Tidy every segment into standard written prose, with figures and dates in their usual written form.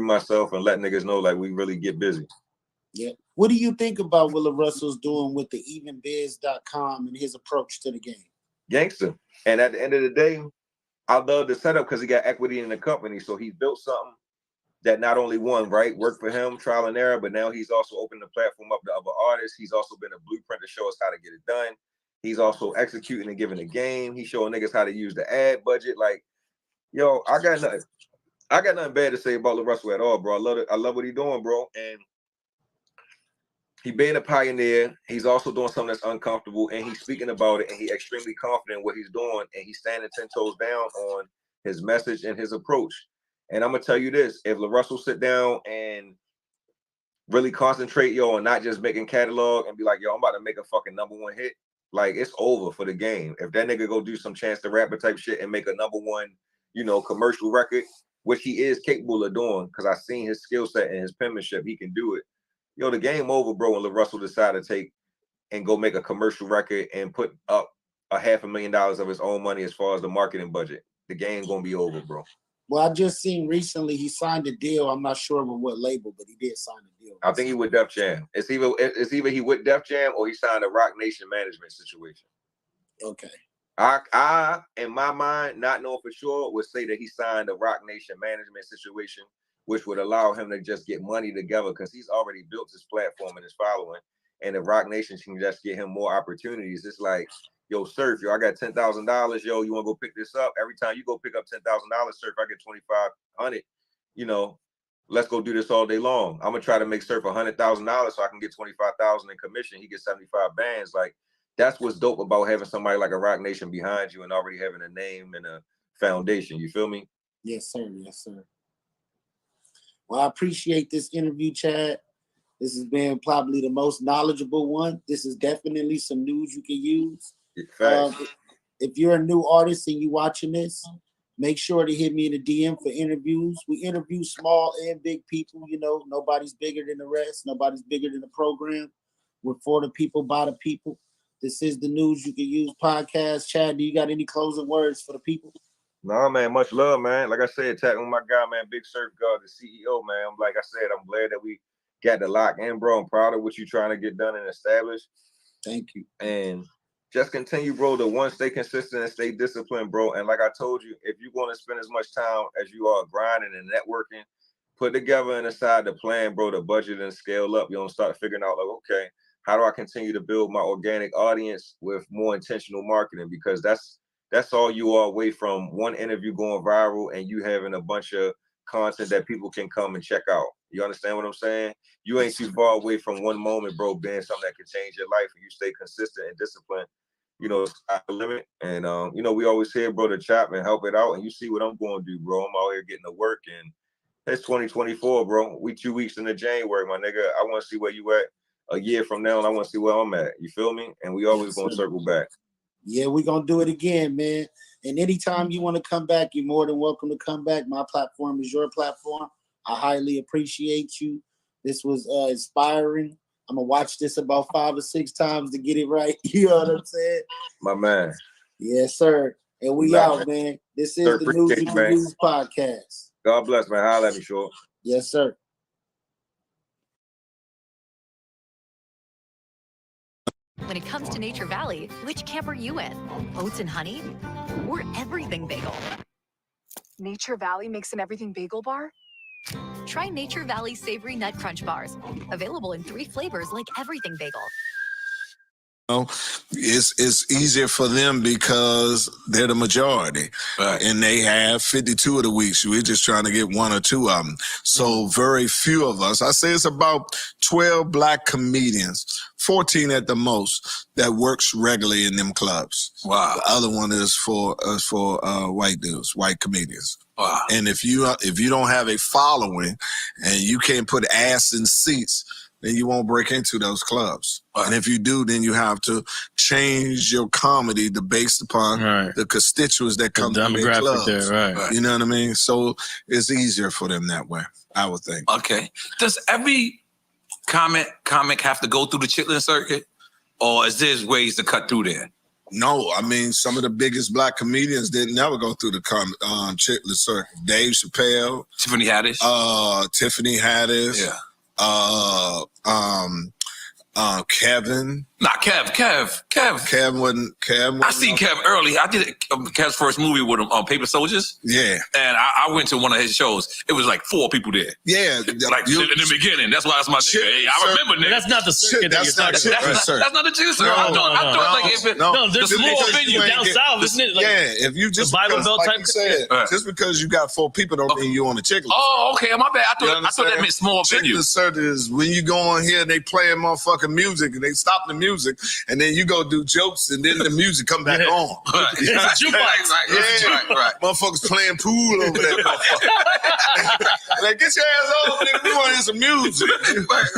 myself and let niggas know like we really get busy. Yeah. What do you think about Willa Russell's doing with the evenbiz.com and his approach to the game? Gangster. And at the end of the day, I love the setup because he got equity in the company. So he built something that not only one, right, worked for him, trial and error, but now he's also opened the platform up to other artists. He's also been a blueprint to show us how to get it done. He's also executing and giving the game. He's showing niggas how to use the ad budget. Like, yo, I got nothing bad to say about Lil Russell at all, bro. I love it. I love what he's doing, bro. And he being a pioneer, he's also doing something that's uncomfortable, and he's speaking about it, and he's extremely confident in what he's doing, and he's standing 10 toes down on his message and his approach. And I'm gonna tell you this: if Lil Russell sit down and really concentrate, yo, and not just making catalog and be like, yo, I'm about to make a fucking #1 hit, like it's over for the game. If that nigga go do some Chance the Rapper type shit and make a #1, commercial record, which he is capable of doing, because I've seen his skill set and his penmanship, he can do it. Yo, the game over, bro, when Lil Russell decide to take and go make a commercial record and put up $500,000 of his own money as far as the marketing budget. The game gonna be over, bro. Well, I just seen recently he signed a deal. I'm not sure with what label, but he did sign a deal. I think he with Def Jam. It's either he with Def Jam or he signed a Roc Nation management situation. Okay. I, in my mind, not knowing for sure, would say that he signed a Roc Nation management situation, which would allow him to just get money together because he's already built his platform and his following. And if Roc Nation can just get him more opportunities, it's like, yo, Surf, yo, I got $10,000. Yo, you want to go pick this up? Every time you go pick up $10,000, Surf, I get $2,500. Let's go do this all day long. I'm gonna try to make Surf $100,000 so I can get $25,000 in commission. He gets 75 bands. Like, that's what's dope about having somebody like a Roc Nation behind you and already having a name and a foundation. You feel me? Yes, sir. Yes, sir. Well, I appreciate this interview, Chad. This has been probably the most knowledgeable one. This is definitely some news you can use. If you're a new artist and you watching this, make sure to hit me in the DM for interviews. We interview small and big people. Nobody's bigger than the rest. Nobody's bigger than the program. We're for the people, by the people. This is the News You Can Use podcast. Chad, do you got any closing words for the people? No, man, much love, man. Like I said, tapping with my guy, man, Big Surf God, the CEO, man. Like I said, I'm glad that we got the lock in, bro. I'm proud of what you're trying to get done and establish. Thank you. And just continue, bro, to one, stay consistent and stay disciplined, bro. And like I told you, if you're going to spend as much time as you are grinding and networking, put together and aside the plan, bro, to budget and scale up. You don't start figuring out, like, okay, how do I continue to build my organic audience with more intentional marketing? Because that's all you are away from one interview going viral and you having a bunch of content that people can come and check out. You understand what I'm saying? You ain't too far away from one moment, bro, being something that can change your life. And you stay consistent and disciplined, sky's the limit. And, we always hear, bro, to chop and help it out. And you see what I'm going to do, bro. I'm out here getting to work. And it's 2024, bro. We 2 weeks into January, my nigga. I want to see where you at a year from now, and I want to see where I'm at. You feel me? And we always going to circle back. Yeah, we're going to do it again, man. And anytime you want to come back, you're more than welcome to come back. My platform is your platform. I highly appreciate you. This was inspiring. I'm going to watch this about 5 or 6 times to get it right. You know what I'm saying? My man. Yes, sir. And we out, man. This is the News You Can Use podcast. God bless, man. Holla at me, sure. Yes, sir. When it comes to Nature Valley, which camp are you in? Oats and honey or everything bagel? Nature Valley makes an everything bagel bar? Try Nature Valley Savory Nut Crunch Bars. Available in 3 flavors like everything bagel. It's easier for them because they're the majority, right? And they have 52 of the weeks. We're just trying to get 1 or 2 of them. So very few of us. I say it's about 12 black comedians, 14 at the most, that works regularly in them clubs. Wow. The other one is for white dudes, white comedians. Wow. And if you don't have a following and you can't put ass in seats, then you won't break into those clubs. Right. And if you do, then you have to change your comedy based upon the constituents that come to the clubs. There, right. You know what I mean? So it's easier for them that way, I would think. Okay. Does every comic have to go through the Chitlin circuit? Or is there ways to cut through there? No, I mean, some of the biggest black comedians didn't never go through the Chitlin circuit. Dave Chappelle, Tiffany Haddish, Tiffany Haddish, Kevin. Nah, Kev wasn't. I seen Kev early. I did Kev's first movie with him on Paper Soldiers. Yeah. And I went to one of his shows. It was like 4 people there. Yeah. Like in the beginning. That's why it's my nigga. Hey, I remember nigga. That's not the circuit that you're talking about. That's not the Chitlin circuit. I thought like if it, no, there's the more small venue down south, isn't it? Like, yeah, if you just the Bible because, Belt like type you said, just because you got 4 people don't mean you on the Chitlin. Oh, okay, my bad. I thought that meant small venue. Chitlin circuit is when you go on here and they playing motherfucking music and they stop the music and then you go do jokes and then the music come back on. It's a jukebox. Right. Motherfuckers playing pool over there. Like, get your ass off, nigga. We want to hear some music.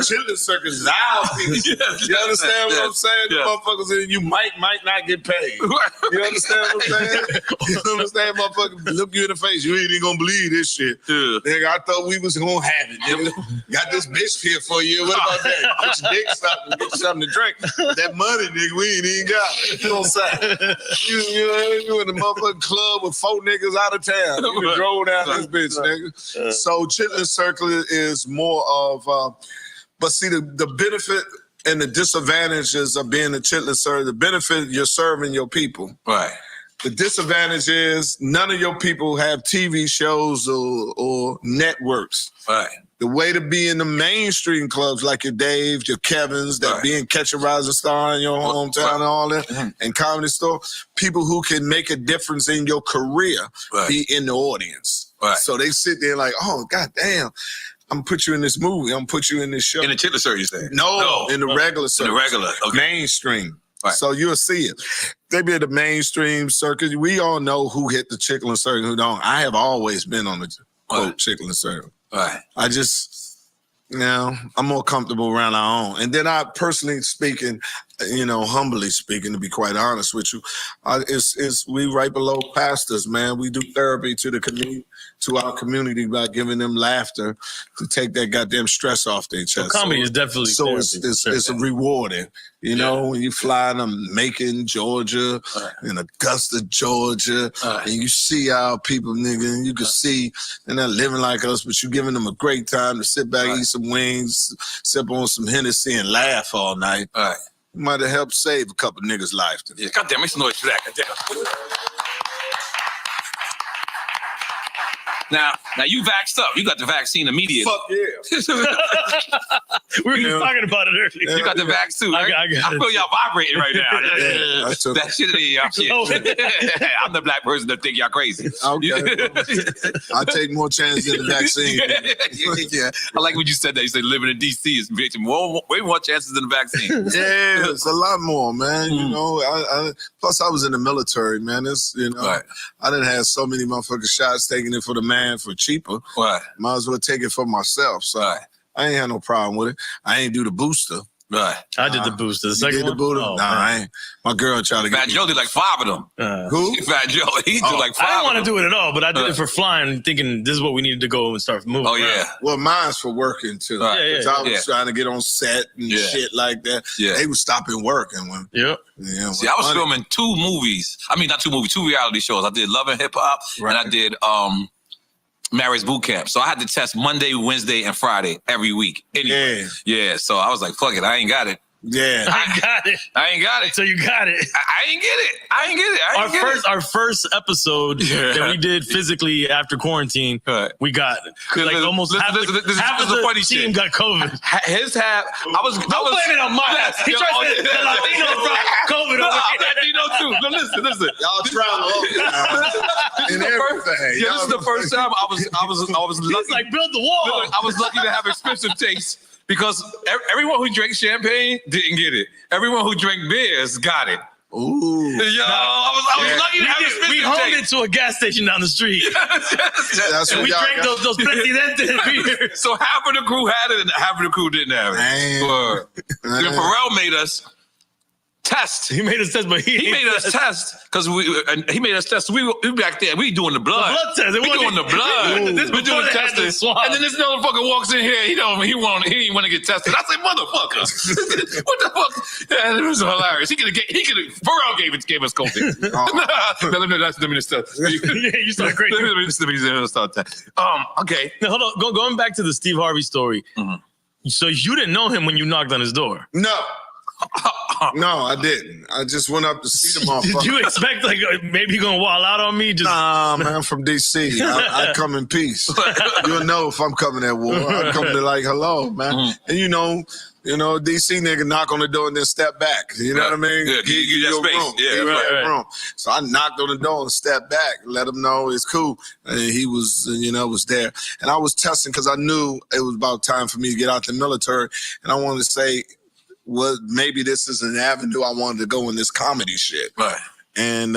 Chitlin circuit is our piece. You understand what I'm saying? The motherfuckers in you might not get paid. You understand what I'm saying? You understand, motherfucker? Look you in the face. You ain't even gonna believe this shit. Yeah. Nigga, I thought we was gonna have it. Nigga. Got this bitch here for you. What about that? Get your dick something, get you something to drink. That money, nigga, we ain't even got it. You know what I'm saying? You in the motherfucking club with 4 niggas out of town. You drove down this bitch, nigga. So Chitlin Circle is more of, but see the benefit and the disadvantages of being a Chitlin Circle. The benefit, you're serving your people. Right. The disadvantage is none of your people have TV shows or networks. Right. The way to be in the mainstream clubs like your Dave, your Kevins, that be in Catch a Rising Star in your hometown and all that, and Comedy Store, people who can make a difference in your career be in the audience. Right. So they sit there like, oh, goddamn, I'm gonna put you in this movie. I'm gonna put you in this show. In the Chitlin circuit, you say? No, in the regular circuit. In the regular, okay. Mainstream. Right. So you'll see it. They be at the mainstream circuit. We all know who hit the Chitlin circuit, who don't. I have always been on the quote Chitlin circuit. Right. I just, I'm more comfortable around our own. And then I personally speaking, humbly speaking, to be quite honest with you, we right below pastors, man. We do therapy to the community, to our community by giving them laughter to take that goddamn stress off their chest. So comedy is definitely so it's rewarding. When you fly to Macon, Georgia, and Augusta, Georgia, and you see our people, nigga, and you can see they're not living like us, but you giving them a great time to sit back, eat some wings, sip on some Hennessy, and laugh all night. You might have helped save a couple niggas' life today. Yeah, goddamn, make some noise for that. Goddamn. Now you vaxxed up. You got the vaccine immediately. Fuck yeah. We were just talking about it earlier. You got the vax too, right? I feel y'all vibrating right now. That shit in y'all shit. I'm the black person that think y'all crazy. Okay. I take more chances than the vaccine. Yeah. I like when you said that. You said living in D.C. is way more chances than the vaccine. Yeah, it's a lot more, man. Plus I was in the military, man. I done had so many motherfucking shots taking it for the man for cheaper. Right. Might as well take it for myself. So I ain't had no problem with it. I ain't do the booster. Right. I did the booster. The second one? The booster? Oh, I ain't. My girl tried to get Fat Joe did like 5 of them. Who? Fat Joe. He did like 5 I didn't want of to them. do it at all, but I did it for flying, thinking this is what we needed to go and start moving. Oh, around. yeah. Well, mine's for working too. Right. Yeah, I was trying to get on set and shit like that. Yeah. They was stopping working when. Yep. Yeah, See, I was filming 2 movies. I mean, not 2 movies, 2 reality shows. I did Love and Hip Hop, and I did Marriage Boot Camp. So I had to test Monday, Wednesday, and Friday every week. Anyway. Yeah. So I was like, fuck it, I ain't got it. Yeah. I ain't got it. So you got it. I ain't get it. Our first episode that we did physically after quarantine, we got like almost half the funny team got COVID. His half, I was blame it on my ass. He tried to say the Latino brought COVID over here. Latino too. No, listen. Y'all travel and everything. Yeah, this is the first time I was lucky. He's like, build the wall. Look, I was lucky to have expensive taste. Because everyone who drank champagne didn't get it. Everyone who drank beers got it. Ooh. Yo, I was lucky to have expensive We honed it to a gas station down the street. That's and we drank those Presidente beers. So half of the crew had it and half of the crew didn't have it. Then Pharrell made us test. He made us test, but he made us test because he made us test. We back there. We doing the blood. The blood test. We doing the blood. We doing testing. And then this motherfucker walks in here. He didn't want to get tested. I said, motherfucker, what the fuck? Yeah, it was hilarious. Pharrell gave us COVID. Let me just you started great. Let me start that. Okay. Now, hold on. Going back to the Steve Harvey story. Mm-hmm. So you didn't know him when you knocked on his door? No. No, I didn't. I just went up to see the motherfucker. Did you expect like maybe he gonna wall out on me? Nah, man, I'm from DC. I come in peace. You'll know if I'm coming at war. I come to like hello, man. Mm-hmm. And you know, DC nigga knock on the door and then step back. You know what I mean? Yeah, give you that space. Room. Yeah, room. So I knocked on the door and stepped back, let him know it's cool. And he was, was there. And I was testing because I knew it was about time for me to get out the military. And I wanted to say, well, maybe this is an avenue I wanted to go in this comedy shit. Right. And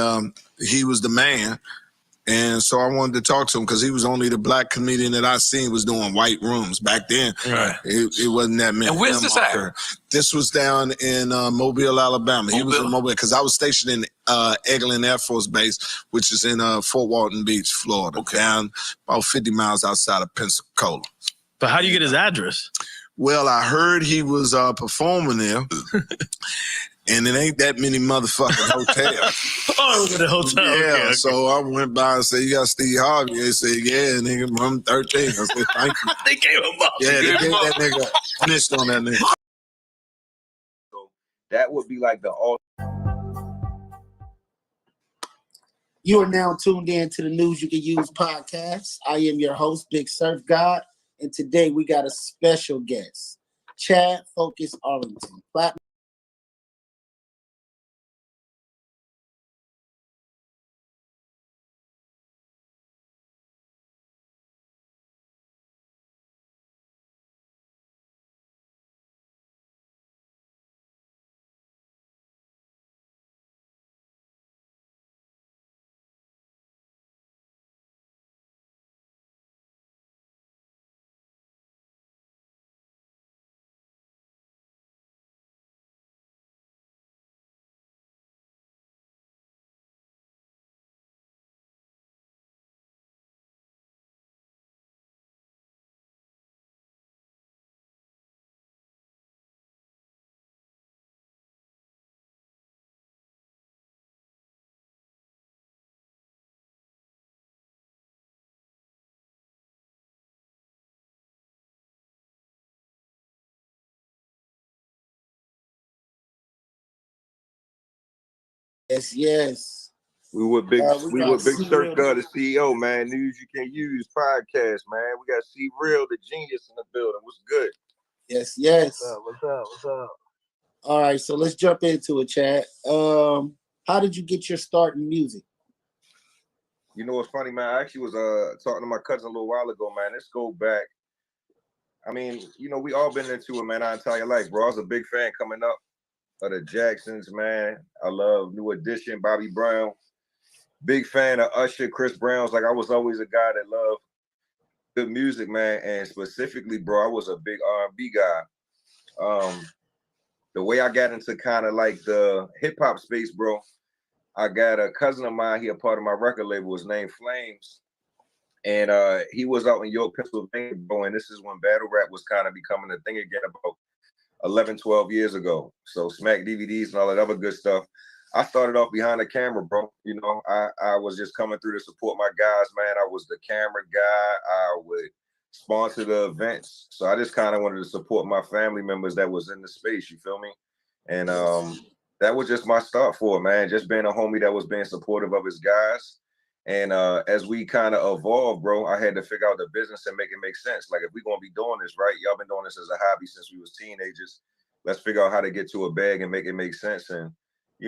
he was the man. And so I wanted to talk to him because he was only the black comedian that I seen was doing white rooms. Back then, right. It wasn't that many. And where's this at? This was down in Mobile, Alabama. He was in Mobile because I was stationed in Eglin Air Force Base, which is in Fort Walton Beach, Florida, down about 50 miles outside of Pensacola. But how do you get his address? Well, I heard he was performing there. And it ain't that many motherfucking hotels. Oh, it was at a hotel. Yeah, okay. So I went by and said, you got Steve Harvey? They said, yeah, nigga, room 13. I said, thank you. They gave him up. Yeah, they gave that nigga, snitched on that nigga. So that would be like the all. You are now tuned in to the News You Can Use podcast. I am your host, Big Surf God, and today we got a special guest, Chad Focus Arlington. Yes. We were Big Surf God, the CEO, man. News You Can Use podcast, man. We got C Real, the genius in the building. What's good? Yes. What's up? All right, so let's jump into it, Chad. How did you get your start in music? You know what's funny, man? I actually was talking to my cousin a little while ago, man. Let's go back. I mean, we all been into it, man, our entire life, bro. I was a big fan coming up of the Jacksons, man. I love New Edition, Bobby Brown. Big fan of Usher, Chris Brown's. Like, I was always a guy that loved good music, man. And specifically, bro, I was a big R&B guy. The way I got into kind of like the hip hop space, bro, I got a cousin of mine, he a part of my record label, was named Flames. And he was out in York, Pennsylvania, bro. And this is when battle rap was kind of becoming a thing again about 11, 12 years ago. So Smack DVDs and all that other good stuff. I started off behind the camera, bro. I was just coming through to support my guys, man. I was the camera guy. I would sponsor the events. So I just kind of wanted to support my family members that was in the space, you feel me? And that was just my start for it, man. Just being a homie that was being supportive of his guys. And as we kind of evolved, bro, I had to figure out the business and make it make sense. Like, if we're going to be doing this, right? Y'all been doing this as a hobby since we was teenagers. Let's figure out how to get to a bag and make it make sense. And,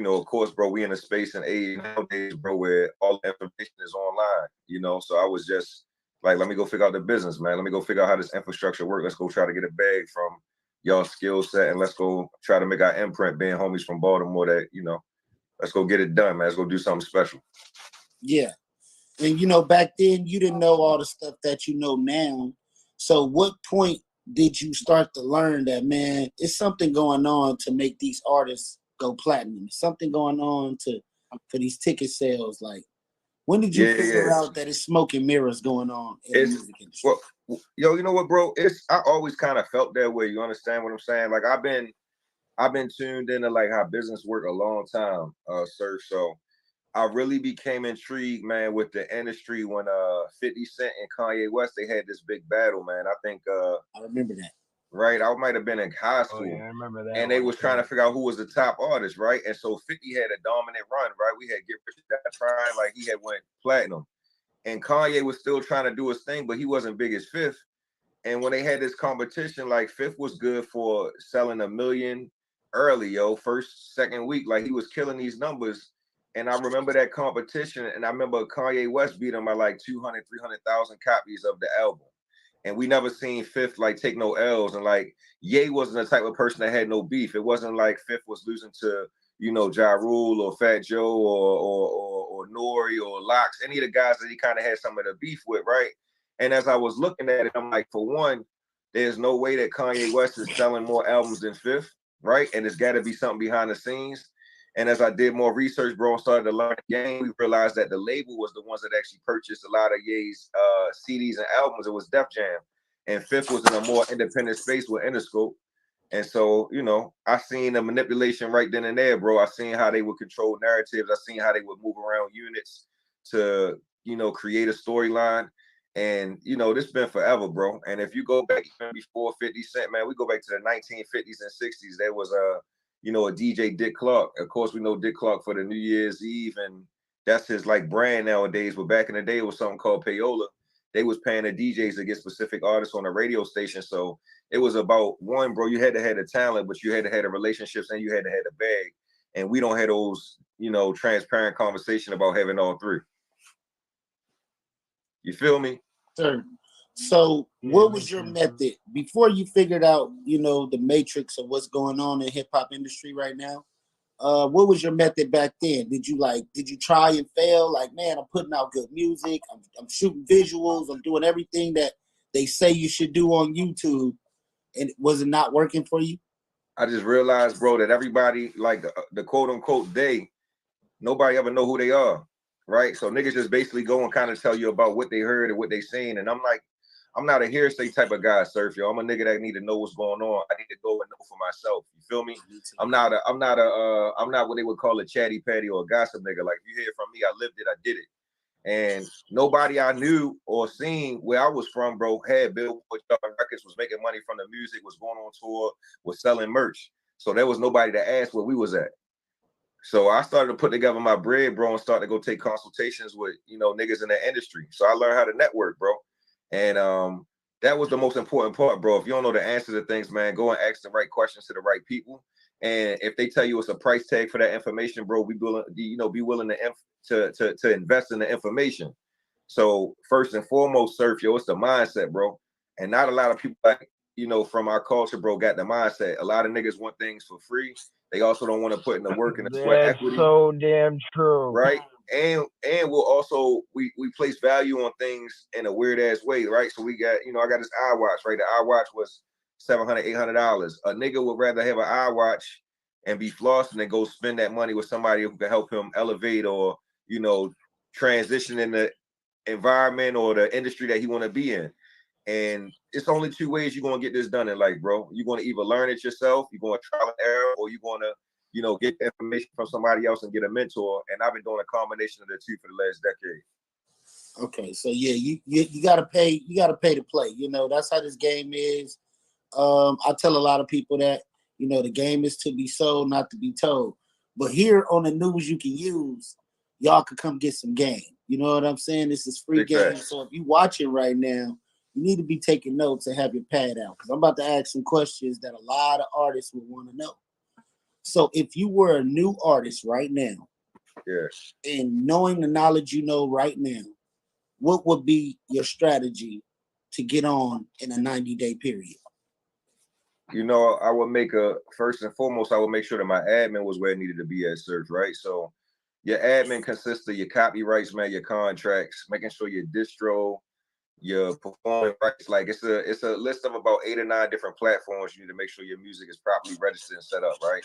of course, bro, we in a space and age nowadays, bro, where all the information is online, So I was just like, let me go figure out the business, man. Let me go figure out how this infrastructure works. Let's go try to get a bag from y'all skill set, and let's go try to make our imprint, being homies from Baltimore, that, let's go get it done, man. Let's go do something special. Yeah. And, back then you didn't know all the stuff that you know now. So what point did you start to learn that, man, it's something going on to make these artists go platinum? Something going on for these ticket sales. Like, when did you figure out that it's smoke and mirrors going on in the music industry? Well, yo, you know what, bro? I always kind of felt that way. You understand what I'm saying? Like, I've been tuned into like how business work a long time, sir. So I really became intrigued, man, with the industry when 50 Cent and Kanye West, they had this big battle, man. I think I remember that. Right, I might have been in high school. Oh, yeah, I remember that. And they was trying to figure out who was the top artist, right? And so 50 had a dominant run, right? We had Get Rich or Die Trying, like he had went platinum. And Kanye was still trying to do his thing, but he wasn't big as Fifth. And when they had this competition, like Fifth was good for selling 1 million early, yo, first, second week. Like he was killing these numbers. And I remember that competition, and I remember Kanye West beat him by like 200, 300,000 copies of the album. And we never seen Fifth like take no L's. And like Ye wasn't the type of person that had no beef. It wasn't like Fifth was losing to, you know, Ja Rule or Fat Joe or Nori or Lox, any of the guys that he kind of had some of the beef with, right? And as I was looking at it, I'm like, for one, there's no way that Kanye West is selling more albums than Fifth, right? And there's got to be something behind the scenes. And as I did more research, bro, and started to learn the game, we realized that the label was the ones that actually purchased a lot of Ye's CDs and albums. It was Def Jam. And Fifth was in a more independent space with Interscope. And so, you know, I seen the manipulation right then and there, bro. I seen how they would control narratives. I seen how they would move around units to, you know, create a storyline. And, you know, this been forever, bro. And if you go back even before 50 Cent, man, we go back to the 1950s and 60s. There was you know, a DJ Dick Clark. Of course, we know Dick Clark for the New Year's Eve, and that's his like brand nowadays. But back in the day, it was something called payola. They was paying the DJs to get specific artists on the radio station. So it was about one, bro. You had to have the talent, but you had to have the relationships, and you had to have the bag. And we don't have those, you know, transparent conversation about having all three. You feel me? Sure. So what was your method before you figured out, you know, the matrix of what's going on in hip hop industry right now? What was your method back then? Did you try and fail? Like, man, I'm putting out good music. I'm shooting visuals. I'm doing everything that they say you should do on YouTube. And was it not working for you? I just realized, bro, that everybody, like the quote unquote nobody ever know who they are. Right. So niggas just basically go and kind of tell you about what they heard and what they seen. And I'm like, I'm not a hearsay type of guy, Surf, yo. I'm a nigga that need to know what's going on. I need to go and know for myself. You feel me? I'm not what they would call a chatty patty or a gossip nigga. Like, if you hear from me, I lived it, I did it. And nobody I knew or seen where I was from, bro, had Billboard records, was making money from the music, was going on tour, was selling merch. So there was nobody to ask where we was at. So I started to put together my bread, bro, and start to go take consultations with, you know, niggas in the industry. So I learned how to network, bro. And that was the most important part, bro. If you don't know the answer to things, man, go and ask the right questions to the right people. And if they tell you it's a price tag for that information, bro, be willing to invest in the information. So first and foremost, Surf, yo, it's the mindset, bro. And not a lot of people, like, you know, from our culture, bro, got the mindset. A lot of niggas want things for free. They also don't want to put in the work and the sweat equity. So damn true. Right. And we'll also we place value on things in a weird ass way, right? So we got, you know, I got this iWatch, right? The iWatch was $700, $800. A nigga would rather have an iWatch and be flossing than go spend that money with somebody who can help him elevate or, you know, transition in the environment or the industry that he want to be in. And it's only two ways you're gonna get this done in life, bro. You're gonna either learn it yourself, you're gonna trial and error, or you're gonna, you know, get information from somebody else and get a mentor. And I've been doing a combination of the two for the last decade. Okay, so yeah, you gotta pay to play. You know, that's how this game is. I tell a lot of people that, you know, the game is to be sold, not to be told. But here on the news you can use, y'all could come get some game. You know what I'm saying? This is free game. So if you watching right now, you need to be taking notes and have your pad out, because I'm about to ask some questions that a lot of artists would want to know. So if you were a new artist right now, and knowing the knowledge you know right now, what would be your strategy to get on in a 90-day period? You know, I would first and foremost, I would make sure that my admin was where it needed to be at, Surf, right? So your admin consists of your copyrights, man, your contracts, making sure your distro, your performing rights. Like it's a list of about 8 or 9 different platforms you need to make sure your music is properly registered and set up, right?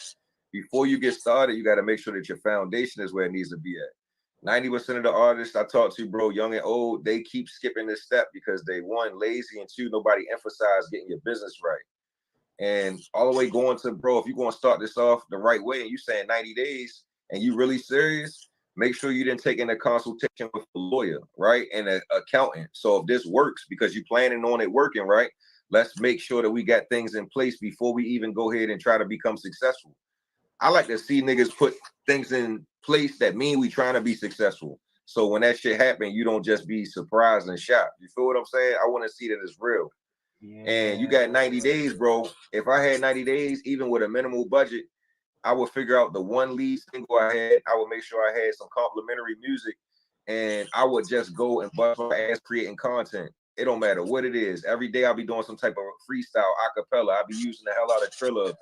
before you get started, you got to make sure that your foundation is where it needs to be at. 90% of the artists I talk to, bro, young and old, they keep skipping this step because they, one, lazy, and two, nobody emphasized getting your business right. And all the way going to, bro, if you're going to start this off the right way and you saying 90 days and you really serious, make sure you didn't take in a consultation with a lawyer, right? And an accountant. So if this works, because you're planning on it working, right? Let's make sure that we got things in place before we even go ahead and try to become successful. I like to see niggas put things in place that mean we trying to be successful. So when that shit happen, you don't just be surprised and shocked. You feel what I'm saying? I want to see that it's real. Yeah. And you got 90 days, bro. If I had 90 days, even with a minimal budget, I would figure out the one lead single I had. I would make sure I had some complimentary music, and I would just go and bust my ass creating content. It don't matter what it is. Every day I'll be doing some type of freestyle, acapella. I'll be using the hell out of Triller,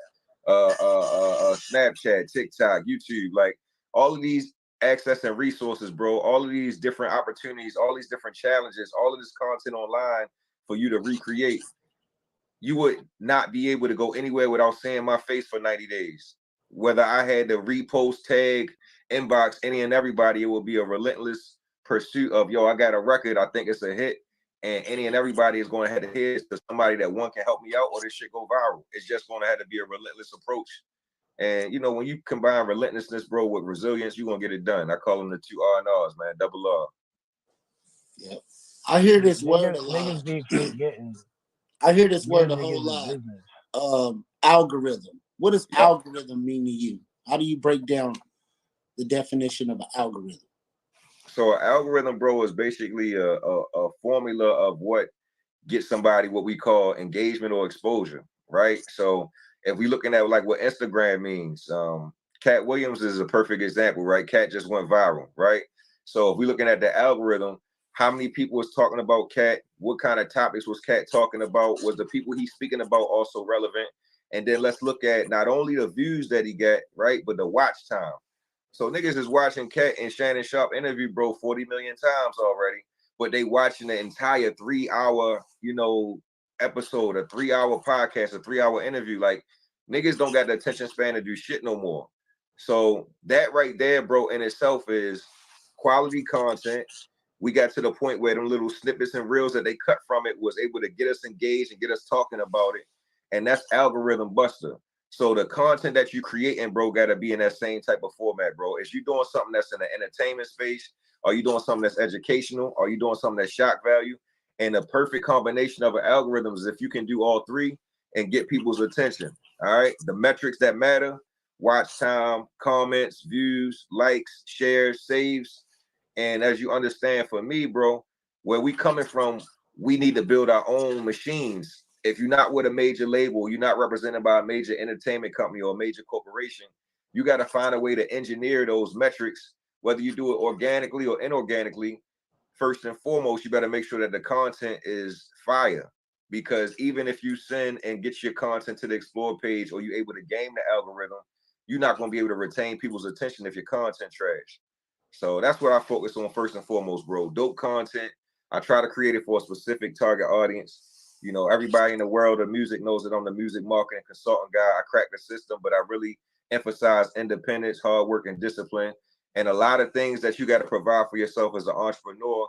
Snapchat, TikTok, YouTube, like all of these access and resources, bro. All of these different opportunities, all these different challenges, all of this content online for you to recreate. You would not be able to go anywhere without seeing my face for 90 days. Whether I had to repost, tag, inbox any and everybody, it will be a relentless pursuit of, yo, I got a record, I think it's a hit, and any and everybody is going to have to hear it to somebody that one can help me out, or this shit go viral. It's just going to have to be a relentless approach. And, you know, when you combine relentlessness, bro, with resilience, you're going to get it done. I call them the 2 R&Rs, man, double R. Yep. I hear this word a lot. I hear this word a whole lot. Algorithm. What does algorithm mean to you? How do you break down the definition of an algorithm? So an algorithm, bro, is basically a formula of what gets somebody what we call engagement or exposure, right? So if we're looking at like what Instagram means, Cat Williams is a perfect example, right? Cat just went viral, right? So if we're looking at the algorithm, how many people was talking about Cat? What kind of topics was Cat talking about? Was the people he's speaking about also relevant? And then let's look at not only the views that he got, right, but the watch time. So niggas is watching Cat and Shannon Sharpe interview, bro, 40 million times already, but they watching the entire 3-hour, you know, episode, a 3-hour podcast, a 3-hour interview. Like, niggas don't got the attention span to do shit no more. So that right there, bro, in itself is quality content. We got to the point where them little snippets and reels that they cut from it was able to get us engaged and get us talking about it. And that's algorithm buster. So the content that you creating, bro, got to be in that same type of format, bro. Is you doing something that's in the entertainment space? Are you doing something that's educational? Are you doing something that's shock value? And the perfect combination of an algorithm is if you can do all three and get people's attention. All right. The metrics that matter: watch time, comments, views, likes, shares, saves. And as you understand, for me, bro, where we coming from, we need to build our own machines. If you're not with a major label, you're not represented by a major entertainment company or a major corporation, you got to find a way to engineer those metrics, whether you do it organically or inorganically. First and foremost, you better make sure that the content is fire, because even if you send and get your content to the Explore page or you're able to game the algorithm, you're not going to be able to retain people's attention if your content trash. So that's what I focus on first and foremost, bro. Dope content. I try to create it for a specific target audience. You know, everybody in the world of music knows that I'm the music marketing consultant guy. I crack the system, but I really emphasize independence, hard work, and discipline. And a lot of things that you got to provide for yourself as an entrepreneur.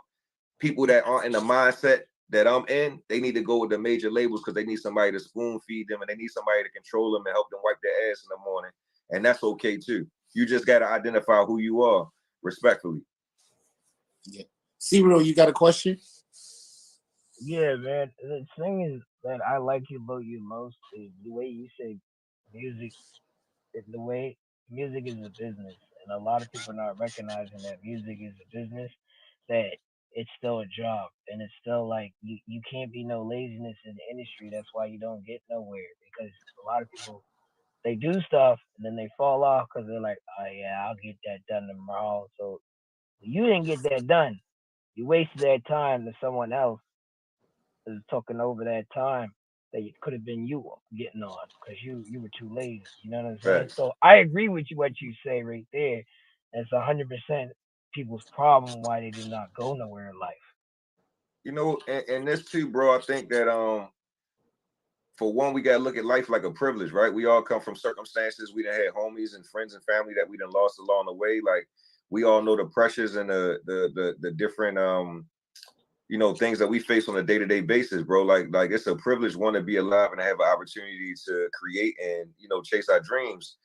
People that aren't in the mindset that I'm in, they need to go with the major labels because they need somebody to spoon feed them and they need somebody to control them and help them wipe their ass in the morning. And that's okay too. You just got to identify who you are respectfully. Yeah. C-Real, you got a question? Yeah, man. The thing is that I like about you most is the way you say music. The way music is a business, and a lot of people are not recognizing that music is a business. That it's still a job, and it's still like you can't be no laziness in the industry. That's why you don't get nowhere, because a lot of people, they do stuff and then they fall off because they're like, oh yeah, I'll get that done tomorrow. So you didn't get that done. You wasted that time to someone else is talking over that time that it could have been you getting on because you were too lazy. You know what I'm saying? Right. So I agree with you what you say right there. It's 100% people's problem why they do not go nowhere in life. You know, and this too, bro. I think that for one, we gotta look at life like a privilege, right? We all come from circumstances. We done had homies and friends and family that we done lost along the way. Like we all know the pressures and the different you know, things that we face on a day-to-day basis, bro. Like it's a privilege, one, to be alive and to have an opportunity to create and, you know, chase our dreams.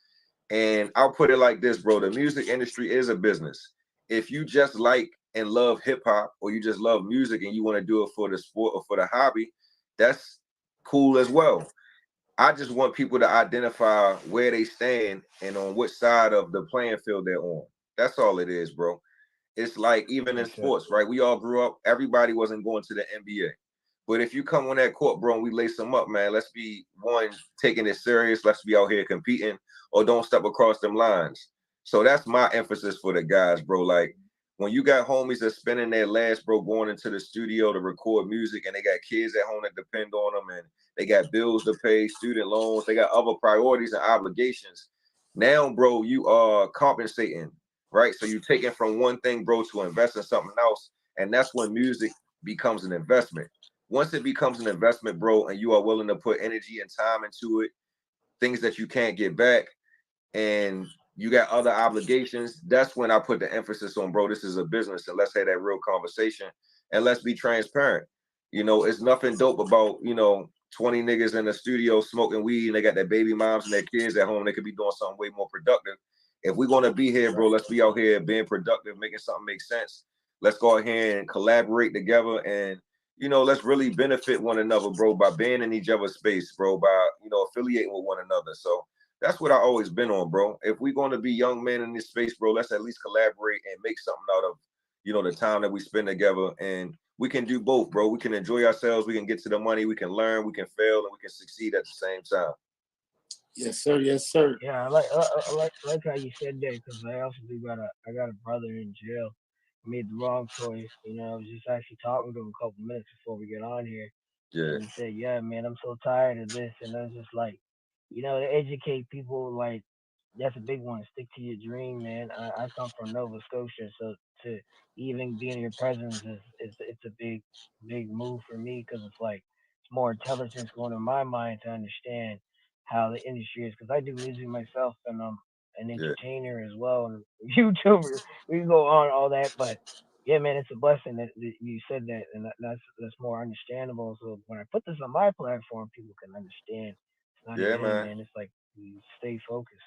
And I'll put it like this, bro. The music industry is a business. If you just like and love hip hop, or you just love music and you want to do it for the sport or for the hobby, that's cool as well. I just want people to identify where they stand and on which side of the playing field they're on. That's all it is, bro. It's like even in sports, right? We all grew up, everybody wasn't going to the NBA. But if you come on that court, bro, and we lace them up, man, let's be one, taking it serious. Let's be out here competing, or don't step across them lines. So that's my emphasis for the guys, bro. Like when you got homies that spending their last, bro, going into the studio to record music, and they got kids at home that depend on them, and they got bills to pay, student loans, they got other priorities and obligations. Now, bro, you are compensating, right? So you taking from one thing, bro, to invest in something else. And that's when music becomes an investment. Once it becomes an investment, bro, and you are willing to put energy and time into it, things that you can't get back, and you got other obligations, that's when I put the emphasis on, bro, this is a business, and let's have that real conversation, and let's be transparent. You know, it's nothing dope about, you know, 20 niggas in the studio smoking weed, and they got their baby moms and their kids at home. They could be doing something way more productive. If we're going to be here, bro, let's be out here being productive, making something make sense. Let's go ahead and collaborate together, and, you know, let's really benefit one another, bro, by being in each other's space, bro, by, you know, affiliating with one another. So that's what I've always been on, bro. If we're going to be young men in this space, bro, let's at least collaborate and make something out of, you know, the time that we spend together. And we can do both, bro. We can enjoy ourselves. We can get to the money. We can learn. We can fail, and we can succeed at the same time. Yes, sir. Yes, sir. Yeah, I like how you said that, because I also I got a brother in jail. He made the wrong choice. You know, I was just actually talking to him a couple minutes before we get on here. Yeah. And he said, "Yeah, man, I'm so tired of this." And I was just like, you know, to educate people, like, that's a big one. Stick to your dream, man. I come from Nova Scotia, so to even be in your presence is it's a big move for me, because it's like it's more intelligence going in my mind to understand how the industry is, because I do music myself, and I'm an entertainer as well, and YouTuber. We can go on all that, but yeah, man, it's a blessing that you said that, and that's more understandable. So when I put this on my platform, people can understand. It's not Yeah, a game, man. It's like you stay focused.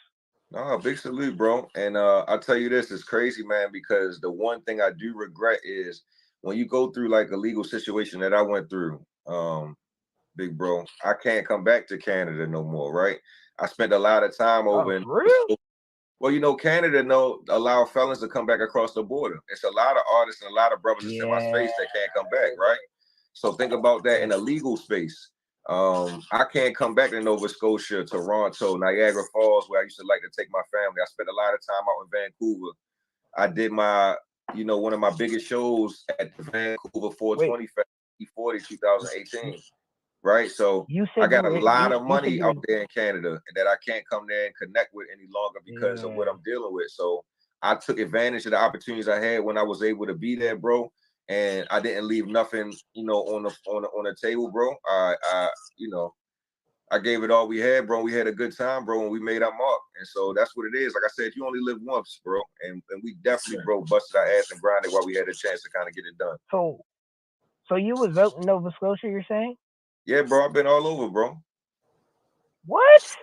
No, big salute, bro. And I'll tell you this, it's crazy, man, because the one thing I do regret is when you go through like a legal situation that I went through, big bro, I can't come back to Canada no more, right? I spent a lot of time over in real? Well, you know, Canada allow felons to come back across the border. It's a lot of artists and a lot of brothers in my space that can't come back, right? So think about that in a legal space. I can't come back to Nova Scotia, Toronto, Niagara Falls, where I used to like to take my family. I spent a lot of time out in Vancouver. I did my, you know, one of my biggest shows at the Vancouver 420 Fest, E40 2018. Right, so I got a lot of money out there in Canada that I can't come there and connect with any longer because of what I'm dealing with. So I took advantage of the opportunities I had when I was able to be there, bro. And I didn't leave nothing, you know, on the table, bro. I you know, I gave it all we had, bro. We had a good time, bro, and we made our mark. And so that's what it is. Like I said, you only live once, bro. And we definitely, bro, busted our ass and grinded while we had a chance to kind of get it done. So you was out in Nova Scotia, you're saying? Yeah, bro, I've been all over, bro. What?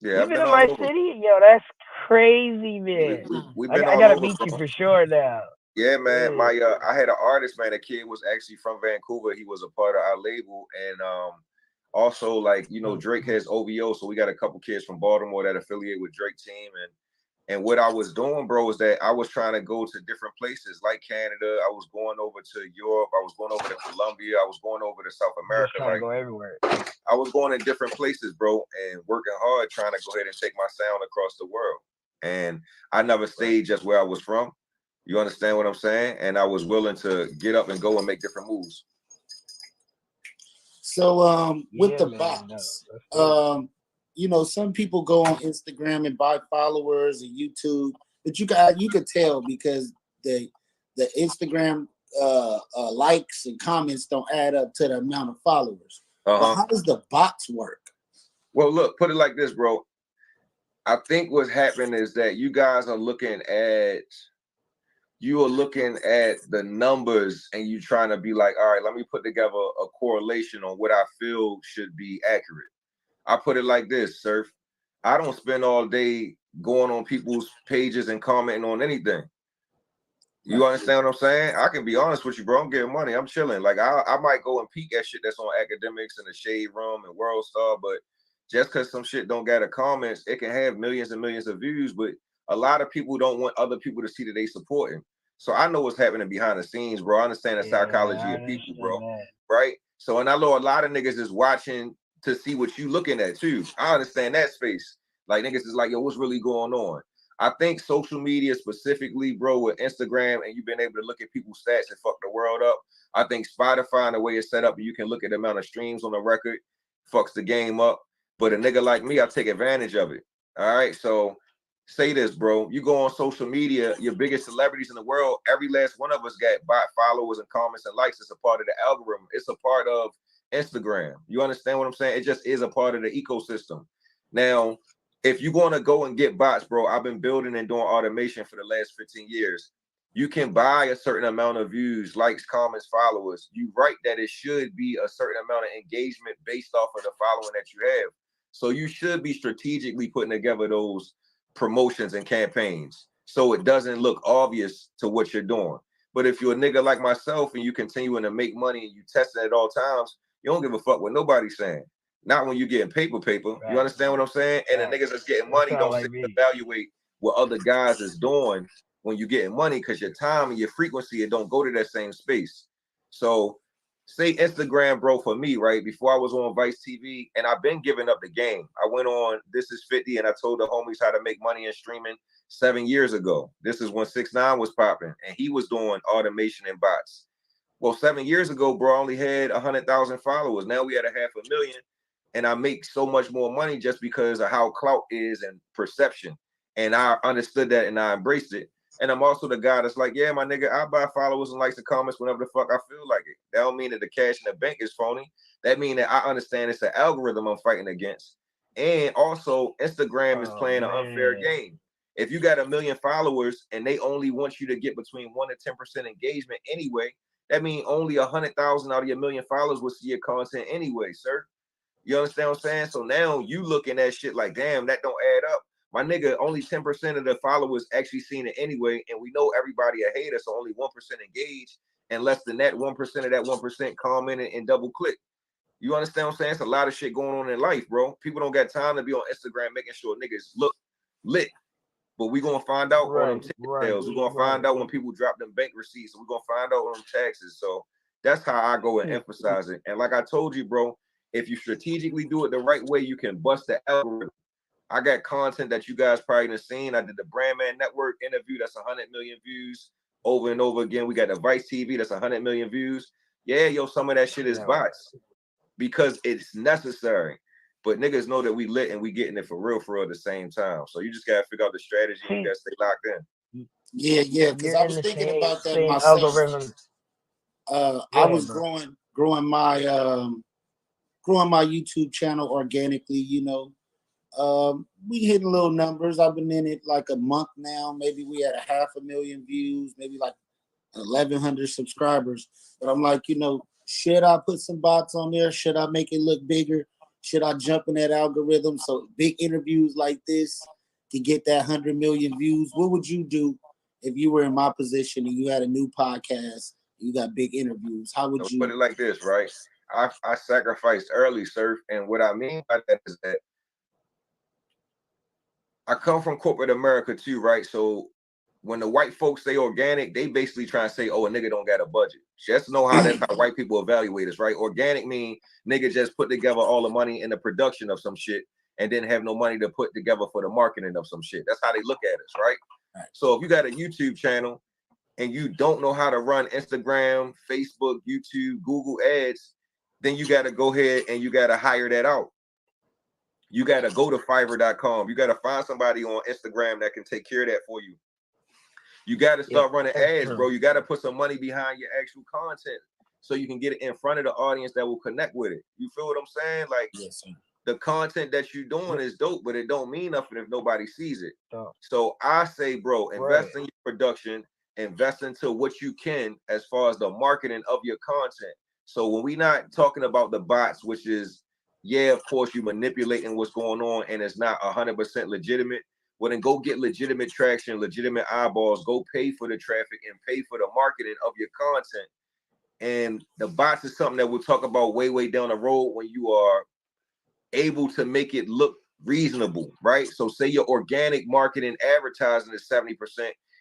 Yeah, You've been in my city? Yo, that's crazy, man. We've been I gotta meet you for sure now. Yeah, man. I had an artist, man. A kid was actually from Vancouver. He was a part of our label, and also, like, you know, Drake has OVO, so we got a couple kids from Baltimore that affiliate with Drake team. And what I was doing, bro, is that I was trying to go to different places like Canada. I was going over to Europe. I was going over to Colombia. I was going over to South America. Just trying to go everywhere. I was going in different places, bro, and working hard, trying to go ahead and take my sound across the world. And I never stayed just where I was from. You understand what I'm saying? And I was willing to get up and go and make different moves. So with the bots, you know, some people go on Instagram and buy followers and YouTube, but you could tell because the Instagram likes and comments don't add up to the amount of followers. How does the bots work? Well, look, put it like this, bro. I think what's happening is that you guys are looking at the numbers and you trying to be like, all right, let me put together a correlation on what I feel should be accurate. I put it like this, Surf. I don't spend all day going on people's pages and commenting on anything. You understand what I'm saying? I can be honest with you, bro. I'm getting money. I'm chilling. Like I might go and peek at shit that's on Academics and the Shade Room and World Star, but just because some shit don't get a comments, it can have millions and millions of views. But a lot of people don't want other people to see that they supporting. So I know what's happening behind the scenes, bro. I understand the psychology of people, bro. Right? So and I know a lot of niggas is watching to see what you looking at too. I understand that space. Like niggas is like, yo, what's really going on? I think social media specifically, bro, with Instagram and you've been able to look at people's stats and fuck the world up. I think Spotify and the way it's set up, you can look at the amount of streams on the record, fucks the game up. But a nigga like me, I take advantage of it. All right. So say this, bro. You go on social media, your biggest celebrities in the world, every last one of us got bot followers and comments and likes. It's a part of the algorithm. It's a part of Instagram. You understand what I'm saying? It just is a part of the ecosystem. Now, if you're going to go and get bots, bro, I've been building and doing automation for the last 15 years. You can buy a certain amount of views, likes, comments, followers. You write that it should be a certain amount of engagement based off of the following that you have. So you should be strategically putting together those promotions and campaigns so it doesn't look obvious to what you're doing. But if you're a nigga like myself and you continuing to make money and you test it at all times, you don't give a fuck what nobody's saying. Not when you're getting paper. Right. You understand what I'm saying? And the niggas that's getting money don't sit and evaluate what other guys is doing when you're getting money because your time and your frequency, it don't go to that same space. So say Instagram, bro, for me, right? Before I was on Vice TV, and I've been giving up the game. I went on This Is 50 and I told the homies how to make money in streaming 7 years ago. This is when 6ix9ine was popping and he was doing automation and bots. Well, 7 years ago, bro, I only had 100,000 followers. Now we had 500,000. And I make so much more money just because of how clout is and perception. And I understood that and I embraced it. And I'm also the guy that's like, yeah, my nigga, I buy followers and likes and comments whenever the fuck I feel like it. That don't mean that the cash in the bank is phony. That means that I understand it's an algorithm I'm fighting against. And also Instagram is playing an unfair game. If you got 1 million followers and they only want you to get between 1 to 10% engagement anyway, that means only 100,000 out of your 1 million followers will see your content anyway, sir. You understand what I'm saying? So now you looking at shit like, damn, that don't add up. My nigga, only 10% of the followers actually seen it anyway. And we know everybody a hater, so only 1% engaged. And less than that, 1% of that 1% commented and double click. You understand what I'm saying? It's a lot of shit going on in life, bro. People don't got time to be on Instagram making sure niggas look lit. But we gonna find out on them ticket sales. We're gonna find out when people drop them bank receipts. We're gonna find out on them taxes. So that's how I go and emphasize it. And like I told you, bro, if you strategically do it the right way, you can bust the algorithm. I got content that you guys probably done seen. I did the Brandman Network interview. That's 100 million views over and over again. We got the Vice TV. That's 100 million views. Yeah, yo, some of that shit is bots because it's necessary. But niggas know that we lit and we getting it for real at the same time. So you just got to figure out the strategy and you got to stay locked in. Yeah, because I was thinking about that myself. I was growing my YouTube channel organically, you know. We hitting little numbers. I've been in it like a month now. Maybe we had 500,000 views, maybe like 1,100 subscribers. But I'm like, you know, should I put some bots on there? Should I make it look bigger? Should I jump in that algorithm? So big interviews like this to get that 100 million views. What would you do if you were in my position and you had a new podcast? You got big interviews. How would you put it like this, right? I sacrificed early, Surf, and what I mean by that is that I come from corporate America too, right? So when the white folks say organic, they basically try to say, oh, a nigga don't got a budget. Just know how that's how white people evaluate us, right? Organic mean nigga just put together all the money in the production of some shit and didn't have no money to put together for the marketing of some shit. That's how they look at us, right? So if you got a YouTube channel and you don't know how to run Instagram, Facebook, YouTube, Google ads, then you got to go ahead and you got to hire that out. You got to go to Fiverr.com. You got to find somebody on Instagram that can take care of that for you. You got to start running ads, bro. You got to put some money behind your actual content so you can get it in front of the audience that will connect with it. You feel what I'm saying? Like, yes, sir. the content that you're doing is dope, but it don't mean nothing if nobody sees it. So I say, bro, invest in your production, invest into what you can as far as the marketing of your content. So when we not talking about the bots, which is, yeah, of course, you manipulating what's going on and it's not 100% legitimate. Well, then go get legitimate traction, legitimate eyeballs, go pay for the traffic and pay for the marketing of your content. And the bots is something that we'll talk about way down the road when you are able to make it look reasonable, right? So say your organic marketing advertising is 70%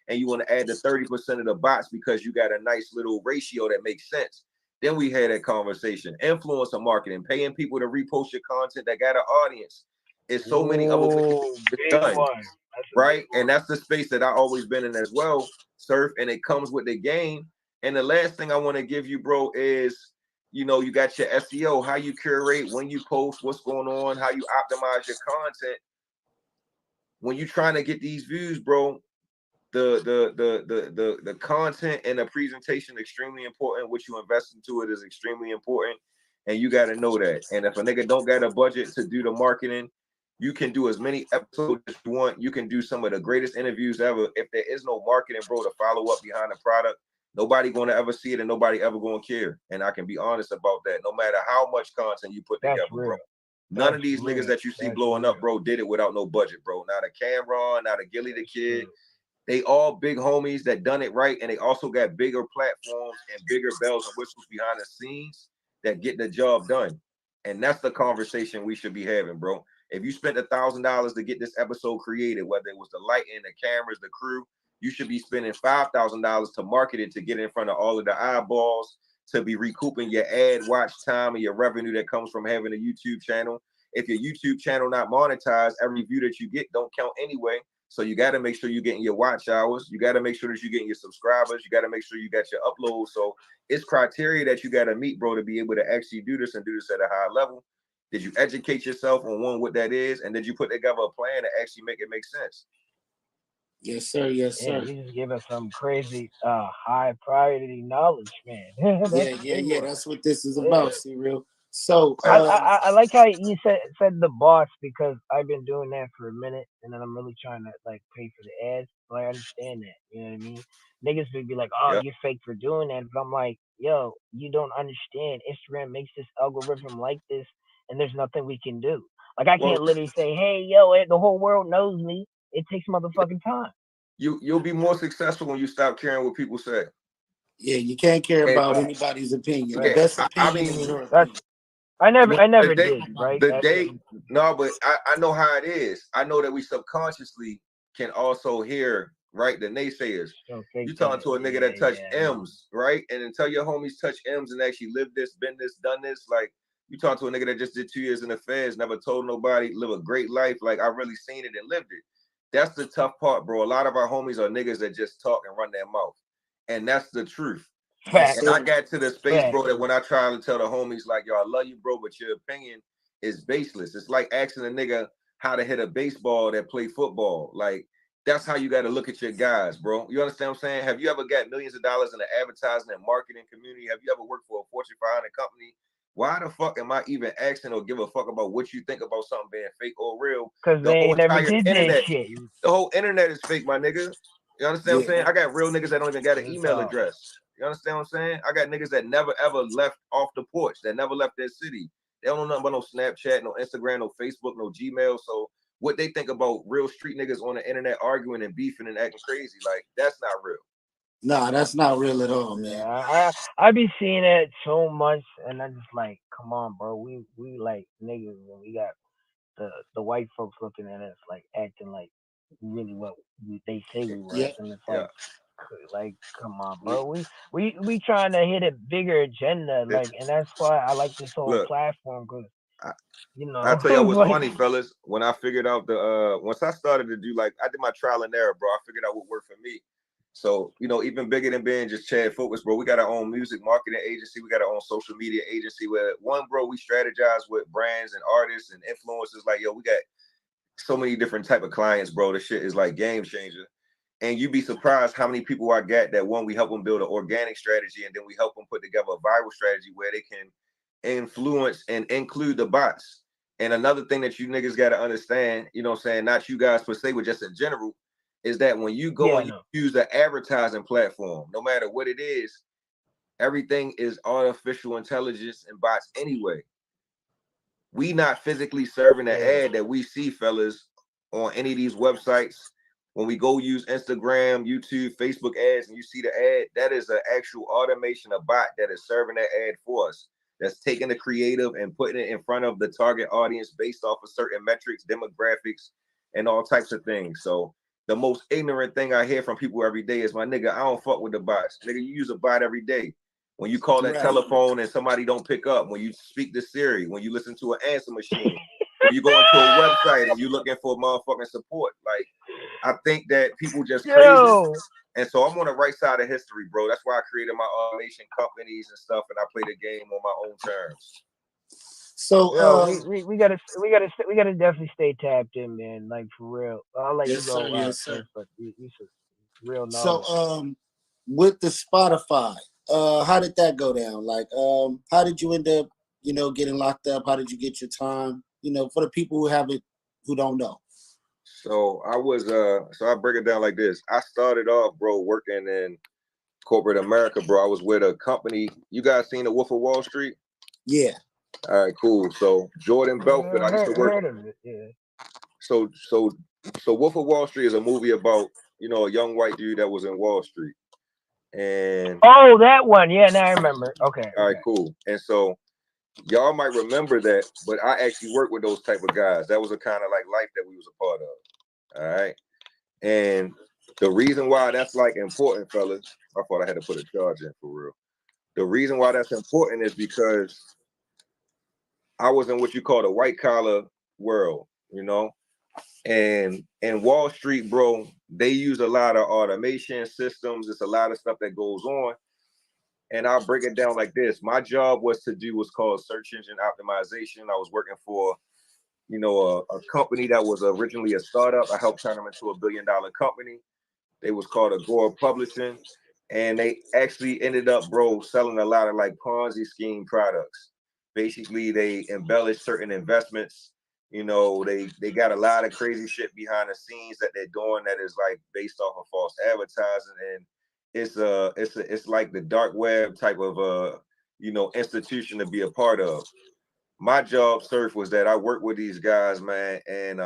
and you want to add the 30% of the bots because you got a nice little ratio that makes sense. Then we had that conversation. Influencer marketing, paying people to repost your content that got an audience. It's so many other ways it's done, right? And that's the space that I've always been in as well, Surf, and it comes with the game. And the last thing I want to give you, bro, is, you know, you got your SEO, how you curate, when you post, what's going on, how you optimize your content. When you're trying to get these views, bro, the content and the presentation extremely important. What you invest into it is extremely important, and you got to know that. And if a nigga don't got a budget to do the marketing, you can do as many episodes as you want. You can do some of the greatest interviews ever. If there is no marketing, bro, to follow up behind the product, nobody going to ever see it and nobody ever going to care. And I can be honest about that. No matter how much content you put together, bro. None of these niggas that you see blowing up, bro, did it without no budget, bro. Not a Cameron, not a Gilly the Kid. They all big homies that done it right, and they also got bigger platforms and bigger bells and whistles behind the scenes that get the job done. And that's the conversation we should be having, bro. If you spent $1,000 to get this episode created, whether it was the lighting, the cameras, the crew, you should be spending $5,000 to market it, to get in front of all of the eyeballs, to be recouping your ad watch time and your revenue that comes from having a YouTube channel. If your YouTube channel not monetized, every view that you get don't count anyway. So you got to make sure you're getting your watch hours. You got to make sure that you're getting your subscribers. You got to make sure you got your uploads. So it's criteria that you got to meet, bro, to be able to actually do this and do this at a high level. Did you educate yourself on what that is? And did you put together a plan to actually make it make sense? Yes, sir. Yes, sir. Yeah, you just give us some crazy high priority knowledge, man. yeah. That's what this is about, C-Real. So I like how you said the boss, because I've been doing that for a minute, and then I'm really trying to like pay for the ads. So I understand that. You know what I mean? Niggas would be like, "Oh, you're fake for doing that," but I'm like, "Yo, you don't understand. Instagram makes this algorithm like this, and there's nothing we can do. Like I can't literally say, "Hey, yo, the whole world knows me." It takes motherfucking time. You'll be more successful when you stop caring what people say. Yeah, you can't care about anybody's opinion. The best opinion is your opinion. I never did, right? No, but I know how it is. I know that we subconsciously can also hear, right, the naysayers. You talking to a nigga that touched M's, right? And until your homies touch M's and actually live this, been this, done this, like you talking to a nigga that just did 2 years in the feds, never told nobody, live a great life. Like I really seen it and lived it. That's the tough part, bro. A lot of our homies are niggas that just talk and run their mouth. And that's the truth. And I got to the space, bro, that when I try to tell the homies, like, yo, I love you, bro, but your opinion is baseless. It's like asking a nigga how to hit a baseball that play football. Like, that's how you got to look at your guys, bro. You understand what I'm saying? Have you ever got millions of dollars in the advertising and marketing community? Have you ever worked for a Fortune 500 company? Why the fuck am I even asking or give a fuck about what you think about something being fake or real? Because they never did that shit. The whole internet is fake, my nigga. You understand what I'm saying? I got real niggas that don't even got an email address. You understand what I'm saying? I got niggas that never ever left off the porch, that never left their city. They don't know nothing about no Snapchat, no Instagram, no Facebook, no Gmail. So what they think about real street niggas on the internet arguing and beefing and acting crazy, like that's not real. Nah, that's not real at all, man. Yeah, I be seeing it so much, and I'm just like, come on, bro. We like niggas, and we got the white folks looking at us like acting like really what they say we were, and it's like, come on, bro. We trying to hit a bigger agenda, like, and that's why I like this whole platform, because you know. I'll tell you what's funny, fellas. When I figured out once I started to do, like, I did my trial and error, bro. I figured out what worked for me. So, you know, even bigger than being just Chad Focus, bro, we got our own music marketing agency. We got our own social media agency where bro, we strategize with brands and artists and influencers. Like, yo, we got so many different type of clients, bro. This shit is like game changer. And you'd be surprised how many people I got that we help them build an organic strategy, and then we help them put together a viral strategy where they can influence and include the bots. And another thing that you niggas got to understand, you know what I'm saying, not you guys per se, but just in general, is that when you go and you use the advertising platform, no matter what it is, everything is artificial intelligence and bots anyway. We not physically serving the ad that we see, fellas, on any of these websites. When we go use Instagram, YouTube, Facebook ads, and you see the ad, that is an actual automation, a bot that is serving that ad for us. That's taking the creative and putting it in front of the target audience based off of certain metrics, demographics, and all types of things. So the most ignorant thing I hear from people every day is, my nigga, I don't fuck with the bots. Nigga, you use a bot every day. When you call that telephone and somebody don't pick up, when you speak to Siri, when you listen to an answer machine, when you go into a website and you looking for motherfucking support. Like, I think that people just crazy. And so I'm on the right side of history, bro. That's why I created my automation companies and stuff, and I play the game on my own terms. So we gotta definitely stay tapped in, man. Like, for real. I'll let you go. Yes, sir. But you real knowledge. So with the Spotify, how did that go down? Like, how did you end up, you know, getting locked up? How did you get your time? You know, for the people who don't know. So I was so I break it down like this. I started off, bro, working in corporate America, bro. I was with a company. You guys seen The Wolf of Wall Street? Yeah. All right, cool. So Jordan Belfort, I used to work. Heard of it, yeah. So Wolf of Wall Street is a movie about, you know, a young white dude that was in Wall Street. And that one. Yeah, now I remember. Okay. All right, cool. And so y'all might remember that, but I actually worked with those type of guys. That was a kind of like life that we was a part of. All right. And the reason why that's like important, fellas, I thought I had to put a charge in for real. The reason why that's important is because I was in what you call the white collar world, you know, and in Wall Street, bro, they use a lot of automation systems. It's a lot of stuff that goes on. And I'll break it down like this. My job was to do what's called search engine optimization. I was working for, you know, a company that was originally a startup. I helped turn them into a $1 billion company. They was called Agora Publishing. And they actually ended up, bro, selling a lot of like Ponzi scheme products. Basically, they embellished certain investments. You know, they got a lot of crazy shit behind the scenes that they're doing that is like based off of false advertising. And it's like the dark web type of you know, institution to be a part of. My job, Surf, was that I worked with these guys, man, and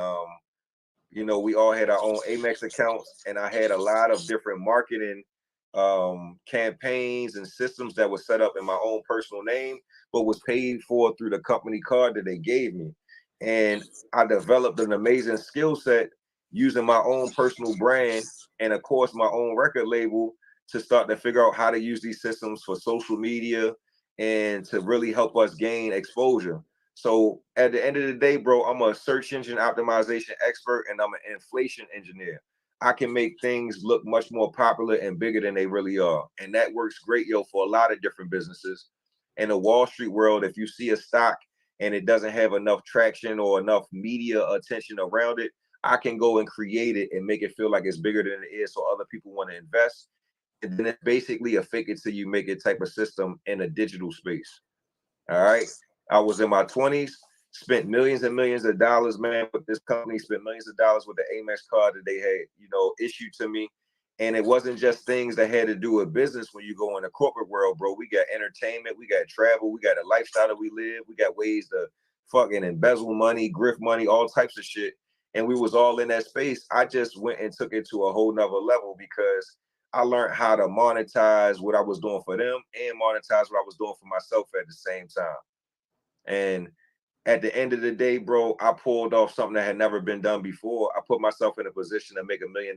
you know, we all had our own Amex accounts, and I had a lot of different marketing campaigns and systems that were set up in my own personal name, but was paid for through the company card that they gave me. And I developed an amazing skill set using my own personal brand and of course my own record label to start to figure out how to use these systems for social media and to really help us gain exposure. So at the end of the day, bro, I'm a search engine optimization expert and I'm an inflation engineer. I can make things look much more popular and bigger than they really are. And that works great, yo, for a lot of different businesses. In the Wall Street world, if you see a stock and it doesn't have enough traction or enough media attention around it, I can go and create it and make it feel like it's bigger than it is so other people want to invest. And then it's basically a fake it till you make it type of system in a digital space. All right. I was in my 20s, spent millions and millions of dollars, man, with this company, spent millions of dollars with the Amex card that they had, you know, issued to me. And it wasn't just things that had to do with business. When you go in the corporate world, bro, we got entertainment, we got travel, we got a lifestyle that we live, we got ways to fucking embezzle money, grift money, all types of shit. And we was all in that space. I just went and took it to a whole nother level because I learned how to monetize what I was doing for them and monetize what I was doing for myself at the same time. And at the end of the day, bro, I pulled off something that had never been done before. I put myself in a position to make $1 million,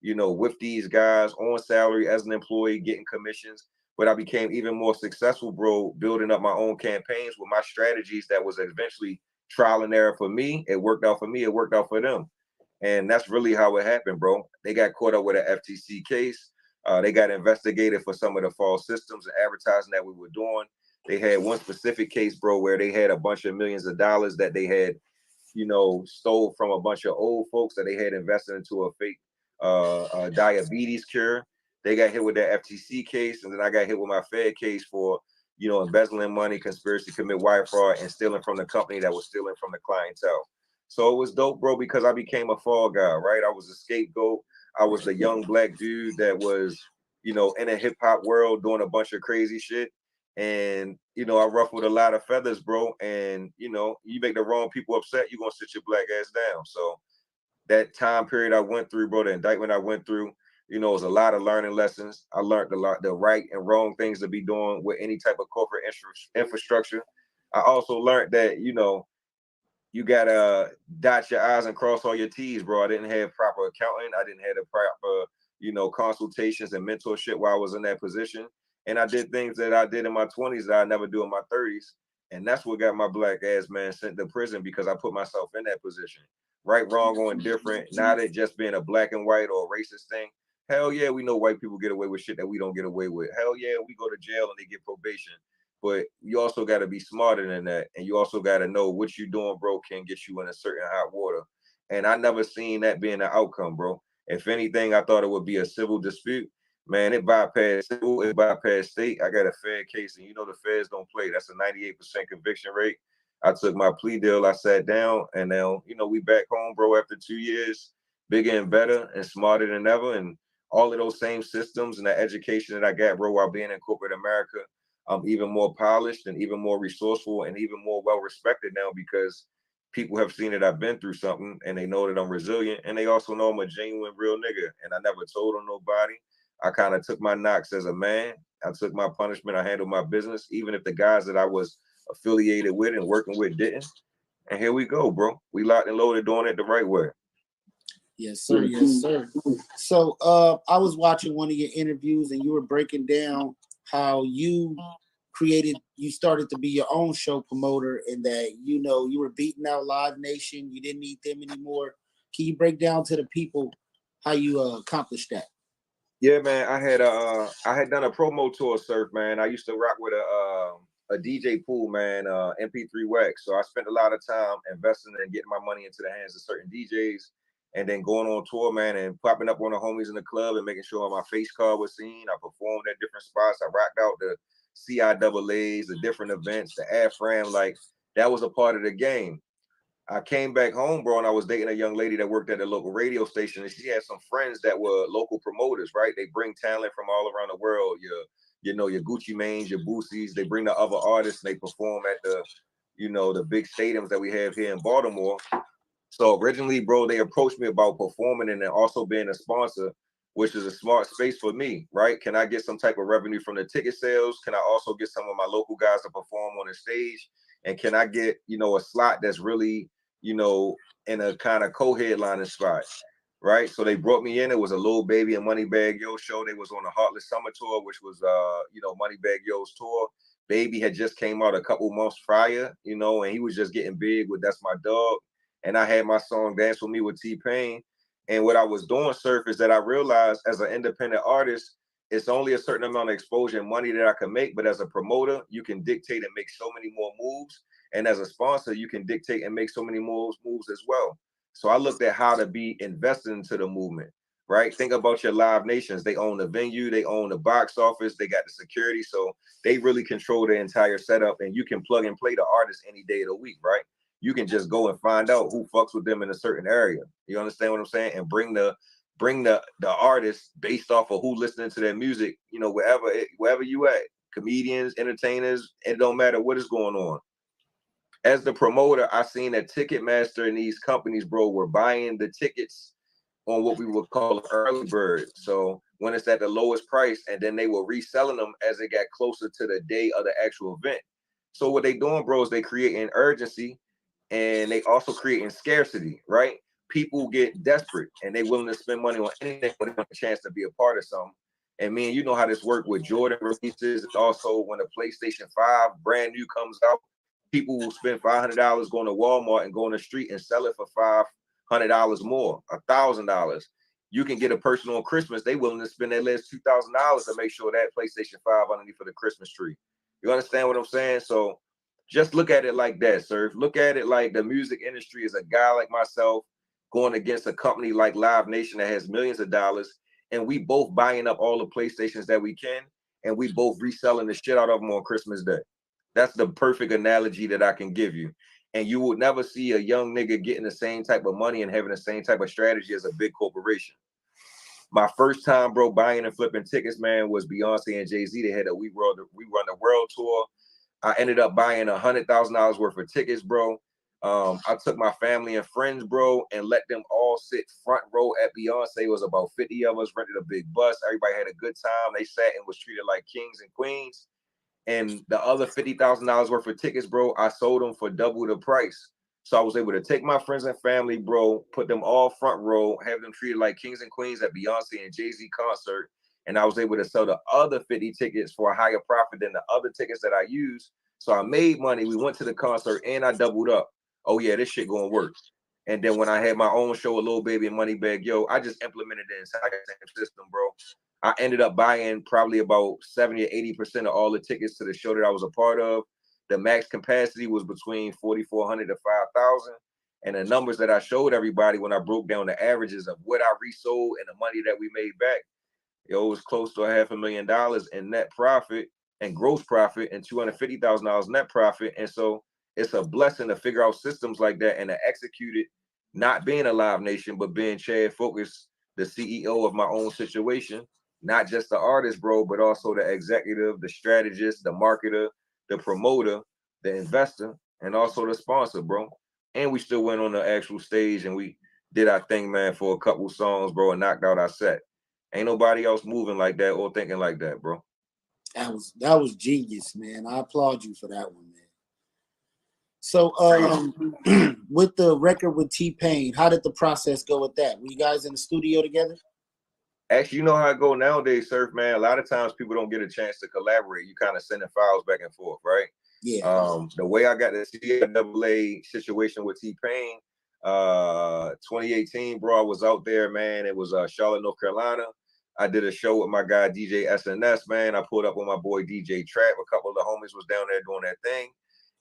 you know, with these guys on salary as an employee, getting commissions. But I became even more successful, bro, building up my own campaigns with my strategies that was eventually trial and error for me. It worked out for me. It worked out for them. And that's really how it happened, bro. They got caught up with an FTC case. They got investigated for some of the false systems and advertising that we were doing. They had one specific case, bro, where they had a bunch of millions of dollars that they had, you know, stole from a bunch of old folks that they had invested into a fake diabetes cure. They got hit with that FTC case, and then I got hit with my Fed case for you know, embezzling money, conspiracy to commit wire fraud, and stealing from the company that was stealing from the clientele. So it was dope, bro, because I became a fall guy, right? I was a scapegoat. I was the young black dude that was, you know, in a hip hop world doing a bunch of crazy shit. And, you know, I ruffled a lot of feathers, bro. And, you know, you make the wrong people upset, you're going to sit your black ass down. So that time period I went through, bro, the indictment I went through, you know, it was a lot of learning lessons. I learned a lot, the right and wrong things to be doing with any type of corporate infrastructure. I also learned that, you know, you gotta dot your I's and cross all your T's, bro. I didn't have proper accounting. I didn't have the proper, you know, consultations and mentorship while I was in that position. And I did things that I did in my 20s that I never do in my 30s. And that's what got my black ass, man, sent to prison, because I put myself in that position. Right, wrong, or indifferent. Not it just being a black and white or racist thing. Hell yeah, we know white people get away with shit that we don't get away with. Hell yeah, we go to jail and they get probation. But you also got to be smarter than that. And you also got to know what you're doing, bro, can get you in a certain hot water. And I never seen that being the outcome, bro. If anything, I thought it would be a civil dispute. Man, it bypassed civil, it bypassed state. I got a Fed case, and you know the feds don't play. That's a 98% conviction rate. I took my plea deal, I sat down, and now, you know, we back home, bro, after 2 years, bigger and better and smarter than ever. And all of those same systems and the education that I got, bro, while being in corporate America, I'm even more polished and even more resourceful and even more well-respected now, because people have seen that I've been through something, and they know that I'm resilient, and they also know I'm a genuine real nigga, and I never told on nobody. I kind of took my knocks as a man. I took my punishment. I handled my business, even if the guys that I was affiliated with and working with didn't. And here we go, bro. We locked and loaded, doing it the right way. Yes, sir. Yes, sir. So I was watching one of your interviews, and you were breaking down how you started to be your own show promoter, and that, you know, you were beating out Live Nation. You didn't need them anymore. Can you break down to the people how you accomplished that? Yeah, man. I had done a promo tour, Surf, man. I used to rock with a DJ pool, man, MP3 Wax. So I spent a lot of time investing and getting my money into the hands of certain DJs, and then going on tour, man, and popping up on the homies in the club and making sure my face card was seen. I performed at different spots. I rocked out the CIAAs, the different events, the AFRAM. Like, that was a part of the game. I came back home, bro, and I was dating a young lady that worked at a local radio station, and she had some friends that were local promoters, right? They bring talent from all around the world. You know, your Gucci Manes, your Boosies. They bring the other artists, and they perform at the, you know, the big stadiums that we have here in Baltimore. So originally, bro, they approached me about performing and then also being a sponsor, which is a smart space for me, right? Can I get some type of revenue from the ticket sales? Can I also get some of my local guys to perform on the stage? And can I get, you know, a slot that's really, you know, in a kind of co-headlining spot, right? So they brought me in. It was a Lil Baby and Moneybagg Yo show. They was on the Heartless Summer Tour, which was, you know, Moneybagg Yo's tour. Baby had just came out a couple months prior, you know, and he was just getting big with That's My Dog. And I had my song Dance With Me with T-Pain. And what I was doing, Surf, is that I realized as an independent artist, it's only a certain amount of exposure and money that I can make. But as a promoter, you can dictate and make so many more moves. And as a sponsor, you can dictate and make so many more moves as well. So I looked at how to be invested into the movement, right? Think about your Live Nations. They own the venue, they own the box office, they got the security. So they really control the entire setup, and you can plug and play the artist any day of the week, right? You can just go and find out who fucks with them in a certain area. You understand what I'm saying? And bring the artist based off of who listening to their music, you know, wherever you at, comedians, entertainers, it don't matter what is going on. As the promoter, I seen that Ticketmaster and these companies, bro, were buying the tickets on what we would call early bird. So when it's at the lowest price, and then they were reselling them as it got closer to the day of the actual event. So what they doing, bro, is they creating urgency, and they also creating scarcity, right? People get desperate and they willing to spend money on anything when they want a chance to be a part of something. And me and you know how this work with Jordan releases. Also, when a PlayStation 5 brand new comes out, people will spend $500 going to Walmart and go on the street and sell it for $500 more, $1,000. You can get a person on Christmas, they willing to spend at least $2,000 to make sure that PlayStation 5 underneath for the Christmas tree. You understand what I'm saying? So just look at it like that, Surf. Look at it like the music industry is a guy like myself going against a company like Live Nation that has millions of dollars, and we both buying up all the PlayStations that we can, and we both reselling the shit out of them on Christmas Day. That's the perfect analogy that I can give you. And you would never see a young nigga getting the same type of money and having the same type of strategy as a big corporation. My first time, bro, buying and flipping tickets, man, was Beyonce and Jay-Z. They had we run the world tour. I ended up buying $100,000 worth of tickets, bro. I took my family and friends, bro, and let them all sit front row at Beyonce. It was about 50 of us, rented a big bus. Everybody had a good time. They sat and was treated like kings and queens. And the other $50,000 worth of tickets, bro, I sold them for double the price. So I was able to take my friends and family, bro, put them all front row, have them treated like kings and queens at Beyonce and Jay-Z concert. And I was able to sell the other 50 tickets for a higher profit than the other tickets that I used. So I made money. We went to the concert and I doubled up. Oh yeah, this shit gonna work. And then when I had my own show, a Lil Baby and Moneybagg Yo, I just implemented the entire system, bro. I ended up buying probably about 70 or 80% of all the tickets to the show that I was a part of. The max capacity was between 4,400 to 5,000. And the numbers that I showed everybody when I broke down the averages of what I resold and the money that we made back, it was close to $500,000 in net profit and gross profit and $250,000 net profit. And so it's a blessing to figure out systems like that and to execute it, not being a Live Nation, but being Chad Focus, the CEO of my own situation, not just the artist, bro, but also the executive, the strategist, the marketer, the promoter, the investor, and also the sponsor, bro. And we still went on the actual stage and we did our thing, man, for a couple songs, bro, and knocked out our set. Ain't nobody else moving like that or thinking like that, bro. That was genius, man. I applaud you for that one, man. So with the record with T-Pain, how did the process go with that? Were you guys in the studio together? Actually, you know how it go nowadays, Surf, man. A lot of times people don't get a chance to collaborate. You kind of sending files back and forth, right? Yeah. The way I got the CAA situation with T-Pain, 2018, bro, I was out there, man. It was Charlotte, North Carolina. I did a show with my guy DJ SNS, man. I pulled up with my boy DJ Trap. A couple of the homies was down there doing that thing.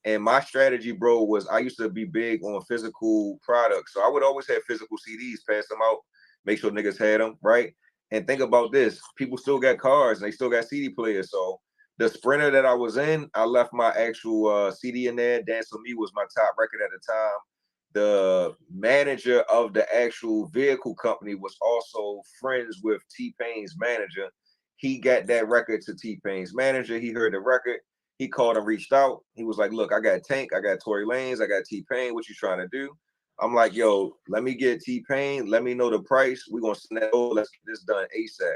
And my strategy, bro, was I used to be big on physical products. So I would always have physical CDs, pass them out, make sure niggas had them, right? And think about this. People still got cars and they still got CD players. So the Sprinter that I was in, I left my actual CD in there. Dance With Me was my top record at the time. The manager of the actual vehicle company was also friends with T-Pain's manager. He got that record to T-Pain's manager. He heard the record. He called and reached out. He was like, look, I got Tank, I got Tory Lanez, I got T-Pain. What you trying to do? I'm like, yo, let me get T-Pain. Let me know the price. We're going to send that over. Let's get this done ASAP.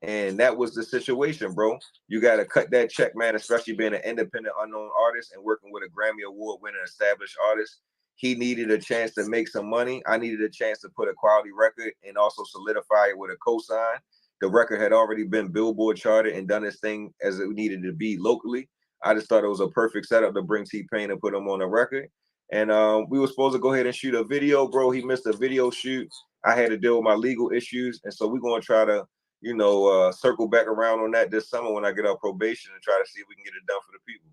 And that was the situation, bro. You got to cut that check, man, especially being an independent, unknown artist and working with a Grammy Award-winning established artist. He needed a chance to make some money. I needed a chance to put a quality record and also solidify it with a cosign. The record had already been Billboard charted and done its thing as it needed to be locally. I just thought it was a perfect setup to bring T-Pain and put him on a record. And we were supposed to go ahead and shoot a video, bro. He missed a video shoot. I had to deal with my legal issues. And so we're going to try to, you know, circle back around on that this summer when I get out probation and try to see if we can get it done for the people.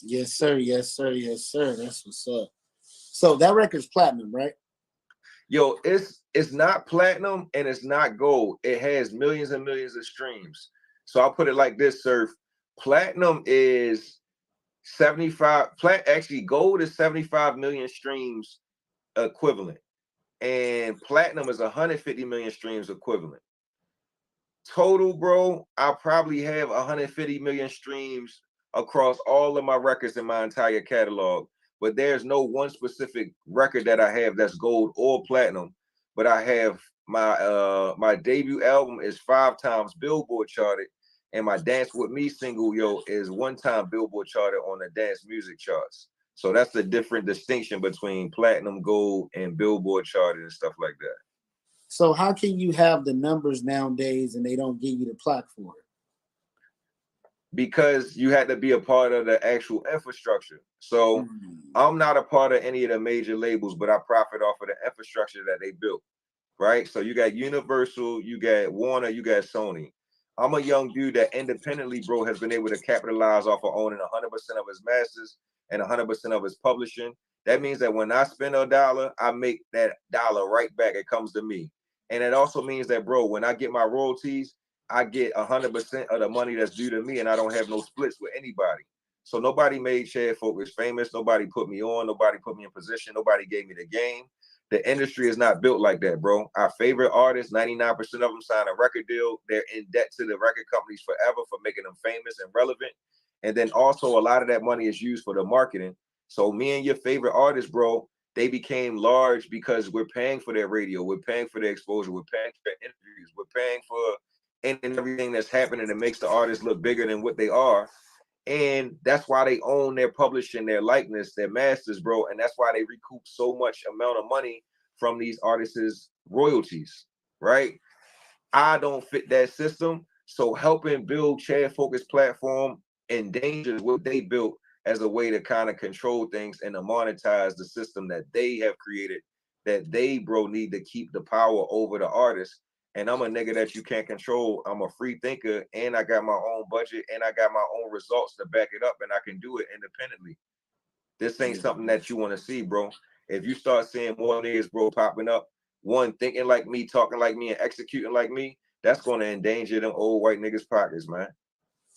Yes, sir. Yes, sir. Yes, sir. That's what's up. So that record's platinum, right? Yo, it's not platinum and it's not gold. It has millions and millions of streams. So I'll put it like this, Surf. Platinum is 75. Actually, gold is 75 million streams equivalent. And platinum is 150 million streams equivalent. Total, bro, I probably have 150 million streams across all of my records in my entire catalog. But there's no one specific record that I have that's gold or platinum. But I have my debut album is 5 times Billboard charted, and my Dance With Me single, yo, is 1 time Billboard charted on the dance music charts. So that's the different distinction between platinum, gold, and Billboard charted and stuff like that. So how can you have the numbers nowadays and they don't give you the plaque for it? Because you had to be a part of the actual infrastructure. So I'm not a part of any of the major labels, but I profit off of the infrastructure that they built, right? So you got Universal, you got Warner, you got Sony. I'm a young dude that independently, bro, has been able to capitalize off of owning 100% of his masters and 100% of his publishing. That means that when I spend $1, I make that dollar right back. It comes to me. And it also means that, bro, when I get my royalties, I get 100% of the money that's due to me, and I don't have no splits with anybody. So nobody made Chad Focus famous. Nobody put me on. Nobody put me in position. Nobody gave me the game. The industry is not built like that, bro. Our favorite artists, 99% of them sign a record deal. They're in debt to the record companies forever for making them famous and relevant. And then also a lot of that money is used for the marketing. So me and your favorite artists, bro, they became large because we're paying for their radio. We're paying for their exposure. We're paying for their interviews. We're paying for and everything that's happening that makes the artists look bigger than what they are. And that's why they own their publishing, their likeness, their masters, bro. And that's why they recoup so much amount of money from these artists' royalties, right? I don't fit that system. So helping build Chad Focus platform endangers what they built as a way to kind of control things and to monetize the system that they have created, that they, bro, need to keep the power over the artist. And I'm a nigga that you can't control. I'm a free thinker, and I got my own budget, and I got my own results to back it up, and I can do it independently. This ain't something that you want to see, bro. If you start seeing more niggas, bro, popping up, one thinking like me, talking like me, and executing like me, that's going to endanger them old white niggas' pockets, man.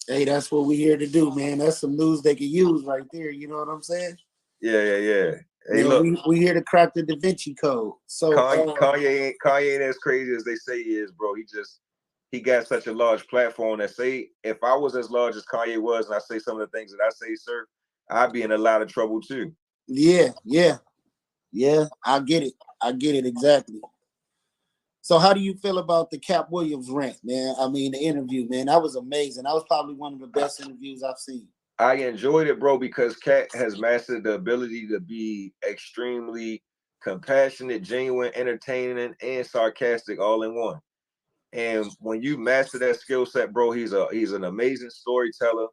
Hey, that's what we here to do, man. That's some news they can use right there. You know what I'm saying? Yeah. Hey, yeah, look, we here to crack the Da Vinci Code. So Kanye ain't as crazy as they say he is, bro. He got such a large platform that say if I was as large as Kanye was and I say some of the things that I say, sir, I'd be in a lot of trouble too. Yeah. I get it exactly. So how do you feel about the Cap Williams rant, man? I mean, the interview, man, that was amazing. That was probably one of the best interviews I've seen. I enjoyed it, bro, because Cat has mastered the ability to be extremely compassionate, genuine, entertaining, and sarcastic all in one. And when you master that skill set, bro, he's an amazing storyteller.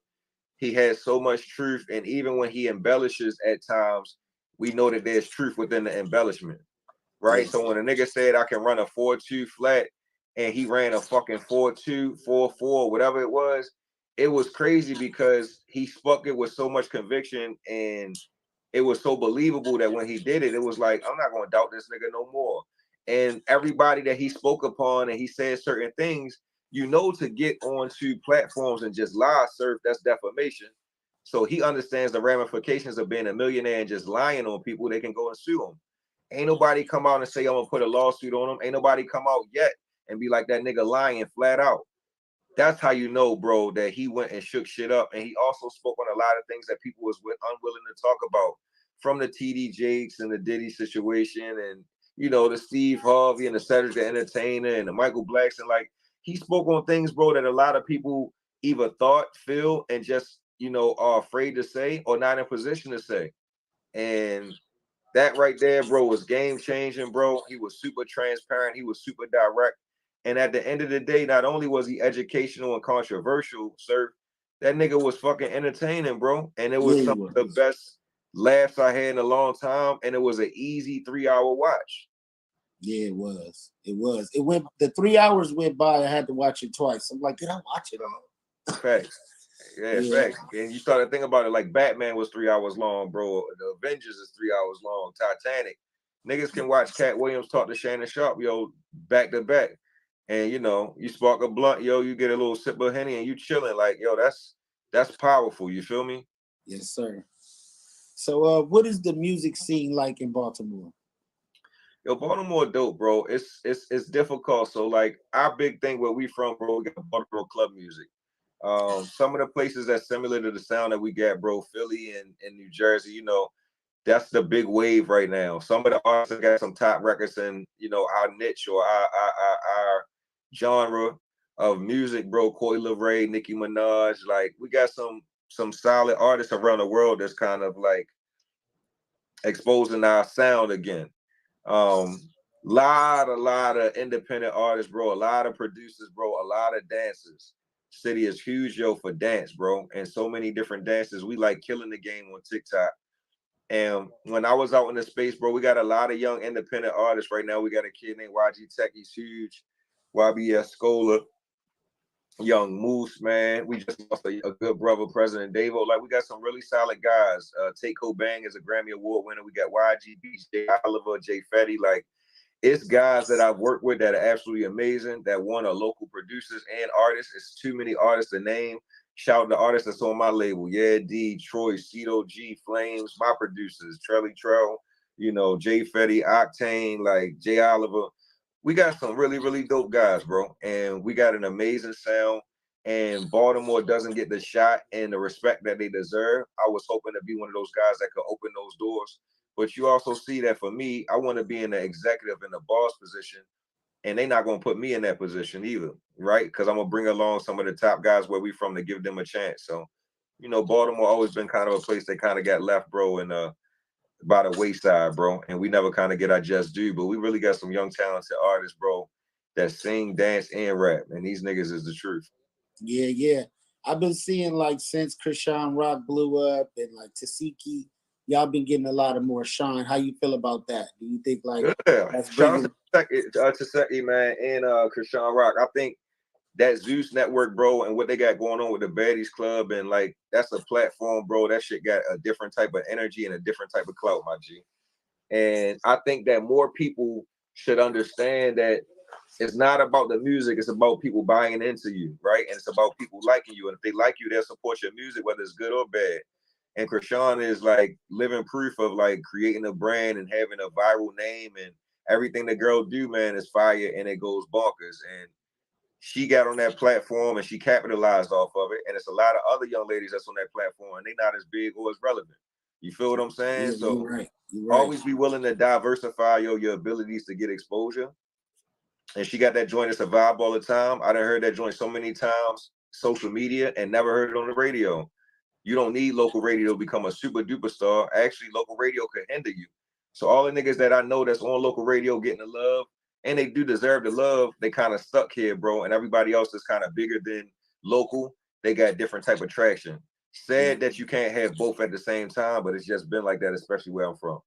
He has so much truth, and even when he embellishes at times, we know that there's truth within the embellishment, right? Yes. So when a nigga said I can run a 4.2 flat, and he ran a fucking 4.2, 4.4, whatever it was crazy because he spoke it with so much conviction, and it was so believable that when he did it, it was like, I'm not going to doubt this nigga no more. And everybody that he spoke upon and he said certain things, you know, to get onto platforms and just lie, sir, that's defamation. So he understands the ramifications of being a millionaire and just lying on people. They can go and sue him. Ain't nobody come out and say, I'm going to put a lawsuit on him. Ain't nobody come out yet and be like, that nigga lying flat out. That's how you know, bro, that he went and shook shit up. And he also spoke on a lot of things that people was unwilling to talk about, from the TD Jakes and the Diddy situation, and you know, the Steve Harvey and the Cedric the Entertainer and the Michael Blackson. Like, he spoke on things, bro, that a lot of people either thought, feel, and just, you know, are afraid to say or not in position to say. And that right there, bro, was game changing, bro. He was super transparent. He was super direct. And at the end of the day, not only was he educational and controversial, sir, that nigga was fucking entertaining, bro. And it was some of the best laughs I had in a long time. And it was an easy 3-hour watch. Yeah, it was. It went, the 3 hours went by. I had to watch it twice. I'm like, did I watch it all? Facts. Yeah, facts. And you started thinking about it, like Batman was 3 hours long, bro. The Avengers is 3 hours long. Titanic. Niggas can watch Cat Williams talk to Shannon Sharpe, yo, back to back. And you know, you spark a blunt, yo, you get a little sip of Henny and you chilling. Like, yo, that's powerful. You feel me? Yes, sir. So what is the music scene like in Baltimore? Yo, Baltimore dope, bro. It's difficult. So like our big thing where we from, bro, we got Baltimore club music. Some of the places that's similar to the sound that we got, bro, Philly and New Jersey, you know, that's the big wave right now. Some of the artists got some top records in, you know, our niche or our genre of music, bro. Coi Leray, Nicki Minaj, like we got some solid artists around the world that's kind of like exposing our sound again. Lot of independent artists, bro. A lot of producers, bro. A lot of dancers. City is huge, yo, for dance, bro. And so many different dances. We like killing the game on TikTok. And when I was out in the space, bro, we got a lot of young independent artists right now. We got a kid named YG Tech. He's huge. YBS Scholar. Young Moose, man. We just lost a good brother, President Davo. Like, we got some really solid guys. Takeo Bang is a Grammy Award winner. We got YG Beach, Jay Oliver, Jay Fetty. Like, It's guys that I've worked with that are absolutely amazing, that one are local producers and artists. It's too many artists to name. Shout out to artists that's on my label. Yeah, D, Troy, Cito, G, Flames, my producers, Trelly Trell, you know, Jay Fetty, Octane, like Jay Oliver. We got some really, really dope guys, bro. And we got an amazing sound. And Baltimore doesn't get the shot and the respect that they deserve. I was hoping to be one of those guys that could open those doors. But you also see that for me, I want to be in the executive and the boss position. And they're not going to put me in that position either, right? Because I'm going to bring along some of the top guys where we from to give them a chance. So, you know, Baltimore always been kind of a place that kind of got left, bro, and by the wayside, bro. And we never kind of get our just due. But we really got some young, talented artists, bro, that sing, dance, and rap. And these niggas is the truth. Yeah, yeah. I've been seeing like since Krishan Rock blew up and like Tasiki, y'all been getting a lot of more shine. How you feel about that? Do you think like that's shout out to Taseki, man, and Krishan Rock. I think that Zeus Network, bro, and what they got going on with the Baddies Club, and like that's a platform, bro. That shit got a different type of energy and a different type of clout, my G. And I think that more people should understand that it's not about the music, it's about people buying into you, right? And it's about people liking you. And if they like you, they'll support your music, whether it's good or bad. And Krishan is like living proof of like creating a brand and having a viral name, and everything the girl do, man, is fire and it goes bonkers. And she got on that platform and she capitalized off of it. And it's a lot of other young ladies that's on that platform and they're not as big or as relevant. You feel what I'm saying? Yeah, so you're right. Always be willing to diversify your abilities to get exposure. And she got that joint as a vibe all the time. I done heard that joint so many times, social media, and never heard it on the radio. You don't need local radio to become a super duper star. Actually, local radio could hinder you. So all the niggas that I know that's on local radio getting the love, and they do deserve the love, they kind of stuck here, bro. And everybody else is kind of bigger than local. They got different type of traction. Sad that you can't have both at the same time, but it's just been like that, especially where I'm from.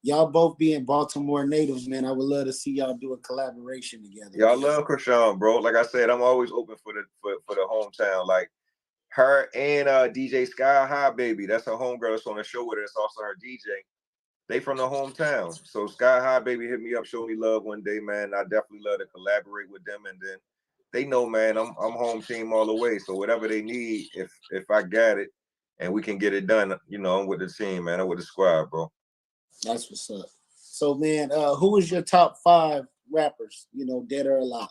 Y'all both being Baltimore natives, man. I would love to see y'all do a collaboration together. Y'all love Krishan, bro. Like I said, I'm always open for the hometown. Like her and DJ Sky High Baby, that's her homegirl that's on the show with her. It's also her DJ. They from the hometown. So Sky High Baby hit me up, show me love one day, man. I definitely love to collaborate with them. And then they know, man, I'm home team all the way. So whatever they need, if I got it and we can get it done, you know, I'm with the team, man. I'm with the squad, bro. That's what's up. So, man, who is your top 5 rappers, you know, dead or alive?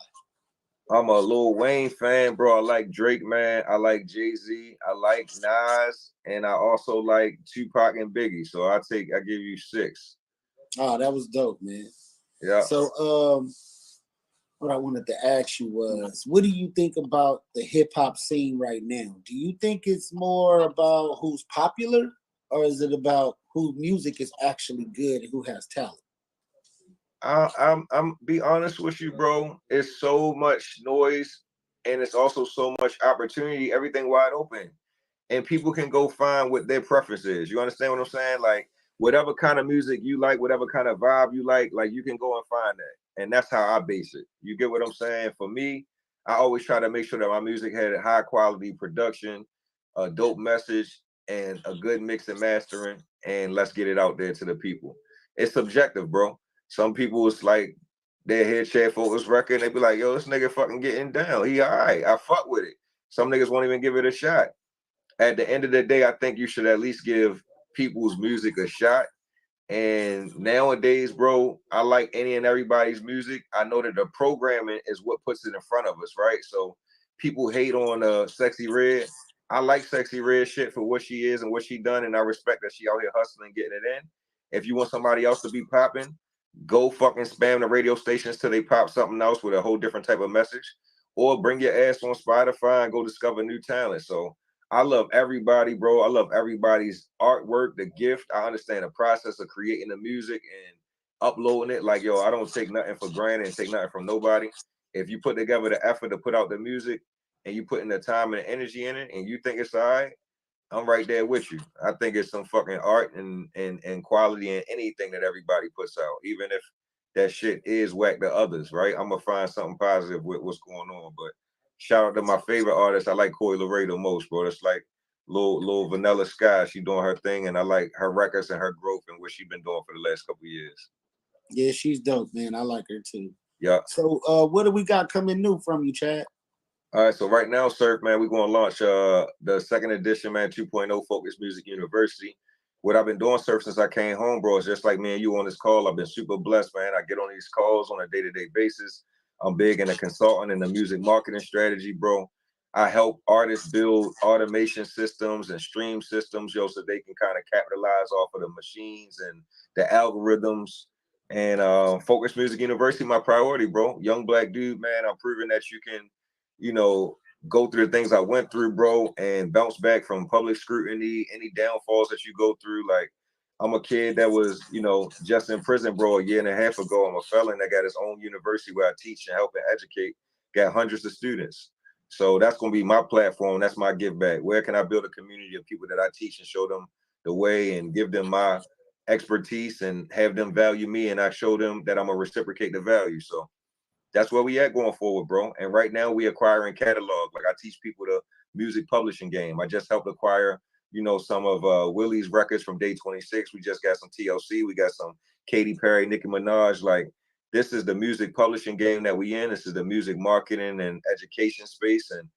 I'm a Lil Wayne fan, bro. I like Drake, man. I like Jay-Z. I like Nas. And I also like Tupac and Biggie. So I give you 6. Oh, that was dope, man. Yeah. So, what I wanted to ask you was, what do you think about the hip-hop scene right now? Do you think it's more about who's popular, or is it about whose music is actually good and who has talent? I'm be honest with you, bro. It's so much noise and it's also so much opportunity, everything wide open. And people can go find what their preference is. You understand what I'm saying? Like whatever kind of music you like, whatever kind of vibe you like you can go and find that. And that's how I base it. You get what I'm saying? For me, I always try to make sure that my music had a high quality production, a dope message, and a good mix and mastering. And let's get it out there to the people. It's subjective, bro. Some people it's like their head Chad Focus record, and they be like, yo, this nigga fucking getting down. He all right. I fuck with it. Some niggas won't even give it a shot. At the end of the day, I think you should at least give people's music a shot. And nowadays, bro, I like any and everybody's music. I know that the programming is what puts it in front of us, right? So people hate on Sexy Red. I like Sexy Red shit for what she is and what she done, and I respect that she out here hustling, getting it in. If you want somebody else to be popping, go fucking spam the radio stations till they pop something else with a whole different type of message, or bring your ass on Spotify and go discover new talent. So I love everybody, bro. I love everybody's artwork, the gift. I understand the process of creating the music and uploading it. Like, yo, I don't take nothing for granted and take nothing from nobody. If you put together the effort to put out the music and you put in the time and the energy in it and you think it's all right, I'm right there with you. I think it's some fucking art and quality in anything that everybody puts out, even if that shit is whack to others, right? I'm gonna find something positive with what's going on. But shout out to my favorite artist. I like Coi Leray the most, bro. It's like little Vanilla Sky. She doing her thing, and I like her records and her growth and what she been doing for the last couple of years. Yeah, she's dope, man. I like her too. Yeah. So what do we got coming new from you, Chad? All right, so right now, Surf, man, we're going to launch the second edition, man, 2.0 Focus Music University. What I've been doing, Surf, since I came home, bro, is just like me and you on this call. I've been super blessed, man. I get on these calls on a day-to-day basis. I'm big in the consulting and the music marketing strategy, bro. I help artists build automation systems and stream systems, yo, so they can kind of capitalize off of the machines and the algorithms. And Focus Music University, my priority, bro. Young black dude, man. I'm proving that you can, you know, go through the things I went through, bro, and bounce back from public scrutiny, any downfalls that you go through. Like, I'm a kid that was, you know, just in prison, bro, a year and a half ago. I'm a felon that got his own university where I teach and help and educate, got hundreds of students. So that's going to be my platform. That's my give back. Where can I build a community of people that I teach and show them the way and give them my expertise and have them value me, and I show them that I'm gonna reciprocate the value. So that's where we at going forward, bro. And right now we acquiring catalog. Like, I teach people the music publishing game. I just helped acquire, you know, some of Willie's records from Day 26. We just got some TLC. We got some Katy Perry, Nicki Minaj. Like, this is the music publishing game that we in. This is the music marketing and education space. And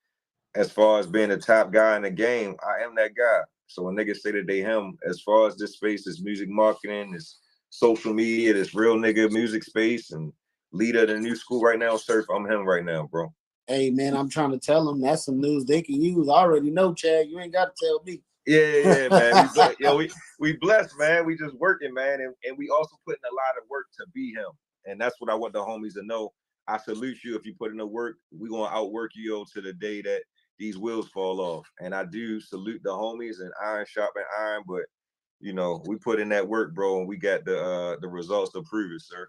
as far as being the top guy in the game, I am that guy. So when niggas say that they him, as far as this space is music marketing, is social media, this real nigga music space, and leader of the new school right now, Surf, I'm him right now, bro. Hey, man, I'm trying to tell them that's some news they can use. I already know, Chad. You ain't got to tell me. Yeah, man. We blessed, man. We just working, man. And we also putting a lot of work to be him. And that's what I want the homies to know. I salute you. If you put in the work, we going to outwork you to the day that these wheels fall off. And I do salute the homies, and iron sharpen iron, but you know, we put in that work, bro, and we got the results to prove it, sir.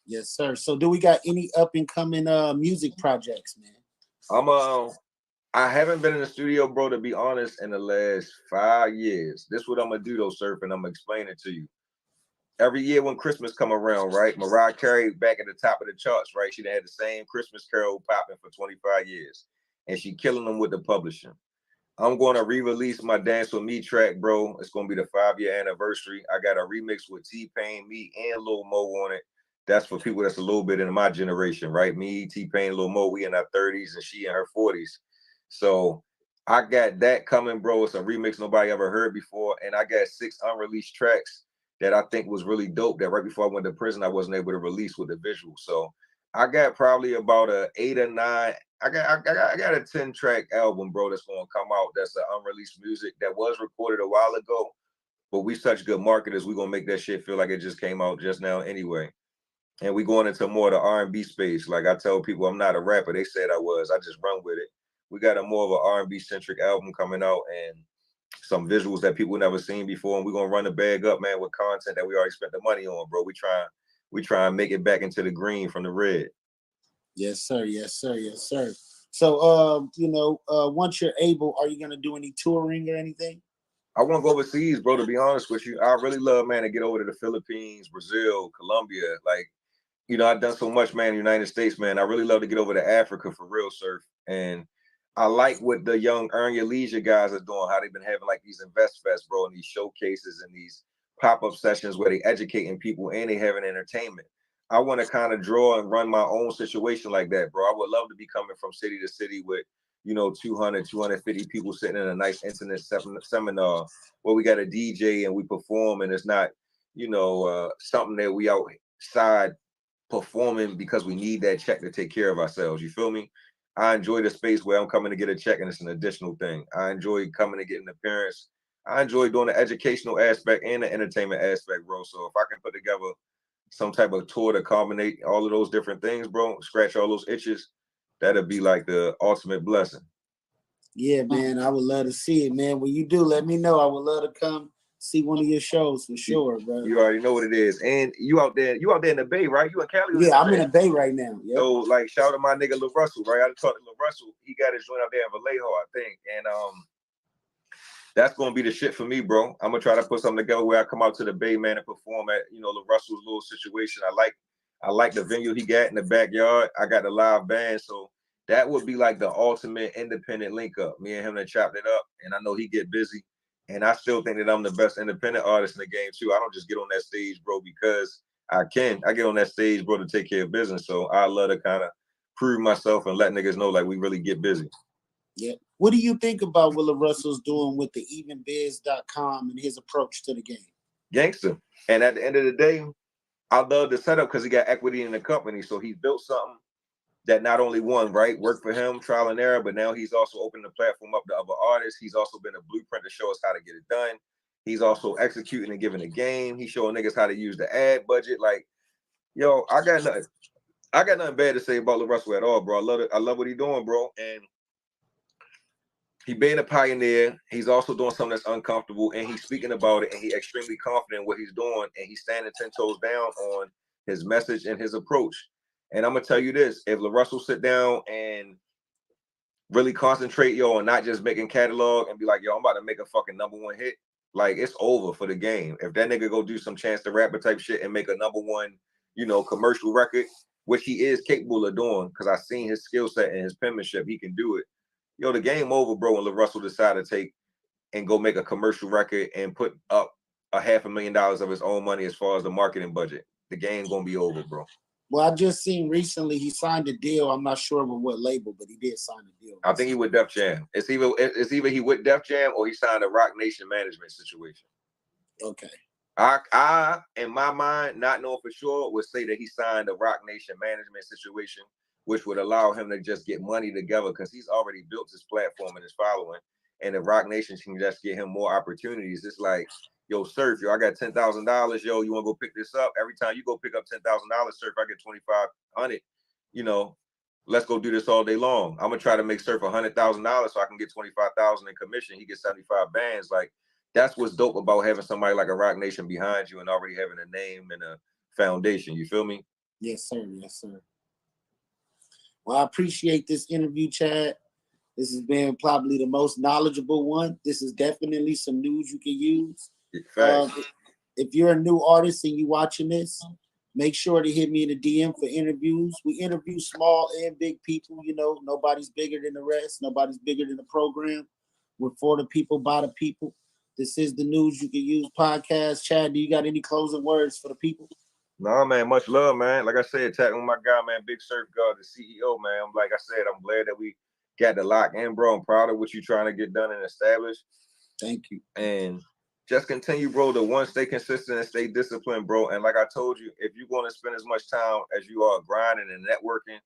Yes, sir. So do we got any up and coming music projects, man? I haven't been in the studio, bro, to be honest, in the last 5 years. This is what I'm gonna do though, Surf, and I'm gonna explain it to you. Every year when Christmas come around, right? Mariah Carey back at the top of the charts, right? She had the same Christmas Carol popping for 25 years, and she killing them with the publishing. I'm going to re-release my Dance With Me track, bro. It's going to be the 5-year anniversary. I got a remix with T-Pain, me, and Lil Mo on it. That's for people that's a little bit in my generation, right? Me, T-Pain, Lil Mo, we in our 30s, and she in her 40s. So I got that coming, bro. It's a remix nobody ever heard before, and I got 6 unreleased tracks that I think was really dope that right before I went to prison, I wasn't able to release with the visual. So I got probably about a 8 or 9. I got a 10-track album, bro, that's gonna come out. That's the unreleased music that was recorded a while ago, but we such good marketers, we gonna make that shit feel like it just came out just now anyway. And we going into more of the R&B space. Like I tell people, I'm not a rapper. They said I was. I just run with it. We got a more of an R&B centric album coming out and some visuals that people never seen before. And we're gonna run the bag up, man, with content that we already spent the money on, bro. We try and make it back into the green from the red. Yes, sir. Yes, sir. Yes, sir. So, you know, once you're able, are you gonna do any touring or anything? I want to go overseas, bro. To be honest with you, I really love, man, to get over to the Philippines, Brazil, Colombia. Like, you know, I've done so much, man, in the United States, man. I really love to get over to Africa for real, Surf. And I like what the young Earn Your Leisure guys are doing, how they've been having like these Invest Fest, bro, and these showcases and these pop-up sessions where they educating people and they having entertainment. I want to kind of draw and run my own situation like that, bro. I would love to be coming from city to city with, you know, 200, 250 people sitting in a nice intimate seminar where we got a DJ and we perform, and it's not, you know, something that we outside performing because we need that check to take care of ourselves. You feel me? I enjoy the space where I'm coming to get a check and it's an additional thing. I enjoy coming to get an appearance. I enjoy doing the educational aspect and the entertainment aspect, bro. So if I can put together some type of tour to culminate all of those different things, bro, scratch all those itches, that'd be like the ultimate blessing. Yeah, man, I would love to see it, man. When you do, let me know. I would love to come see one of your shows for sure, bro. You already know what it is. And you out there in the Bay, right? You in Cali? Yeah, I'm in the Bay right now. Yep. So like shout out to my nigga Lil Russell, right? I just talked to Lil Russell. He got his joint out there in Vallejo, I think. And that's gonna be the shit for me, bro. I'm gonna try to put something together where I come out to the Bay, man, and perform at, you know, Lil Russell's little situation. I like the venue he got in the backyard. I got the live band, so that would be like the ultimate independent link up. Me and him that chopped it up, and I know he get busy. And I still think that I'm the best independent artist in the game too. I don't just get on that stage, bro, because I get on that stage, bro, to take care of business. So I love to kind of prove myself and let niggas know like we really get busy. Yeah. What do you think about what LaRussell's doing with the evenbiz.com and his approach to the game? Gangster. And at the end of the day, I love the setup because he got equity in the company. So he built something that not only one, right, worked for him, trial and error, but now he's also opened the platform up to other artists. He's also been a blueprint to show us how to get it done. He's also executing and giving a game. He's showing niggas how to use the ad budget. Like, yo, I got nothing bad to say about LaRussell at all, bro. I love it. I love what he's doing, bro. And he being a pioneer. He's also doing something that's uncomfortable, and he's speaking about it, and he's extremely confident in what he's doing, and he's standing 10 toes down on his message and his approach. And I'm gonna tell you this: if LaRussell sit down and really concentrate, yo, and not just making catalog and be like, yo, I'm about to make a fucking #1 hit, like it's over for the game. If that nigga go do some Chance the Rapper type shit and make a #1, you know, commercial record, which he is capable of doing, because I've seen his skill set and his penmanship, he can do it. Yo, the game over, bro, when LaRussell decided to take and go make a commercial record and put up $500,000 of his own money as far as the marketing budget. The game's gonna be over, bro. Well, I just seen recently he signed a deal. I'm not sure with what label, but he did sign a deal. I think he with Def Jam. It's either he with Def Jam or he signed a Rock Nation management situation. Okay. I in my mind, not knowing for sure, would say that he signed a Rock Nation management situation, which would allow him to just get money together because he's already built his platform and his following. And if Rock Nation can just get him more opportunities, it's like, yo, Surf, yo, I got $10,000. Yo, you want to go pick this up? Every time you go pick up $10,000, Surf, I get $2,500. You know, let's go do this all day long. I'm gonna try to make Surf $100,000 so I can get $25,000 in commission. He gets 75 bands. Like, that's what's dope about having somebody like a Rock Nation behind you and already having a name and a foundation. You feel me? Yes, sir. Yes, sir. Well, I appreciate this interview, Chad. This has been probably the most knowledgeable one. This is definitely some news you can use. If you're a new artist and you're watching this, make sure to hit me in the DM for interviews. We interview small and big people. You know, nobody's bigger than the rest. Nobody's bigger than the program. We're for the people, by the people. This is the News You Can Use podcast. Chad, do you got any closing words for the people? No, man, much love, man. Like I said, tapping my guy, man, Big Surf God, the CEO, man. Like I said, I'm glad that we got the lock in, bro. I'm proud of what you're trying to get done and establish. Thank you. And just continue, bro, to stay consistent and stay disciplined, bro. And like I told you, if you're going to spend as much time as you are grinding and networking,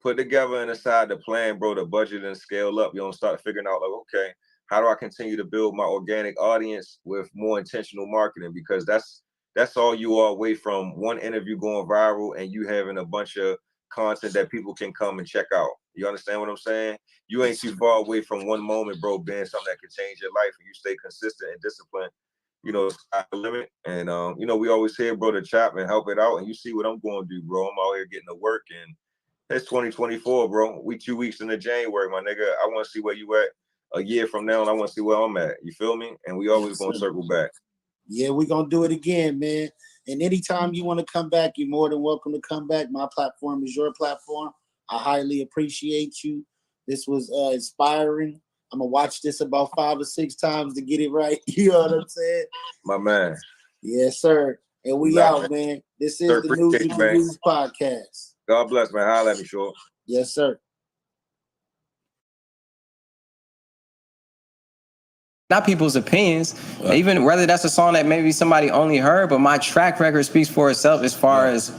put together and aside the plan, bro, to budget and scale up. You don't start figuring out, like, okay, how do I continue to build my organic audience with more intentional marketing? Because that's all you are away from one interview going viral and you having a bunch of content that people can come and check out. You understand what I'm saying? You ain't too far away from one moment, bro, being something that can change your life. And you stay consistent and disciplined, you know, sky's the limit. And, you know, we always hear, bro, to chop and help it out. And you see what I'm going to do, bro. I'm out here getting to work. And it's 2024, bro. We 2 weeks into January, my nigga. I want to see where you at a year from now, and I want to see where I'm at. You feel me? And we always going to circle back. Yeah, we're going to do it again, man. And anytime you want to come back, you're more than welcome to come back. My platform is your platform. I highly appreciate you. This was inspiring. I'm going to watch this about 5 or 6 times to get it right. You know what I'm saying? My man. Yes, sir. And we out, man. This is the News You Can Use podcast. God bless, man. Holla at me, Short. Yes, sir. Not people's opinions, even whether that's a song that maybe somebody only heard, but my track record speaks for itself as far as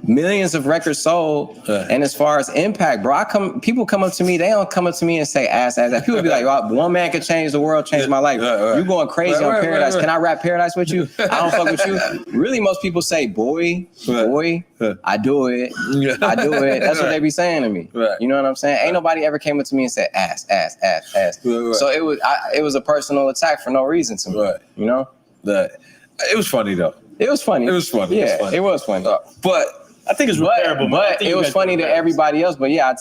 millions of records sold and as far as impact, bro. People come up to me, they don't come up to me and say ass. People be like, oh, one man could change the world, change my life. You going crazy on Paradise. Can I rap Paradise with you? I don't fuck with you. Really, most people say, boy, I do it. I do it. That's what they be saying to me. You know what I'm saying? Ain't nobody ever came up to me and said ass. So it was a personal attack for no reason to me. You know? It was funny though. It was funny. Yeah, it was funny. But I think it's repairable. But it was funny to everybody else. But yeah,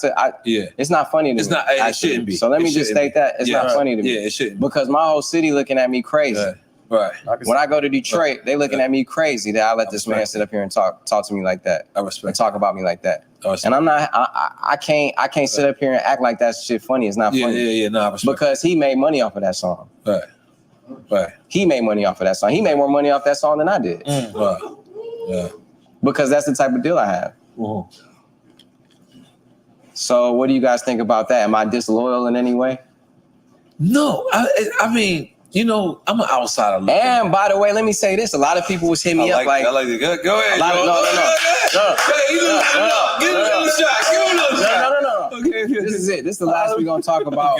it's not funny to me. It's not. It shouldn't be. So let me just state that it's not funny to me. Yeah, it shouldn't. Because my whole city looking at me crazy. Right. When I go to Detroit, they looking at me crazy that I let this man sit up here and talk to me like that. I respect. And talk about me like that. And I'm not. I can't sit up here and act like that shit funny. It's not funny. Yeah. No, I respect. Because he made money off of that song. Right. He made money off of that song. He made more money off that song than I did. Yeah. because that's the type of deal I have. So what do you guys think about that? Am I disloyal in any way? No, I mean, you know, I'm an outsider. And by the way, let me say this: a lot of people was hitting me up like, I like it. Go ahead. No. Okay, this is it. This is the last we're gonna talk about,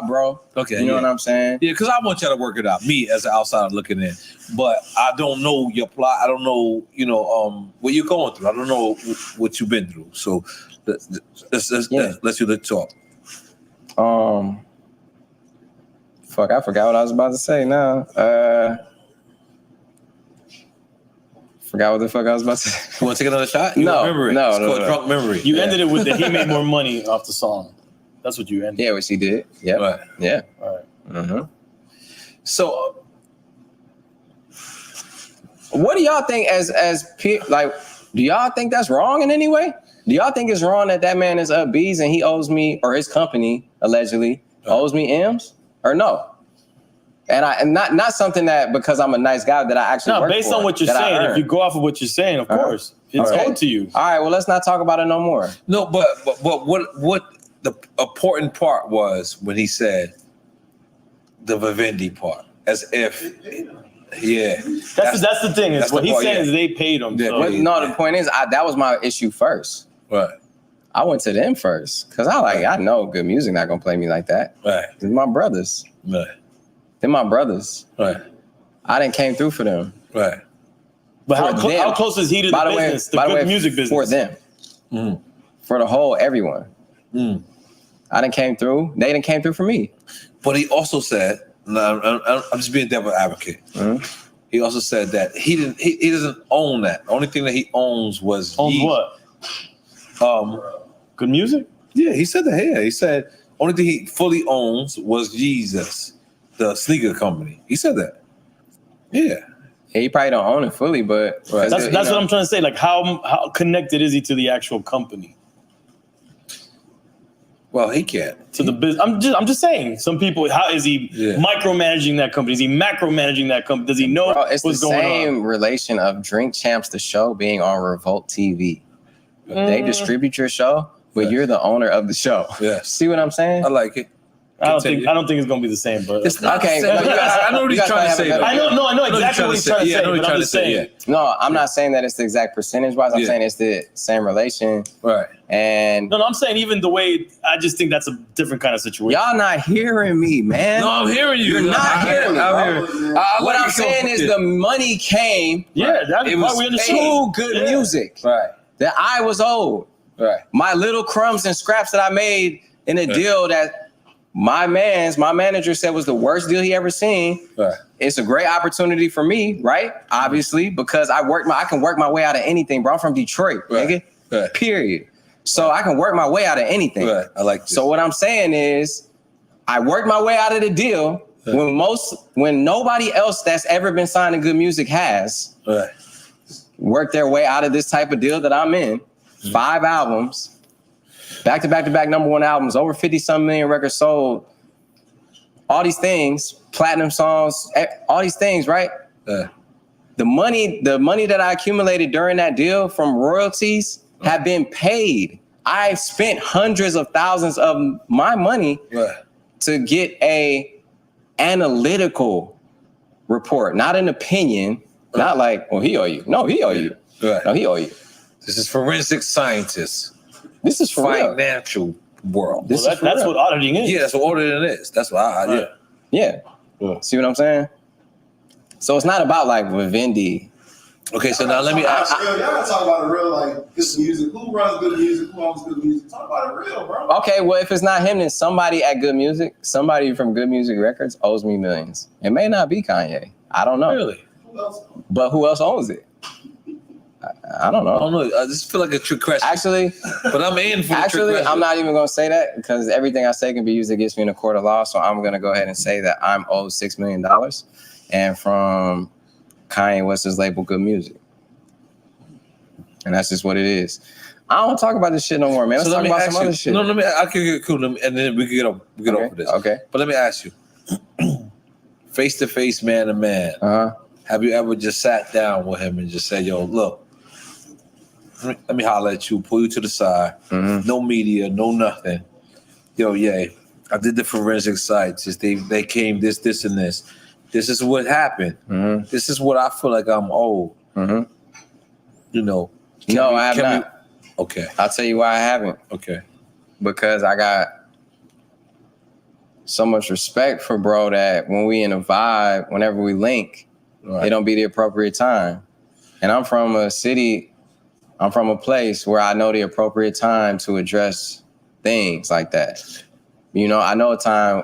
bro. Okay, you know what I'm saying? Yeah, because I want y'all to work it out. Me as an outsider looking in, but I don't know your plot. I don't know, you know, what you're going through. I don't know what you've been through. So let's do the talk. Fuck, I forgot what I was about to say now. Forgot what the fuck I was about to say. You want to take another shot? No. It's called drunk memory. You ended it with the he made more money off the song. That's what you ended. Yeah, which he did. Yeah. Right. Yeah. All right. Mm-hmm. So, what do y'all think like, do y'all think that's wrong in any way? Do y'all think it's wrong that man is up B's and he owes me, or his company allegedly owes me M's, or no? And not something that because I'm a nice guy that I actually work based for, on what you're saying. If you go off of what you're saying, of course, it's owed to you. All right, well, let's not talk about it no more. No, but what the important part was when he said the Vivendi part, as if, that's the thing. Is what he's saying is they paid him. Yeah, So. No, the point is that was my issue first. Right. I went to them first because I know good music not gonna play me like that. Right. They're my brothers. Right. They're my brothers. Right. I didn't came through for them. Right. But how close is he to the business, the good music business? For them. For the whole everyone. I didn't came through. They didn't came through for me. But he also said, I'm just being devil advocate. He also said that he doesn't own that. The only thing that he owns was what? Good music? Yeah, he said that. Yeah, he said only thing he fully owns was Jesus, the sneaker company. He said that. Yeah. He probably don't own it fully, but that's what I'm trying to say. Like, how connected is he to the actual company? Well, he can't. To the business. I'm just saying. Some people, how is he micromanaging that company? Is he macromanaging that company? Does he know it's what's the going on? same relation of Drink Champs, the show, being on Revolt TV. They distribute your show, but you're the owner of the show. Yeah. See what I'm saying? I like it. I don't think it's gonna be the same, but it's not okay. I know what he's trying to say. I know exactly what he's trying to say. But I'm just saying. No, I'm not saying that it's the exact percentage wise. I'm saying it's the same relation. Right. And no, I'm saying even the way. I just think that's a different kind of situation. Y'all not hearing me, man. No, I'm hearing you. You're not hearing me. What I'm saying is the money came. Yeah, that's why we understand. To good music. Right. That I was owed. Right. My little crumbs and scraps that I made in a deal that my manager said was the worst deal he ever seen. Right. It's a great opportunity for me, right? Obviously, because I can work my way out of anything, bro. I'm from Detroit, nigga. Right. Period. So I can work my way out of anything. Right. I like this. So what I'm saying is, I worked my way out of the deal when nobody else that's ever been signed to good music has worked their way out of this type of deal that I'm in. 5 albums. Back to back #1 albums, over 50-some million records sold. All these things, platinum songs, all these things, right? The money that I accumulated during that deal from royalties have been paid. I've spent hundreds of thousands of my money to get a analytical report, not an opinion, not like, well, he owe you. No, he owe you. No, he owe you. This is forensic scientists. This is for financial world. That's what auditing is. Yeah, that's what auditing is. That's what I Yeah. See what I'm saying? So it's not about like Vivendi. Okay, so now let me ask. Y'all gotta talk about it real, like good music. Who runs good music? Who owns good music? Talk about it real, bro. Okay, well, if it's not him, then somebody at Good Music, somebody from Good Music Records owes me millions. It may not be Kanye. I don't know. Really? But who else owns it? I don't know. I don't know. I just feel like a trick question. Actually, but I'm in for the trick question. I'm not even going to say that because everything I say can be used against me in a court of law. So I'm going to go ahead and say that I'm owed $6 million and from Kanye West's label Good Music. And that's just what it is. I don't want to talk about this shit no more, man. Let's talk about some other shit. No, okay, cool. And then we can get over this. Okay. But let me ask you. Face to face, man to man. Have you ever just sat down with him and just said, yo, look, let me holler at you, pull you to the side. No media, no nothing. Yo, yeah, I did the forensic sites. They came this, and this. This is what happened. This is what I feel like I'm owed. You know. No, I have not. Okay. I'll tell you why I haven't. Okay. Because I got so much respect for bro that when we in a vibe, whenever we link, it don't be the appropriate time. And I'm from a place where I know the appropriate time to address things like that. You know, I know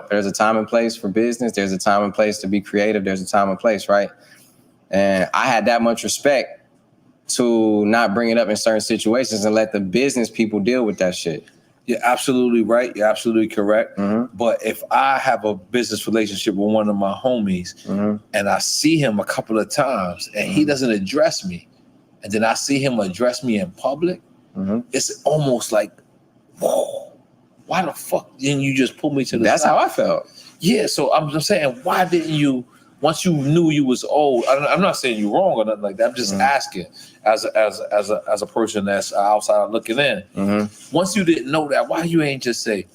there's a time and place for business. There's a time and place to be creative. There's a time and place, right? And I had that much respect to not bring it up in certain situations and let the business people deal with that shit. You're absolutely right. You're absolutely correct. But if I have a business relationship with one of my homies and I see him a couple of times and he doesn't address me, and then I see him address me in public, it's almost like, whoa, why the fuck didn't you just pull me to the side? That's how I felt. Yeah, so I'm just saying, why didn't you, once you knew you was old, I'm not saying you're wrong or nothing like that. I'm just asking as a person that's outside looking in. Once you didn't know that, why you ain't just say,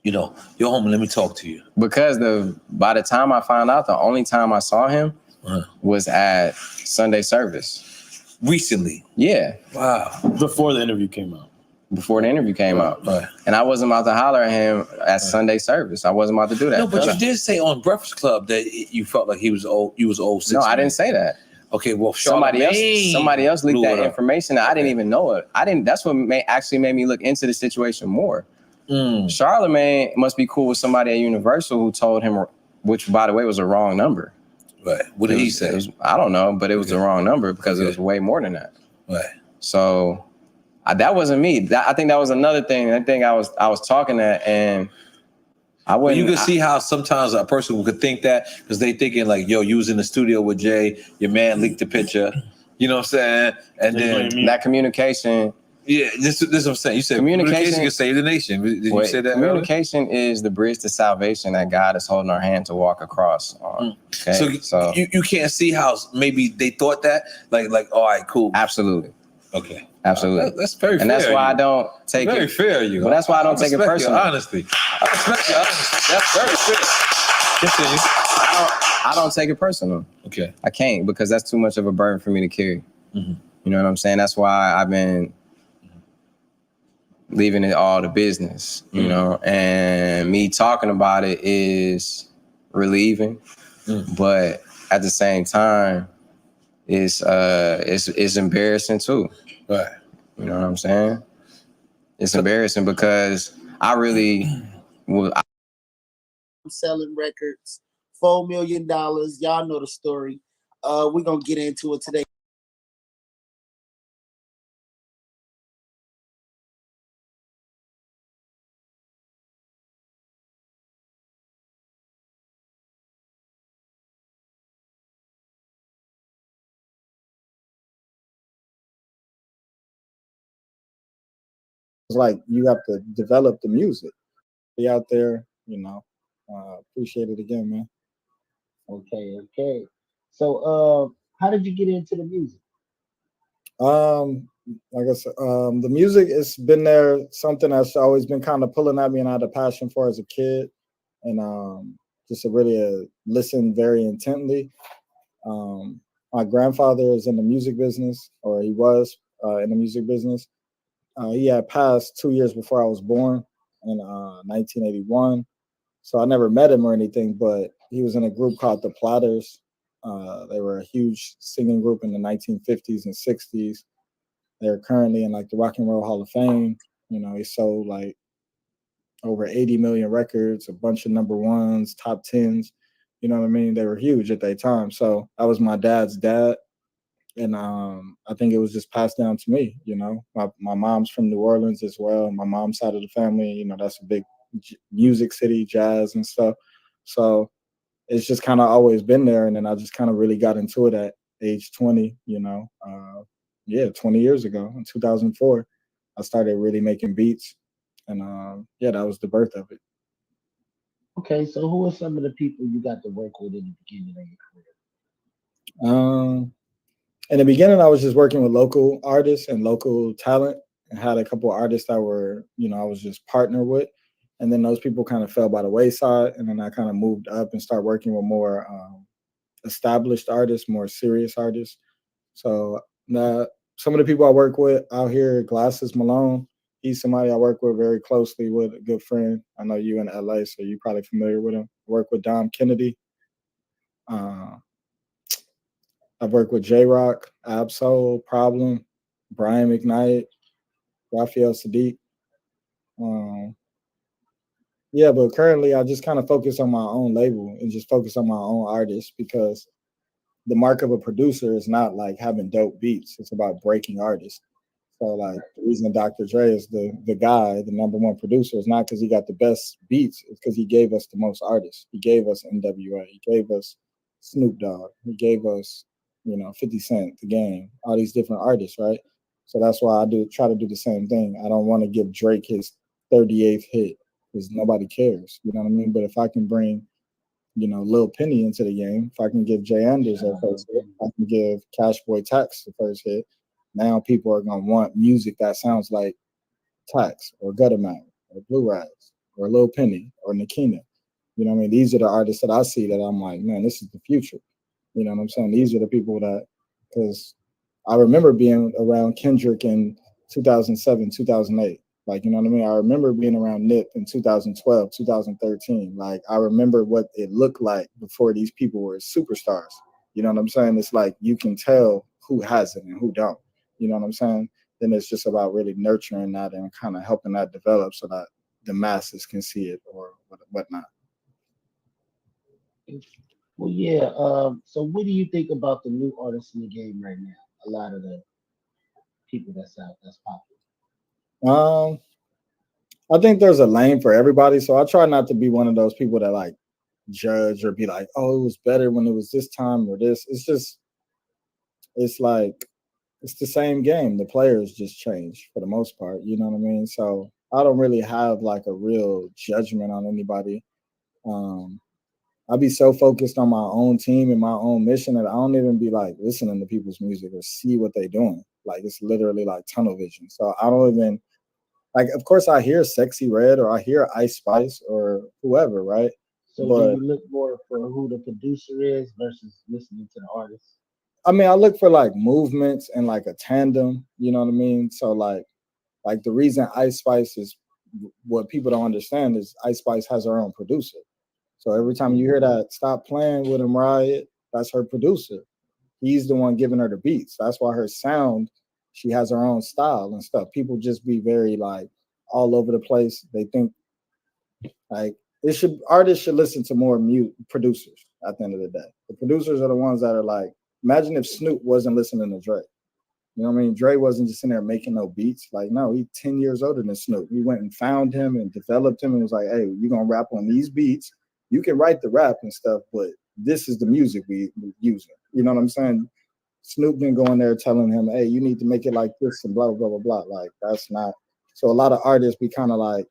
you know, yo, homie, let me talk to you? Because by the time I found out, the only time I saw him was at Sunday service. Recently? Yeah. Wow. Before the interview came out. Before the interview came out. And I wasn't about to holler at him at Sunday service. I wasn't about to do that. No, but you did say on Breakfast Club that you felt like he was old. You was old. No, I didn't say that. Okay, well, somebody else leaked that information. I didn't even know it. That's what actually made me look into the situation more. Charlamagne must be cool with somebody at Universal who told him, which by the way was a wrong number. Right. What did he say? I don't know, but it was the wrong number because it was way more than that. Right. So that wasn't me. I think that was another thing. I think I was talking that, and I wouldn't. You can see how sometimes a person could think that because they thinking like, yo, you was in the studio with Jay, your man leaked the picture. You know what I'm saying? And then that communication. Yeah, this is what I'm saying. You said communication can save the nation. Did you say that? Communication is the bridge to salvation that God is holding our hand to walk across on. Okay? So you can't see how maybe they thought that? Like, all right, cool. Absolutely. Okay. Absolutely. That's very fair. And that's why I don't take very it. fair, you. But that's why I don't take it personally. Honestly. I respect your honesty. That's very fair. Continue. I don't take it personal. Okay. I can't because that's too much of a burden for me to carry. You know what I'm saying? That's why I've been leaving it all to business, you know, and me talking about it is relieving, but at the same time, it's embarrassing too. Right. You know what I'm saying? It's embarrassing because I really was. Selling records, $4 million. Y'all know the story. We're gonna get into it today. It's like you have to develop the music. Be out there, you know. Appreciate it again, man. Okay. So, how did you get into the music? Like I said, the music has been there. Something that's always been kind of pulling at me, and I had a passion for as a kid, and just to really listen very intently. My grandfather is in the music business, or he was in the music business. He had passed 2 years before I was born in 1981. So I never met him or anything, but he was in a group called the Platters. They were a huge singing group in the 1950s and 60s. They're currently in like the Rock and Roll Hall of Fame. You know, he sold like over 80 million records, a bunch of number ones, top 10s. You know what I mean? They were huge at that time. So I was my dad's dad. And I think it was just passed down to me, you know. My mom's from New Orleans as well. My mom's side of the family, you know, that's a big music city, jazz and stuff. So it's just kind of always been there. And then I just kind of really got into it at age 20, you know. 20 years ago in 2004, I started really making beats. And that was the birth of it. Okay, so who are some of the people you got to work with in the beginning of your career? in the beginning, I was just working with local artists and local talent, and had a couple of artists that were, I was just partnered with. And then those people kind of fell by the wayside. And then I kind of moved up and started working with more established artists, more serious artists. So some of the people I work with out here, Glasses Malone, he's somebody I work with very closely with, a good friend. I know you in LA, so you're probably familiar with him. I work with Dom Kennedy. I've worked with J-Rock, Absol, Problem, Brian McKnight, Raphael Sadiq. Yeah, but currently I just kind of focus on my own label and just focus on my own artists, because the mark of a producer is not like having dope beats. It's about breaking artists. So like the reason Dr. Dre is the guy, the #1 producer, is not because he got the best beats. It's because he gave us the most artists. He gave us NWA. He gave us Snoop Dogg. He gave us, 50 Cent, The Game, all these different artists, right? So that's why I try to do the same thing. I don't want to give Drake his 38th hit, because nobody cares. You know what I mean? But if I can bring, Lil Penny into the game, if I can give Jay Anders a first hit, I can give Cash Boy Tax the first hit, now people are going to want music that sounds like Tax or Gutter Man or Blue Rags or Lil Penny or Nikina. You know what I mean? These are the artists that I see that I'm like, man, this is the future. You know what I'm saying? These are the people that, because I remember being around Kendrick in 2007, 2008. Like, you know what I mean? I remember being around Nip in 2012, 2013. Like, I remember what it looked like before these people were superstars. You know what I'm saying? It's like you can tell who has it and who don't. You know what I'm saying? Then it's just about really nurturing that and kind of helping that develop so that the masses can see it or whatnot. Well, yeah. So what do you think about the new artists in the game right now? A lot of the people that's popular. I think there's a lane for everybody. So I try not to be one of those people that like judge or be like, oh, it was better when it was this time or this. It's like, it's the same game. The players just change for the most part. You know what I mean? So I don't really have like a real judgment on anybody. I'll be so focused on my own team and my own mission that I don't even be like listening to people's music or see what they're doing. Like it's literally like tunnel vision. So I don't even like, of course I hear Sexy Red or I hear Ice Spice or whoever, right? So do you look more for who the producer is versus listening to the artist? I mean, I look for like movements and like a tandem, you know what I mean? So like the reason Ice Spice is what people don't understand is Ice Spice has her own producer. So every time you hear that Stop Playing with Him Riot, that's her producer. He's the one giving her the beats. That's why her sound, she has her own style and stuff. People just be very like all over the place. They think like artists should listen to more producers at the end of the day. The producers are the ones that are like, imagine if Snoop wasn't listening to Dre. You know what I mean? Dre wasn't just in there making no beats. Like, no, he's 10 years older than Snoop. We went and found him and developed him and was like, hey, you're going to rap on these beats. You can write the rap and stuff, but this is the music we're using. You know what I'm saying? Snoop didn't go in there telling him, hey, you need to make it like this and blah, blah, blah, blah. Like, that's not. So a lot of artists be kind of like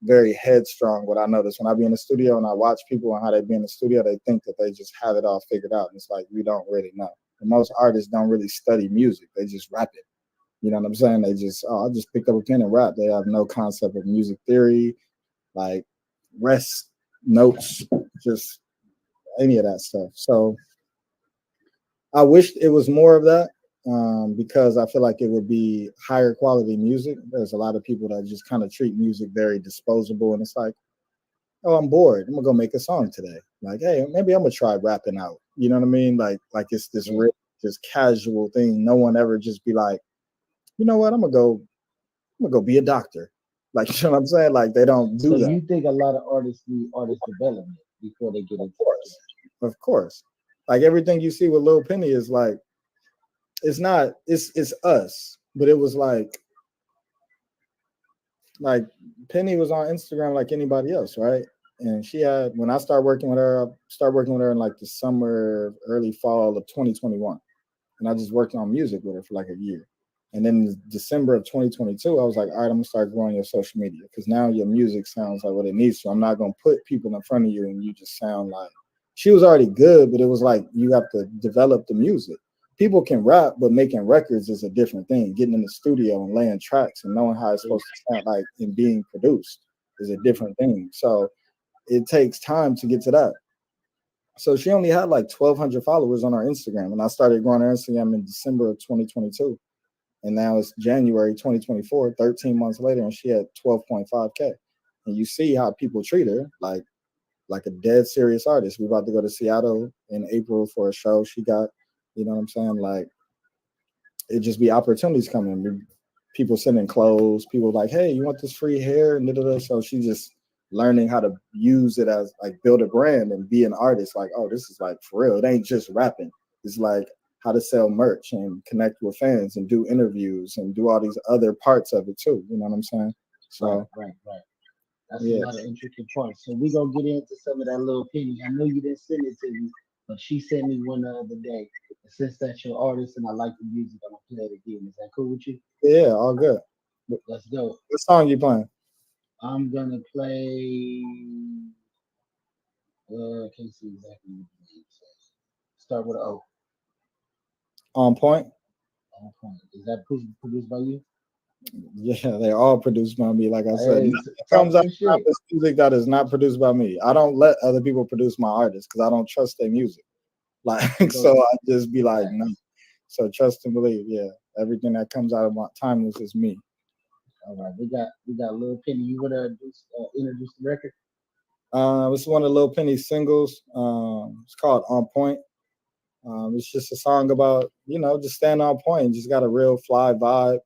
very headstrong. What I notice when I be in the studio and I watch people and how they be in the studio, they think that they just have it all figured out. And it's like, we don't really know. And most artists don't really study music. They just rap it. You know what I'm saying? They just, I just picked up a pen and rap. They have no concept of music theory, like rest notes, just any of that stuff. So I wish it was more of that because I feel like it would be higher quality music. There's a lot of people that just kind of treat music very disposable, and it's like, oh, I'm bored. I'm gonna go make a song today. Like, hey, maybe I'm gonna try rapping out. You know what I mean? Like it's this real, this casual thing. No one ever just be like, you know what? I'm gonna go be a doctor. Like, you know what I'm saying? Like they don't do that. So you think a lot of artists need artist development before they get into it? Of course. Like everything you see with Lil Penny is like, it's not, it's us, but it was like Penny was on Instagram like anybody else, right? And she had, when I started working with her, in like the summer, early fall of 2021. And I just worked on music with her for like a year. And then in December of 2022, I was like, all right, I'm gonna start growing your social media because now your music sounds like what it needs to. I'm not gonna put people in front of you and you just sound like, she was already good, but it was like, you have to develop the music. people can rap, but making records is a different thing. Getting in the studio and laying tracks and knowing how it's supposed to sound like and being produced is a different thing. So it takes time to get to that. So she only had like 1,200 followers on her Instagram, and I started growing her Instagram in December of 2022. And now it's January 2024, 13 months later, and she had 12.5K. And you see how people treat her like a dead serious artist. We're about to go to Seattle in April for a show she got. You know what I'm saying? Like, it just be opportunities coming. People sending clothes. People like, hey, you want this free hair? And da-da-da. So she just learning how to use it as like build a brand and be an artist. Like, oh, this is like for real. It ain't just rapping. It's like how to sell merch and connect with fans and do interviews and do all these other parts of it too. You know what I'm saying? So right. That's a lot of intricate parts. So we're gonna get into some of that little penny. I know you didn't send it to me, but she sent me one the other day. And since that's your artist and I like the music, I'm gonna play it again. Is that cool with you? Yeah, all good. Let's go. What song you playing? I'm gonna play I can't see exactly what the name says. Start with an O. On Point? On Point. Is that produced by you? Yeah, they all produced by me. Like I said, it comes out this music that is not produced by me. I don't let other people produce my artists because I don't trust their music. Like, so I just be like, no. So trust and believe. Yeah, everything that comes out of my Timeless is me. All right, we got Lil Penny. You want to introduce the record? This is one of Lil Penny's singles. It's called On Point. It's just a song about, just staying on point. Just got a real fly vibe,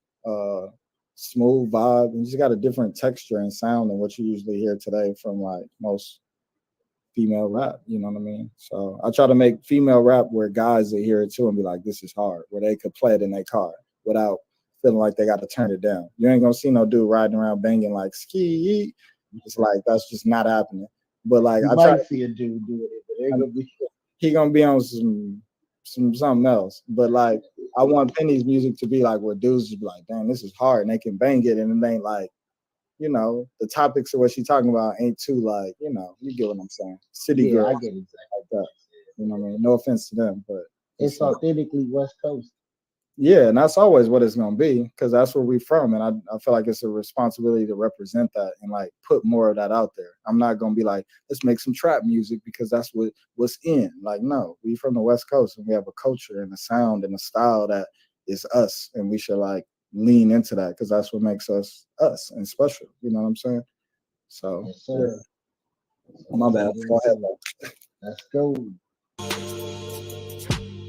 smooth vibe, and just got a different texture and sound than what you usually hear today from like most female rap. You know what I mean? So I try to make female rap where guys will hear it too and be like, this is hard, where they could play it in their car without feeling like they got to turn it down. You ain't gonna see no dude riding around banging like ski. It's like that's just not happening. But like I try to see a dude do it, but they're gonna be he gonna be on some something else. But like I want Penny's music to be like where dudes just be like, damn, this is hard, and they can bang it, and it ain't like, the topics of what she's talking about ain't too like, you get what I'm saying. City girl, I get exactly like that. You know what I mean? No offense to them, but it's authentically West Coast. Yeah, and that's always what it's gonna be because that's where we're from, and I feel like it's a responsibility to represent that and like put more of that out there. I'm not gonna be like, let's make some trap music because that's what's in. Like, no, we from the West Coast and we have a culture and a sound and a style that is us, and we should like lean into that because that's what makes us us and special. You know what I'm saying? So, yes, sir. Yeah. My bad. Go ahead, though. Let's go.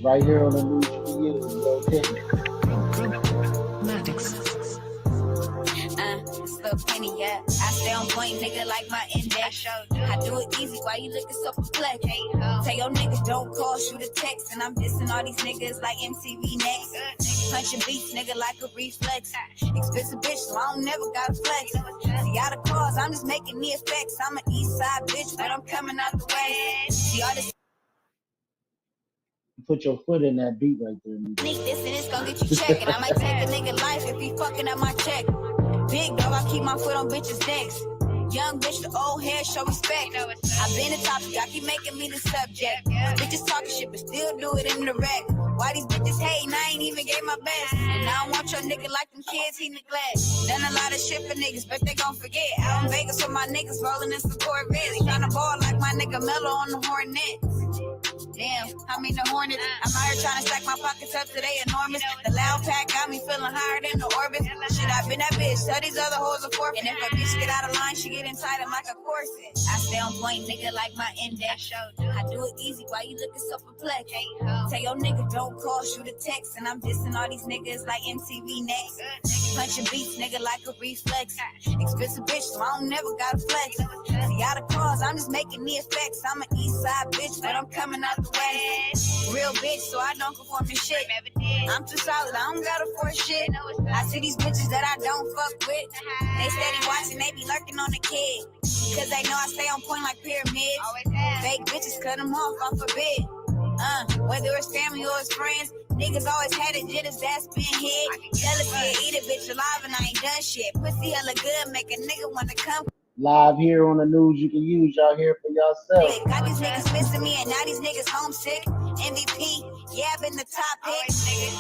Right here on the News for You, Lil Penny. Lil Penny, yeah. I stay on point, nigga, like my index. I do it easy, why you looking so perplexed? Tell your niggas don't call, shoot a text. And I'm dissing all these niggas like MTV Next. Punching beats, nigga, like a reflex. Expensive bitch, so I don't never gotta flex. See all the cars, I'm just making the effects. I'm an east side bitch, but I'm coming out the way. See all this. Put your foot in that beat right there. Sneak this and it's gonna get you checked. And I might take a nigga life if he fucking up my check. Big dog, I keep my foot on bitches' necks. Young bitch, the old hair, show respect. I've been the topic, I keep making me the subject. Bitches talking shit, but still do it in the wreck. Why these bitches hating? I ain't even gave my best. And I don't want your nigga like them kids he neglect. Done a lot of shit for niggas, but they gon' forget. Out in Vegas with my niggas rolling in some Corvettes. Tryna ball like my nigga Mello on the Hornets. Damn, I mean the Hornets. I'm out here trying to stack my pockets up till they enormous. The loud pack got me feeling higher than the orbit. Shit, I been that bitch. Tell these other hoes a forfeit. And if a bitch get out of line, she get inside him like a corset. I stay on point, nigga, like my index. I do it easy, why you looking so perplexed? Tell your nigga don't call, shoot a text. And I'm dissing all these niggas like MTV Next. Punching beats, nigga, like a reflex. Expensive bitch, so I don't never gotta flex. See all the cars, I'm just making the effects. I'm an east side bitch, but I'm coming out the way. Real bitch, so I don't conform to shit. I'm too solid, I don't gotta force shit. I see these bitches that I don't fuck with. They steady watching, they be lurking on the kid. Cause they know I stay on point like pyramids. Fake bitches cut them off, I forbid. Whether it's family or it's friends, niggas always had it, jitters, that's been hit. Jealousy, eat a bitch alive and I ain't done shit. Pussy hella good, make a nigga wanna come. Live here on the News you can use, y'all here for yourself. Got these niggas missing me and now these niggas homesick. MVP, Yeah, I've been the top pick.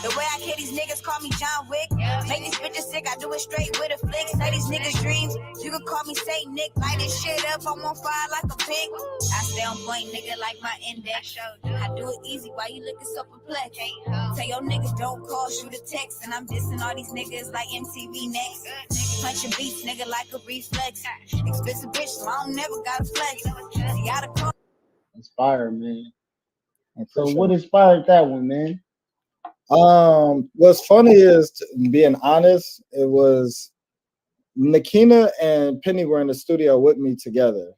The way I kill these niggas, call me John Wick. Make these bitches sick, I do it straight with a flick. Say these niggas dreams, you can call me Saint Nick. Light this shit up, I'm on fire like a pig. I stay on point, nigga, like my index. I do it easy, why you looking so perplexed? Tell your niggas don't call, shoot a text. And I'm dissing all these niggas like MTV Next. Punching beats, nigga, like a reflex. Expensive bitch, so I don't never gotta flex. See, I the call. Inspired, man. So what inspired that one, man? What's funny is, being honest, it was Nakina and Penny were in the studio with me together,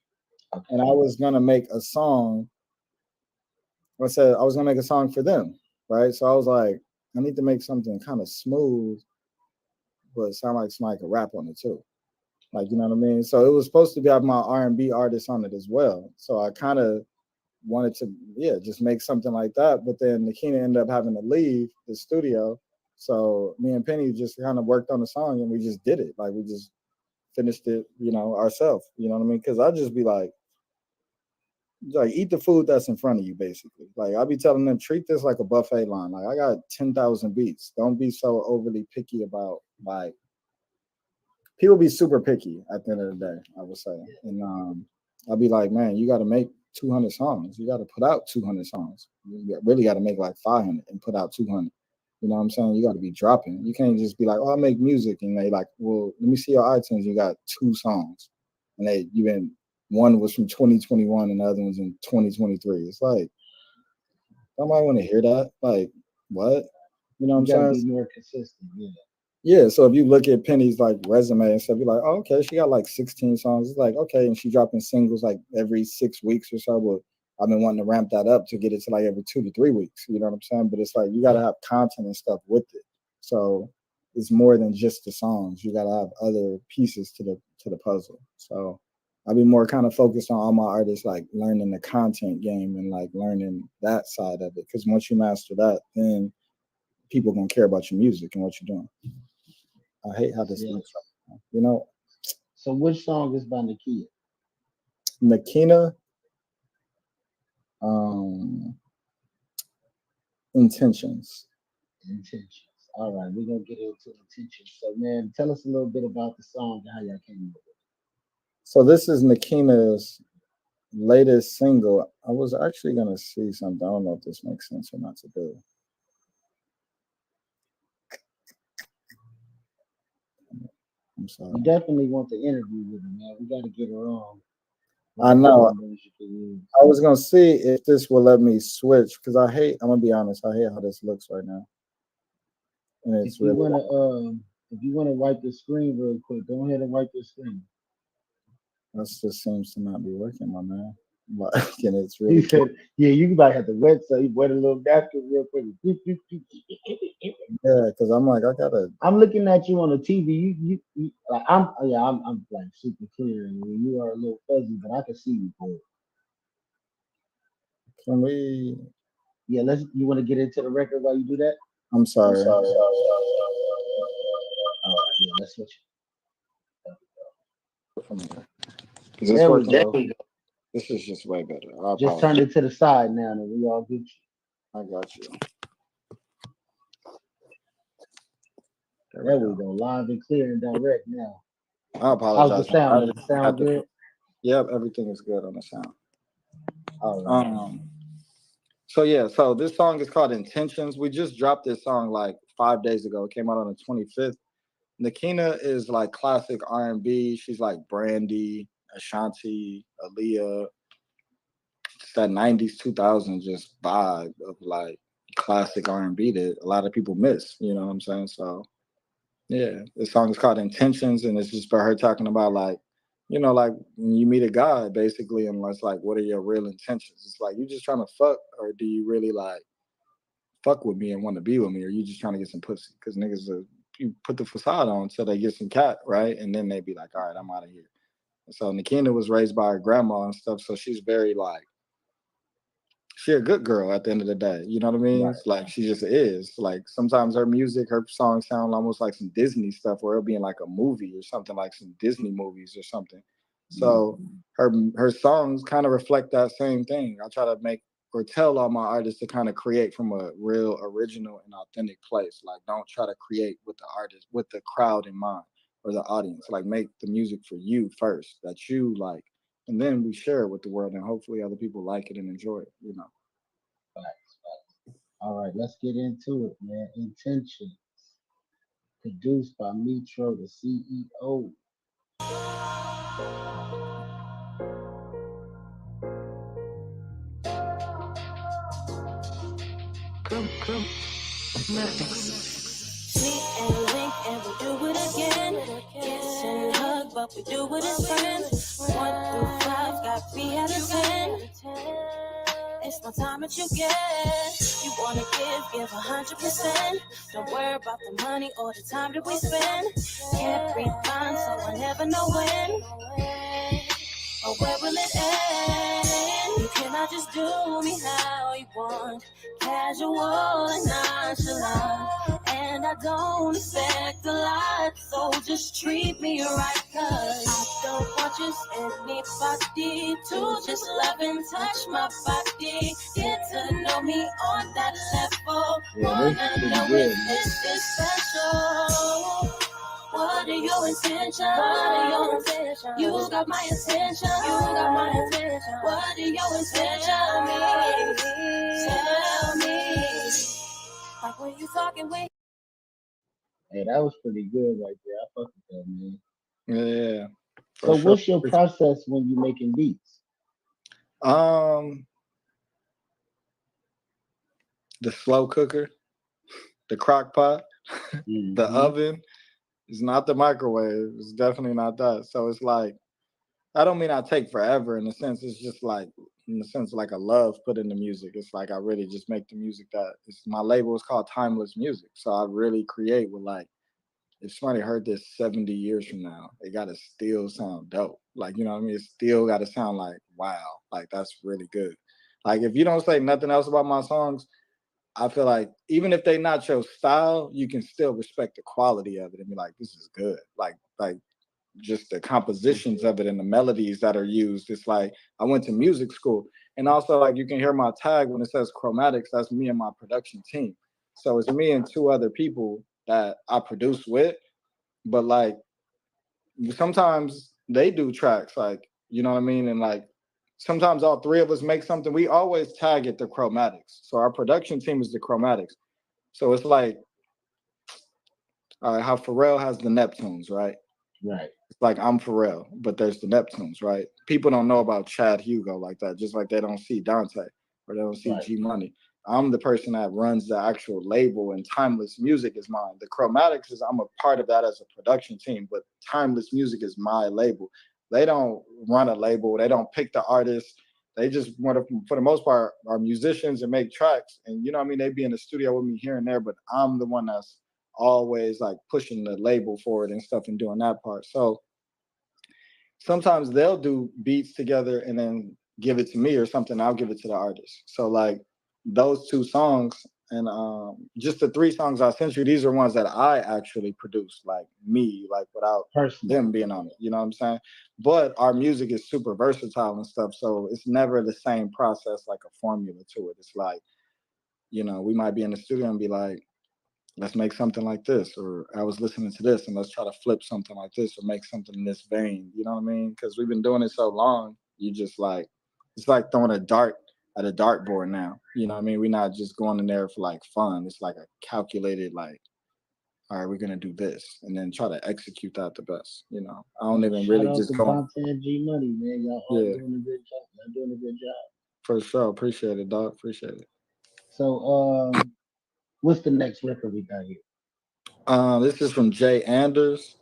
and I was gonna make a song. I said I was gonna make a song for them, right? So I was like, I need to make something kind of smooth, but sound like somebody could rap on it too. Like, you know what I mean? So it was supposed to be have my R&B artist on it as well. So I kind of wanted to, just make something like that. But then Nakina ended up having to leave the studio. So me and Penny just kind of worked on the song and we just did it. Like, we just finished it, ourselves. You know what I mean? Because I'd just be like, eat the food that's in front of you, basically. Like, I'll be telling them, treat this like a buffet line. Like, I got 10,000 beats. Don't be so overly picky about, like, people be super picky at the end of the day, I would say. And I'll be like, man, you got to make 200 songs. You got to put out 200 songs. You really got to make like 500 and put out 200. You know what I'm saying? You got to be dropping. You can't just be like, oh, I make music. And they like, well, let me see your iTunes. You got 2 songs. And one was from 2021 and the other one's in 2023. It's like, somebody want to hear that? Like, what? You know what I'm saying? Be more consistent, Yeah, so if you look at Penny's like resume and stuff, you're like, oh, okay, she got like 16 songs. It's like, okay, and she dropping singles like every 6 weeks or so. But I've been wanting to ramp that up to get it to like every 2 to 3 weeks. You know what I'm saying? But it's like you gotta have content and stuff with it. So it's more than just the songs. You gotta have other pieces to the puzzle. So I'll be more kind of focused on all my artists, like learning the content game and like learning that side of it. Because once you master that, then people gonna care about your music and what you're doing. I hate how this looks right now, So which song is by Nakina? Nakina, Intentions. Intentions. All right, we're gonna get into Intentions. So, man, tell us a little bit about the song and how y'all came up with it. So this is Nakina's latest single. I was actually gonna see something. I don't know if this makes sense or not to do. I'm sorry. We definitely want the interview with her, man. We got to get her on. I know. I was gonna see if this will let me switch because I'm gonna be honest, I hate how this looks right now. And it's if you wanna wipe the screen real quick, go ahead and wipe the screen. That just seems to not be working, my man. Like, and it's He really said, "Yeah, you might have to wet, so you wet a little napkin real quick." Yeah, because I'm like, I gotta. I'm looking at you on the TV. You like I'm like super clear, and you are a little fuzzy, but I can see you, boy. Can we? Yeah, You want to get into the record while you do that? I'm sorry. All right, yeah, let's switch. Is this There we working? go. This is just way better. Just turn it to the side now, and we all get you. I got you. There we go, live and clear and direct now. I apologize. How's the sound? Does it sound good? Yep, everything is good on the sound. All right. So this song is called Intentions. We just dropped this song like 5 days ago. It came out on the 25th. Nakina is like classic R&B. She's like Brandy, Ashanti, Aaliyah. It's that 90s, 2000s just vibe of like classic R&B that a lot of people miss. You know what I'm saying? So yeah, the song is called Intentions, and it's just for her talking about like, like when you meet a guy basically, and it's like, what are your real intentions? It's like, you just trying to fuck, or do you really like fuck with me and want to be with me, or you just trying to get some pussy? Because niggas you put the facade on until they get some cat, right? And then they be like, all right, I'm out of here. So Nakina was raised by her grandma and stuff, so she's very like, she a good girl at the end of the day. You know what I mean? Right. Like, she just is. Like, sometimes her music, her songs sound almost like some Disney stuff, where it'll be in like a movie or something, like some Disney movies or something. So her songs kind of reflect that same thing. I try to make or tell all my artists to kind of create from a real original and authentic place. Like, don't try to create with the artist, with the crowd in mind or the audience. Like, make the music for you first that you like, and then we share it with the world, and hopefully other people like it and enjoy it, you know. All right, let's get into it, man. Intentions, produced by Metro, the CEO. Sweet and link and we do it again. Kiss and hug, but we do it as friends. 1 through 5, got 3 out of 10. It's my time that you get. You wanna give 100%. Don't worry about the money or the time that we spend. Can't refine, so I never know when or where will it end. You cannot just do me how you want, casual and nonchalant. And I don't expect a lot, so just treat me right, cause I don't want just anybody to just love and touch my body. Get to know me on that level. Wanna know if this is special. What are your intentions? What are your intentions? You got my attention. You got my attention. What are your intentions? Tell me. Like when you talking with. Hey, that was pretty good right there. I fuck with that, man. Yeah. So what's your process when you making beats? The slow cooker, the crock pot, the oven. It's not the microwave. It's definitely not that. So it's like, I don't mean I take forever in a sense. It's just like, in the sense like a love put into music. It's like I really just make the music that my label is called Timeless Music. So I really create with like, if somebody heard this 70 years from now, it gotta still sound dope. Like, you know what I mean? It still gotta sound like, wow, like that's really good. Like if you don't say nothing else about my songs, I feel like even if they not your style, you can still respect the quality of it and be like, this is good. Like just the compositions of it and the melodies that are used. It's like I went to music school, and also like you can hear my tag when it says Chromatics. That's me and my production team. So it's me and 2 other people that I produce with. But like sometimes they do tracks, like, you know what I mean, and like sometimes all 3 of us make something. We always tag it the Chromatics. So our production team is the Chromatics. So it's like how Pharrell has the Neptunes, right? Right. It's like I'm Pharrell, but there's the Neptunes, right? People don't know about Chad Hugo like that, just like they don't see Dante or they don't see G Money. I'm the person that runs the actual label, and Timeless Music is mine. The Chromatics is I'm a part of that as a production team, but Timeless Music is my label. They don't run a label. They don't pick the artists. They just want to, for the most part, are musicians and make tracks. And you know what I mean? They be in the studio with me here and there, but I'm the one that's always like pushing the label forward and stuff and doing that part. So sometimes they'll do beats together and then give it to me or something. I'll give it to the artist. So like those 2 songs and just the 3 songs I sent you, these are ones that I actually produced, like me, like without them being on it. You know what I'm saying? But our music is super versatile and stuff. So it's never the same process, like a formula to it. It's like, you know, we might be in the studio and be like, let's make something like this, or I was listening to this and let's try to flip something like this or make something in this vein. You know what I mean? Because we've been doing it so long, you just like, it's like throwing a dart at a dartboard now. You know what I mean? We're not just going in there for like fun. It's like a calculated, like, all right, we're gonna do this and then try to execute that the best. You know, I don't even really just go. Dante and G Money, man, y'all all doing a good job. Y'all doing a good job. For sure, appreciate it, dog. Appreciate it. So, what's the next record we got here? This is from Jay Anders.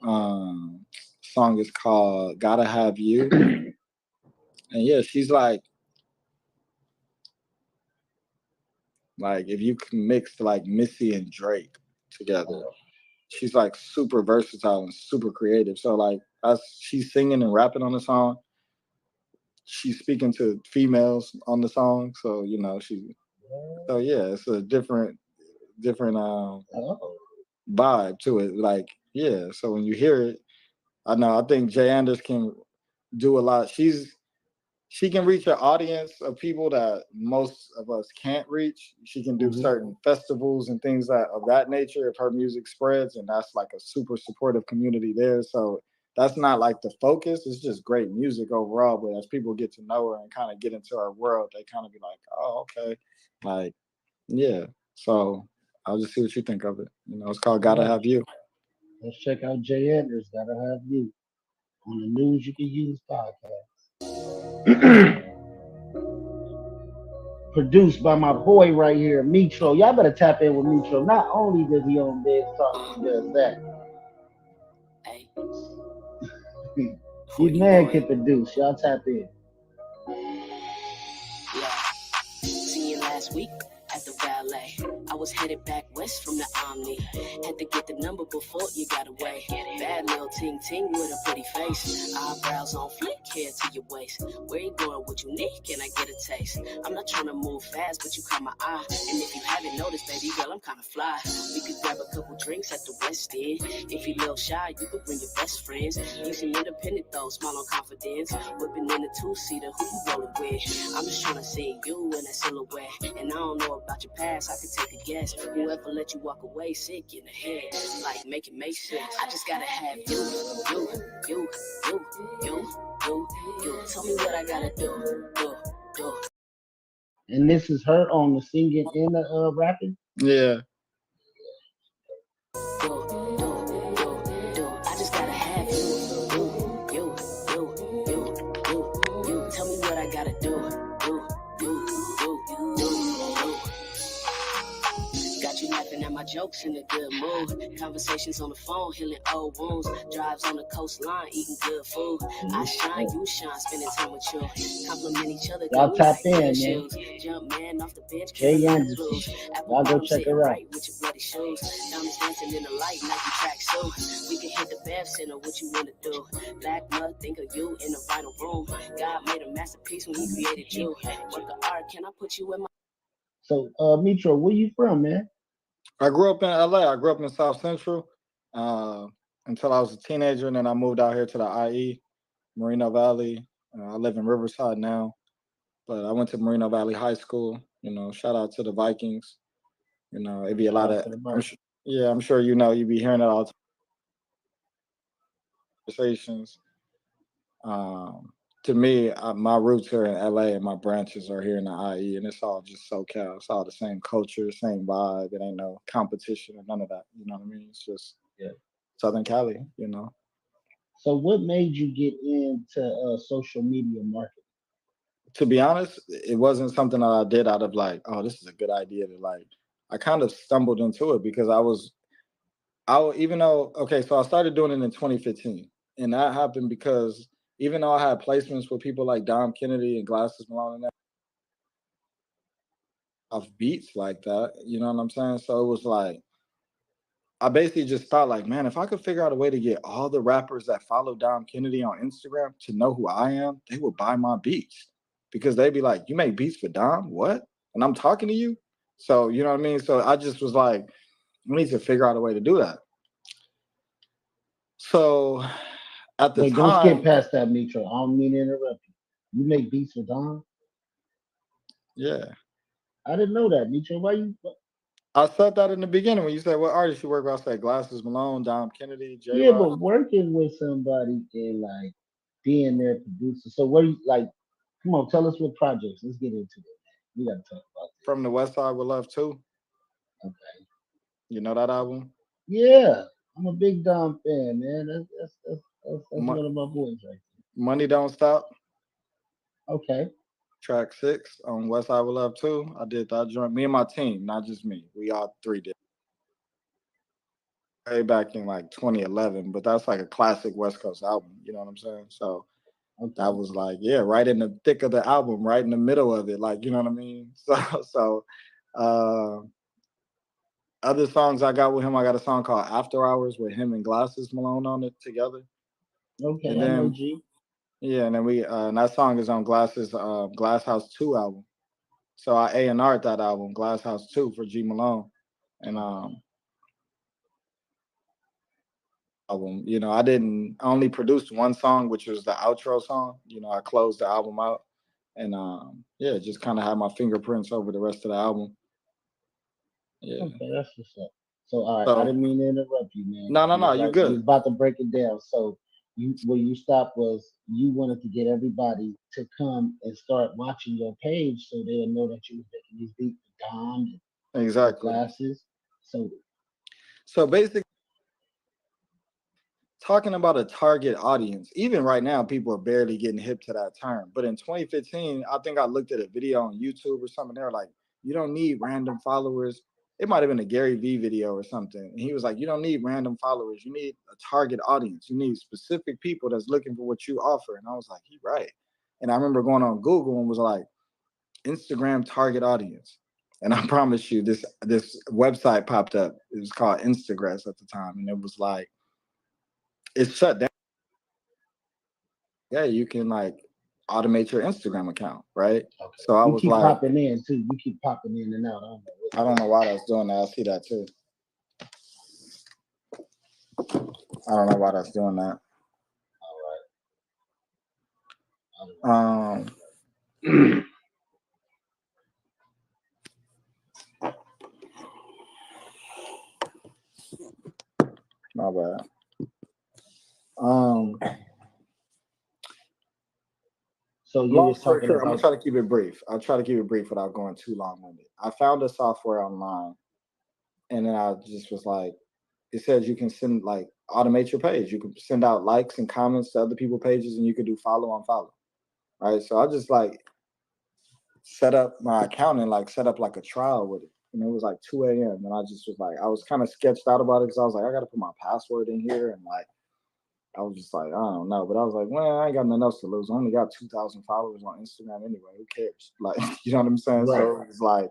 Song is called "Gotta Have You," and yeah, she's like if you can mix like Missy and Drake together, she's like super versatile and super creative. So like she's singing and rapping on the song. She's speaking to females on the song, so you know so yeah, it's a different vibe to it. Like yeah, so when you hear it, I think Jay Anders can do a lot. She's she can reach an audience of people that most of us can't reach. She can do certain festivals and things of that nature if her music spreads, and that's like a super supportive community there. So that's not like the focus. It's just great music overall. But as people get to know her and kind of get into her world, they kind of be like, oh, okay. Like, yeah. So I'll just see what you think of it. You know, it's called Gotta Have You. Let's check out Jay Anders, Gotta Have You, on the News You Can Use podcast. Produced by my boy right here, Metro. Y'all better tap in with Metro. Not only does he own Dead Talk, he does that. His man can produce. Y'all tap in. Seen you last week at the valet. I was headed back west from the Omni. Had to get the number before you got away. Bad little ting ting with a pretty face. Eyebrows on flick, hair to your waist. Where you going? What you need? Can I get a taste? I'm not trying to move fast, but you caught my eye. And if you haven't noticed, baby girl, I'm kind of fly. We could grab a couple drinks at the West End. If you're a little shy, you could bring your best friends. You seem independent though, small on confidence. Whipping in a two-seater, who you rolling with? I'm just trying to see you in that silhouette. And I don't know about your past, I could take a guess. Whoever let you walk away sick in the head, like make it make sense. I just gotta have you. Tell me what I gotta do. And this is her on the singing and the rapping? Yeah. I just gotta have you. Tell me what I gotta do. Got you laughing at my jokes in a good mood. Conversations on the phone, healing old wounds. Drives on the coastline, eating good food. I shine, you shine, spending time with you. Compliment each other. Y'all tap in, man. Jump man off the bench. Jay Anders. Y'all go check her out. With your bloody shoes. Diamonds dancing in the light, Nike track suit. We can hit the Bev Center, what you wanna do? Black mud, think of you in the vinyl room. God made a masterpiece when he created you. Work of art, can I put you in my... So, Metro, where you from, man? I grew up in LA. I grew up in South Central until I was a teenager, and then I moved out here to the IE, Moreno Valley. I live in Riverside now, but I went to Moreno Valley High School. You know, shout out to the Vikings. You know, it'd be a lot of, I'm sure you know, you'd be hearing it all the time. Conversations. To me, my roots are in LA and my branches are here in the IE, and it's all just SoCal. It's all the same culture, same vibe. It ain't no competition or none of that. You know what I mean? It's just Southern Cali, you know. So what made you get into social media marketing? To be honest, it wasn't something that I did out of like, oh, this is a good idea to like. I kind of stumbled into it because so I started doing it in 2015, and that happened because even though I had placements with people like Dom Kennedy and Glasses Malone and that, of beats like that, you know what I'm saying? So it was like, I basically just thought like, man, if I could figure out a way to get all the rappers that follow Dom Kennedy on Instagram to know who I am, they would buy my beats because they'd be like, you make beats for Dom? What? And I'm talking to you? So, you know what I mean? So I just was like, we need to figure out a way to do that. So at the time, don't skip past that, Metro. I don't mean to interrupt you. You make beats for Dom? Yeah. I didn't know that, Metro. Why you? I said that in the beginning when you said what artist you work with. I said Glasses Malone, Dom Kennedy, J. Yeah, but working with somebody and like being their producer. So what do you like? Come on, tell us what projects. Let's get into it. We gotta talk about this. From the West Side with Love too. Okay. You know that album? Yeah, I'm a big Dom fan, man. That's one of my boys right there. Money Don't Stop. Okay. Track 6 on West Side with Love 2. I did that joint. Me and my team, not just me. We all three did. Way back in like 2011, but that's like a classic West Coast album. You know what I'm saying? So that was like, yeah, right in the thick of the album, right in the middle of it. Like, you know what I mean? So other songs I got with him, I got a song called After Hours with him and Glasses Malone on it together. Okay, and then, I know G. Yeah, and then we and that song is on Glass House 2 album. So I A&R'd that album, Glass House 2 for G Malone. And album, you know, I only produced one song, which was the outro song. You know, I closed the album out. And yeah, just kind of had my fingerprints over the rest of the album. Yeah. Okay, that's what's up. So, all right, I didn't mean to interrupt you, man. No, you good. You was about to break it down. So, where you stopped was you wanted to get everybody to come and start watching your page so they'll know that you was making these beats for Dom and Exactly. Glasses. So basically, talking about a target audience, even right now, people are barely getting hip to that term. But in 2015, I think I looked at a video on YouTube or something. They were like, you don't need random followers. It might have been a Gary Vee video or something. And he was like, you don't need random followers. You need a target audience. You need specific people that's looking for what you offer. And I was like, he right. And I remember going on Google and was like, Instagram target audience. And I promise you, this website popped up. It was called Instagram at the time. And it was like, it's shut down. Yeah, you can like automate your Instagram account, right? Okay. So I was like, popping in too. You keep popping in and out. I don't know why that's doing that. I see that too. I don't know why that's doing that. All right. My bad. So you was talking I'm about. gonna try to keep it brief. I'll try to keep it brief without going too long-winded. I found a software online, and then I just was like, it says you can send like automate your page. You can send out likes and comments to other people's pages, and you can do follow on follow. Right. So I just like set up my account and like set up like a trial with it. And it was like 2 a.m. and I just was like, I was kind of sketched out about it because I was like, I gotta put my password in here, and like I was just like, I don't know. But I was like, well, I ain't got nothing else to lose. I only got 2,000 followers on Instagram anyway. Who cares? Like, you know what I'm saying? Right. So it was like,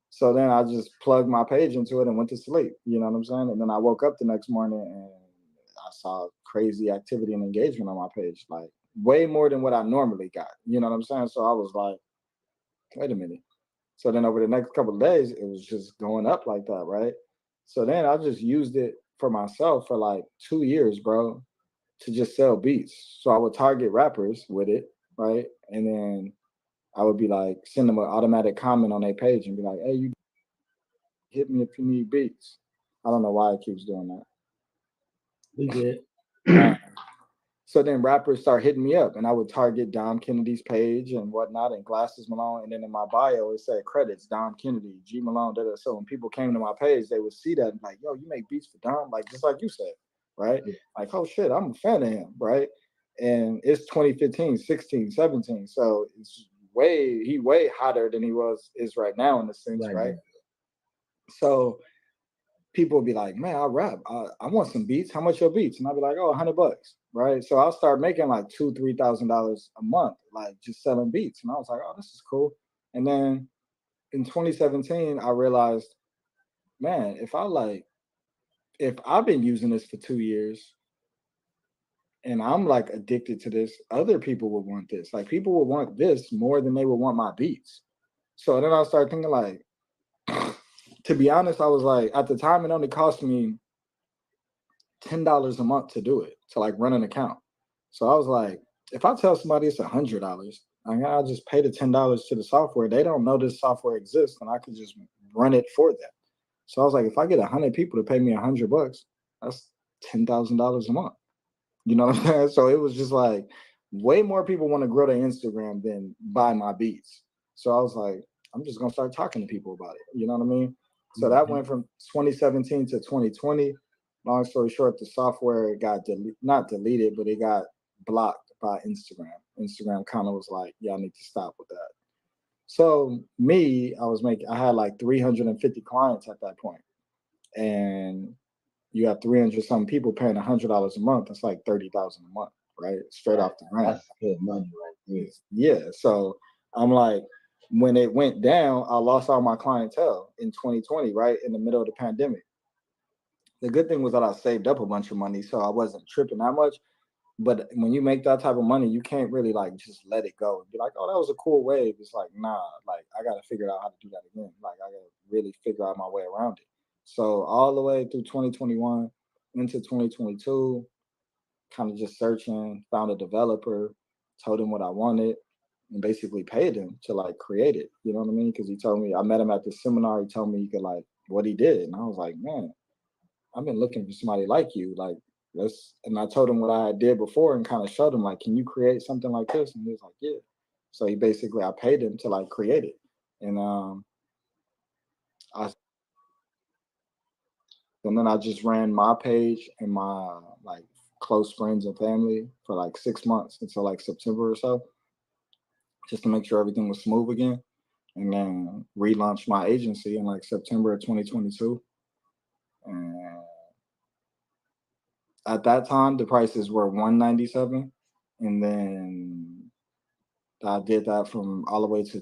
so then I just plugged my page into it and went to sleep. You know what I'm saying? And then I woke up the next morning and I saw crazy activity and engagement on my page, like way more than what I normally got. You know what I'm saying? So I was like, wait a minute. So then over the next couple of days, it was just going up like that, right? So then I just used it for myself for like 2 years, bro, to just sell beats. So I would target rappers with it, right? And then I would be like, send them an automatic comment on their page and be like, hey, you hit me if you need beats. I don't know why it keeps doing that. We good. So then rappers start hitting me up, and I would target Dom Kennedy's page and whatnot, and Glasses Malone. And then in my bio, it said credits, Dom Kennedy, G Malone, da. So when people came to my page, they would see that and like, yo, you make beats for Dom, like just like you said, right? Yeah. Like, oh shit, I'm a fan of him, right? And it's 2015, 16, 17. So it's he way hotter than he is right now in the sense, right? So people would be like, man, I rap. I want some beats. How much your beats? And I'd be like, oh, $100, right? So I'll start making like $2,000-$3,000 a month, like just selling beats. And I was like, oh, this is cool. And then in 2017, I realized, man, if I've been using this for 2 years and I'm like addicted to this, other people would want this. Like people would want this more than they would want my beats. So then I started thinking like, to be honest, I was like, at the time, it only cost me $10 a month to do it, to like run an account. So I was like, if I tell somebody it's $100, I'll just pay the $10 to the software. They don't know this software exists, and I could just run it for them. So I was like, if I get 100 people to pay me $100, that's $10,000 a month. You know what I'm saying? So it was just like way more people want to grow their Instagram than buy my beats. So I was like, I'm just gonna start talking to people about it. You know what I mean? So that went from 2017 to 2020. Long story short, the software got not deleted, but it got blocked by Instagram. Instagram kind of was like, yeah, I need to stop with that. So I had like 350 clients at that point. And you have 300 some people paying $100 a month. That's like $30,000 a month, right? Straight off the ground. That's good money right there. Yeah. So I'm like, when it went down, I lost all my clientele in 2020, right? In the middle of the pandemic. The good thing was that I saved up a bunch of money, so I wasn't tripping that much. But when you make that type of money, you can't really like just let it go and be like, oh, that was a cool wave. It's like, nah, like I got to figure out how to do that again. Like I got to really figure out my way around it. So all the way through 2021 into 2022, kind of just searching, found a developer, told him what I wanted. and basically paid him to like create it. You know what I mean? Because he told me, I met him at the seminar. He told me he could like what he did, and I was like, man, I've been looking for somebody like you. Like and I told him what I did before and kind of showed him like, can you create something like this? And he was like, yeah. So he basically, I paid him to like create it, and then I just ran my page and my like close friends and family for like 6 months until like September or so, just to make sure everything was smooth again. And then relaunched my agency in like September of 2022. And at that time, the prices were $197. And then I did that from all the way to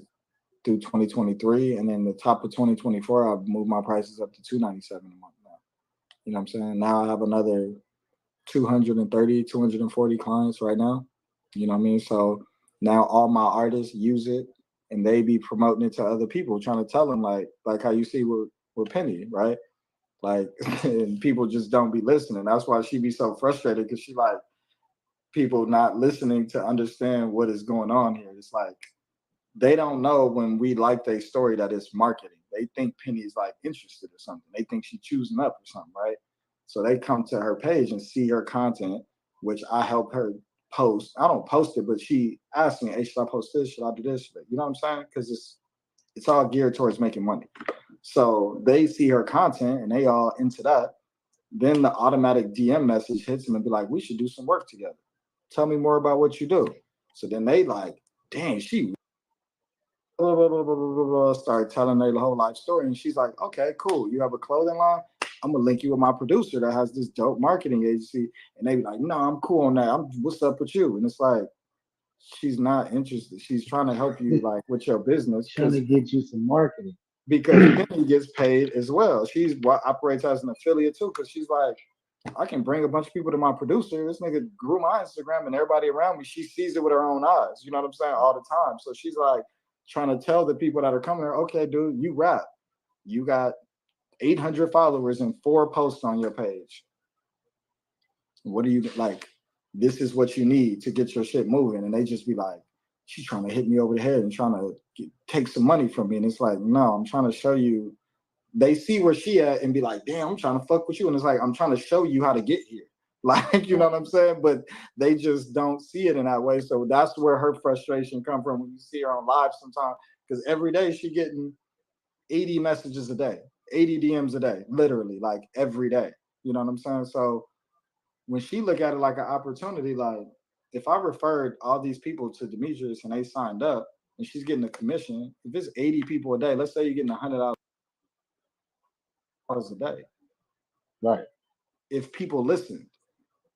through 2023. And then the top of 2024, I've moved my prices up to $297 a month now. You know what I'm saying? Now I have another 230, 240 clients right now. You know what I mean? So now all my artists use it and they be promoting it to other people, trying to tell them like how you see with Penny, right? Like, and people just don't be listening. That's why she be so frustrated, because she like people not listening to understand what is going on here. It's like, they don't know when we like their story that it's marketing. They think Penny's like interested or something. They think she's choosing up or something, right? So they come to her page and see her content, which I help her post. I don't post it, but she asked me, hey, should I post this? Should I do this? You know what I'm saying? Because it's all geared towards making money. So they see her content and they all into that. Then the automatic DM message hits them and be like, we should do some work together. Tell me more about what you do. So then they like, dang, she blah, blah, blah, blah, blah, blah, start telling her the whole life story. And she's like, okay, cool. You have a clothing line? I'm gonna link you with my producer that has this dope marketing agency. And they be like, no, I'm cool on that. What's up with you? And it's like, she's not interested. She's trying to help you like with your business. Trying to get you some marketing. Because Penny gets paid as well. She's operates as an affiliate too, because she's like, I can bring a bunch of people to my producer. This nigga grew my Instagram and everybody around me, she sees it with her own eyes. You know what I'm saying? All the time. So she's like trying to tell the people that are coming there, okay, dude, you rap. You got 800 followers and 4 posts on your page. What do you like? This is what you need to get your shit moving. And they just be like, she's trying to hit me over the head and trying to take some money from me. And it's like, no, I'm trying to show you. They see where she at and be like, damn, I'm trying to fuck with you. And it's like, I'm trying to show you how to get here. Like, you know what I'm saying? But they just don't see it in that way. So that's where her frustration come from when you see her on live sometimes. Because every day she getting 80 messages a day, 80 DMs a day, literally, like every day. You know what I'm saying? So when she look at it like an opportunity, like if I referred all these people to Demetrius and they signed up and she's getting a commission, if it's 80 people a day, let's say you're getting $100 a day. Right. If people listened,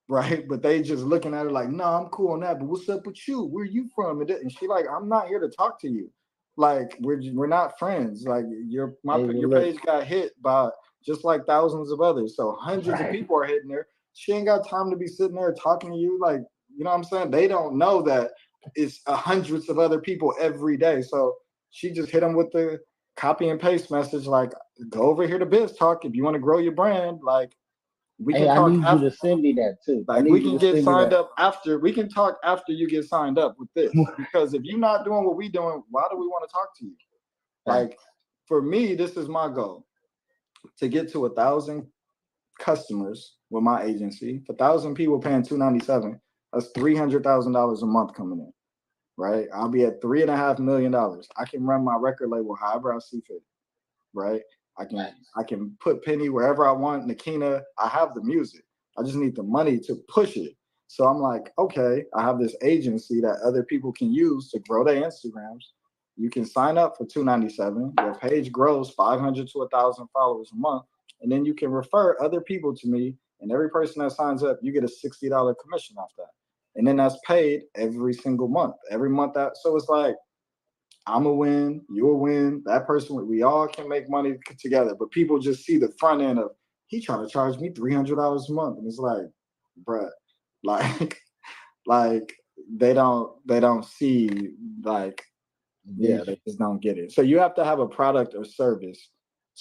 right? But they just looking at it like, no, I'm cool on that. But what's up with you? Where you from? And she like, I'm not here to talk to you. Like, we're not friends. Like your page got hit by just like thousands of others. So hundreds of people are hitting her. She ain't got time to be sitting there talking to you. Like, you know what I'm saying? They don't know that it's hundreds of other people every day. So she just hit them with the copy and paste message, like, go over here to Biz Talk if you want to grow your brand. Like, we can I need you to send me that too. Like, we can get signed up after. We can talk after you get signed up with this. Because if you're not doing what we're doing, why do we want to talk to you? Like, for me, this is my goal, to get to 1,000 customers with my agency. 1,000 people paying $297. That's $300,000 a month coming in, right? I'll be at $3.5 million. I can run my record label however I see fit, right? I can put Penny wherever I want. Nakina, I have the music. I just need the money to push it. So I'm like, okay, I have this agency that other people can use to grow their Instagrams. You can sign up for $297. Your page grows 500 to 1,000 followers a month, and then you can refer other people to me. And every person that signs up, you get a $60 commission off that. And then that's paid every single month. Every month so it's like, I'm a win, you a win, that person, we all can make money together. But people just see the front end of, he trying to charge me $300 a month. And it's like, bruh, like they don't see, like, yeah, they just don't get it. So you have to have a product or service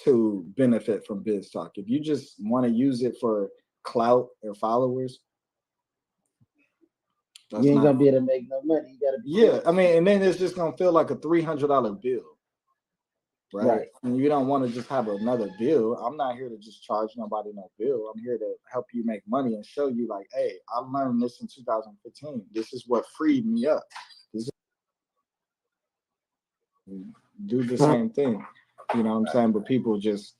to benefit from Biz Talk. If you just want to use it for clout or followers, You ain't gonna be able to make no money. You gotta be. Yeah, I mean, and then it's just gonna feel like a $300 bill. Right. And you don't want to just have another bill. I'm not here to just charge nobody no bill. I'm here to help you make money and show you, like, hey, I learned this in 2015. This is what freed me up. Do the same thing. You know what I'm saying? But people just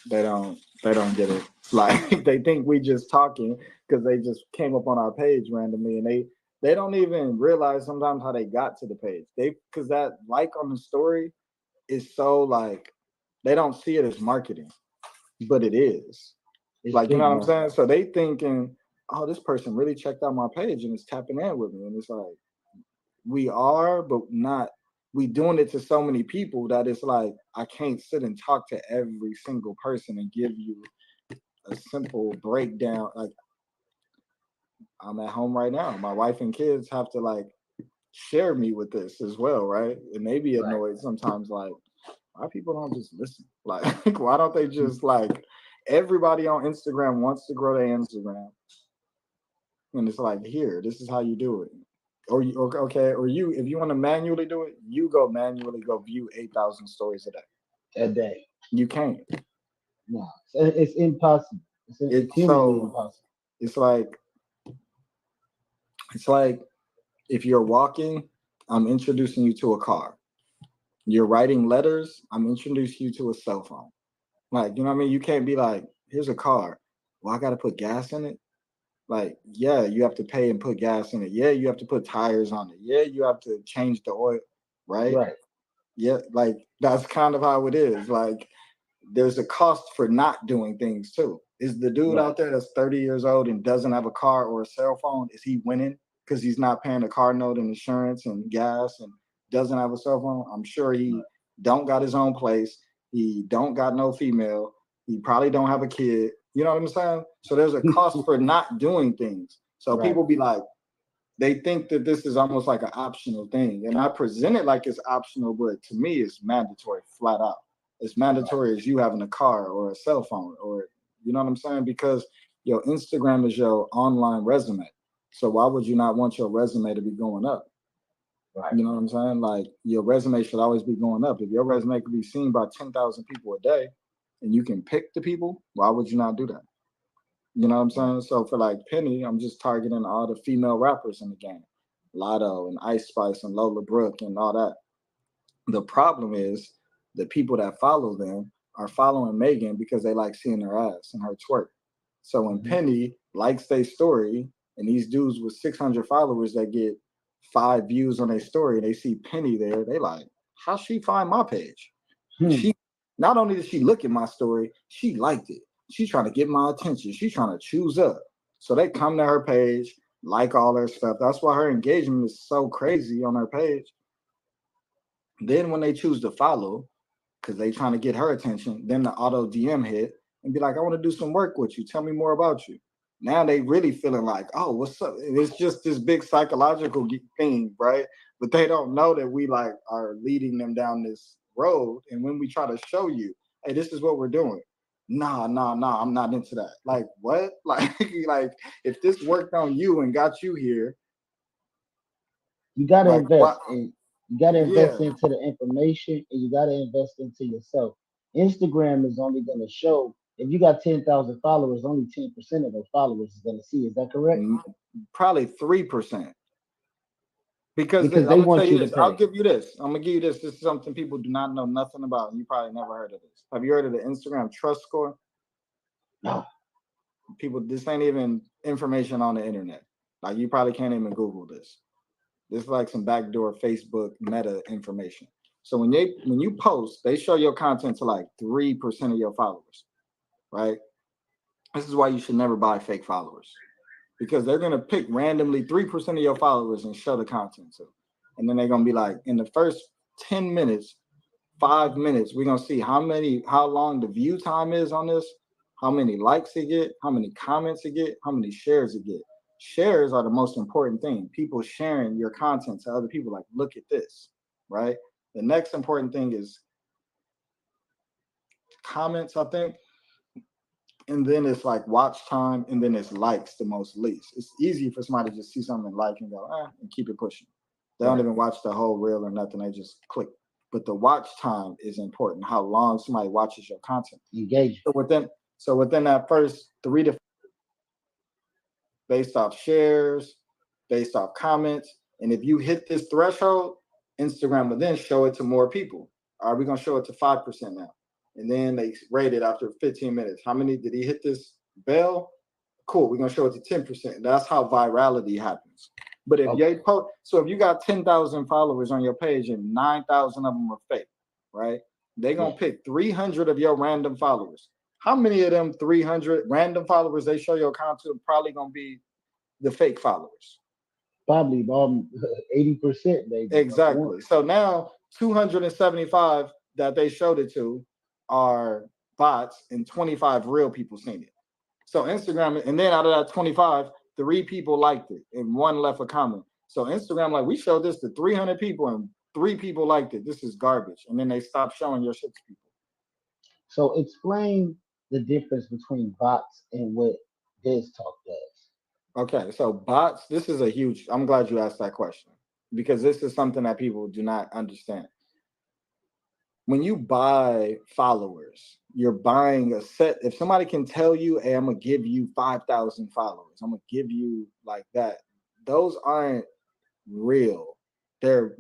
they don't get it. Like they think we just talking because they just came up on our page randomly, and they don't even realize sometimes how they got to the page. Because that like on the story is so like they don't see it as marketing, but it is. It's like, you know what I'm saying? So they thinking, oh, this person really checked out my page and is tapping in with me. And it's like, we are, but not, we doing it to so many people that it's like, I can't sit and talk to every single person and give you a simple breakdown. Like, I'm at home right now. My wife and kids have to like share me with this as well, right? And they be annoyed sometimes, like, why people don't just listen? Like, why don't they just like, everybody on Instagram wants to grow their Instagram. And it's like, here, this is how you do it. Or you, okay, or you, if you want to manually do it, you go manually go view 8,000 stories a day. A day. You can't. No, it's impossible. It's humanly impossible. It's like if you're walking, I'm introducing you to a car. You're writing letters, I'm introducing you to a cell phone. Like, you know what I mean? You can't be like, here's a car. Well, I got to put gas in it. Like, yeah, you have to pay and put gas in it. Yeah, you have to put tires on it. Yeah, you have to change the oil, right? Right. Yeah, like that's kind of how it is. Like, there's a cost for not doing things too. Is the dude out there that's 30 years old and doesn't have a car or a cell phone, is he winning because he's not paying a car note and insurance and gas and doesn't have a cell phone? I'm sure he don't got his own place. He don't got no female. He probably don't have a kid. You know what I'm saying? So there's a cost for not doing things. So people be like, they think that this is almost like an optional thing. And I present it like it's optional, but to me, it's mandatory, flat out. It's mandatory as you having a car or a cell phone, or, you know what I'm saying? Because your Instagram is your online resume. So why would you not want your resume to be going up? Right. You know what I'm saying? Like, your resume should always be going up. If your resume could be seen by 10,000 people a day and you can pick the people, why would you not do that? You know what I'm saying? So for like Penny, I'm just targeting all the female rappers in the game. Lotto and Ice Spice and Lola Brooke and all that. The problem is the people that follow them are following Megan because they like seeing her ass and her twerk. So when Penny likes their story and these dudes with 600 followers that get 5 views on their story, they see Penny there, they like, how she find my page? She not only did she look at my story, she liked it. She's trying to get my attention. She's trying to choose up. So they come to her page, like all her stuff. That's why her engagement is so crazy on her page. Then when they choose to follow, because they trying to get her attention, then the auto DM hit and be like, I want to do some work with you. Tell me more about you. Now they really feeling like, oh, what's up? It's just this big psychological thing, right? But they don't know that we like are leading them down this road. And when we try to show you, hey, this is what we're doing. Nah, I'm not into that. Like, what? Like if this worked on you and got you here, you gotta invest. You gotta invest into the information, and you gotta invest into yourself. Instagram is only gonna show if you got 10,000 followers, only 10% of those followers is gonna see. Is that correct? Probably 3%. Because they want you to pay. I'll give you this. I'm gonna give you this. This is something people do not know nothing about. And you probably never heard of this. Have you heard of the Instagram trust score? No. People, this ain't even information on the internet. Like, you probably can't even Google this. This is like some backdoor Facebook meta information. So when you post, they show your content to like 3% of your followers, right? This is why you should never buy fake followers. Because they're going to pick randomly 3% of your followers and show the content to. And then they're going to be like, in the first 10 minutes, 5 minutes, we're going to see how long the view time is on this, how many likes it get, how many comments it get, how many shares it get. Shares are the most important thing. People sharing your content to other people, like, look at this, right? The next important thing is comments, I think. and then it's like watch time, and then it's likes the most least. It's easy for somebody to just see something and like and go, and keep it pushing. They don't even watch the whole reel or nothing. They just click. But the watch time is important. How long somebody watches your content. Engage. So within that first 3 to 4, based off shares, based off comments, and if you hit this threshold, Instagram will then show it to more people. Are we gonna show it to 5% now? And then they rate it after 15 minutes. How many did he hit this bell? Cool, we're gonna show it to 10%. That's how virality happens. But if if you got 10,000 followers on your page and 9,000 of them are fake, right? They're gonna pick 300 of your random followers. How many of them 300 random followers they show your content probably gonna be the fake followers? Probably 80%, maybe. Exactly. So now 275 that they showed it to are bots and 25 real people seen it. So Instagram, and then out of that 25, 3 people liked it and 1 left a comment. So Instagram, like, we showed this to 300 people and 3 people liked it. This is garbage. And then they stopped showing your shit to people. So explain the difference between bots and what BizTalk does. Okay, so bots, this is a huge, I'm glad you asked that question because this is something that people do not understand. When you buy followers, you're buying a set. If somebody can tell you, hey, I'm gonna give you 5,000 followers, I'm gonna give you like that, those aren't real. They're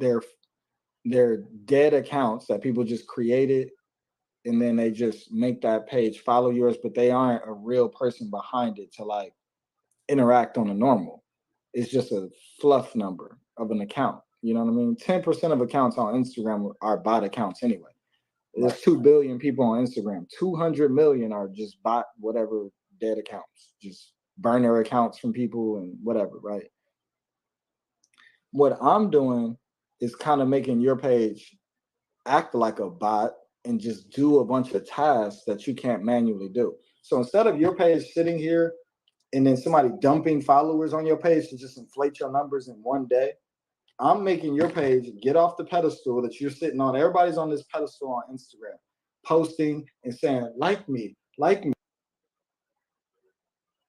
dead accounts that people just created and then they just make that page follow yours, but they aren't a real person behind it to like interact on a normal. It's just a fluff number of an account. You know what I mean? 10% of accounts on Instagram are bot accounts anyway. There's 2 billion people on Instagram. 200 million are just bot whatever dead accounts, just burner accounts from people and whatever, right? What I'm doing is kind of making your page act like a bot and just do a bunch of tasks that you can't manually do. So instead of your page sitting here and then somebody dumping followers on your page to just inflate your numbers in one day, I'm making your page get off the pedestal that you're sitting on. Everybody's on this pedestal on Instagram, posting and saying, like me, like me.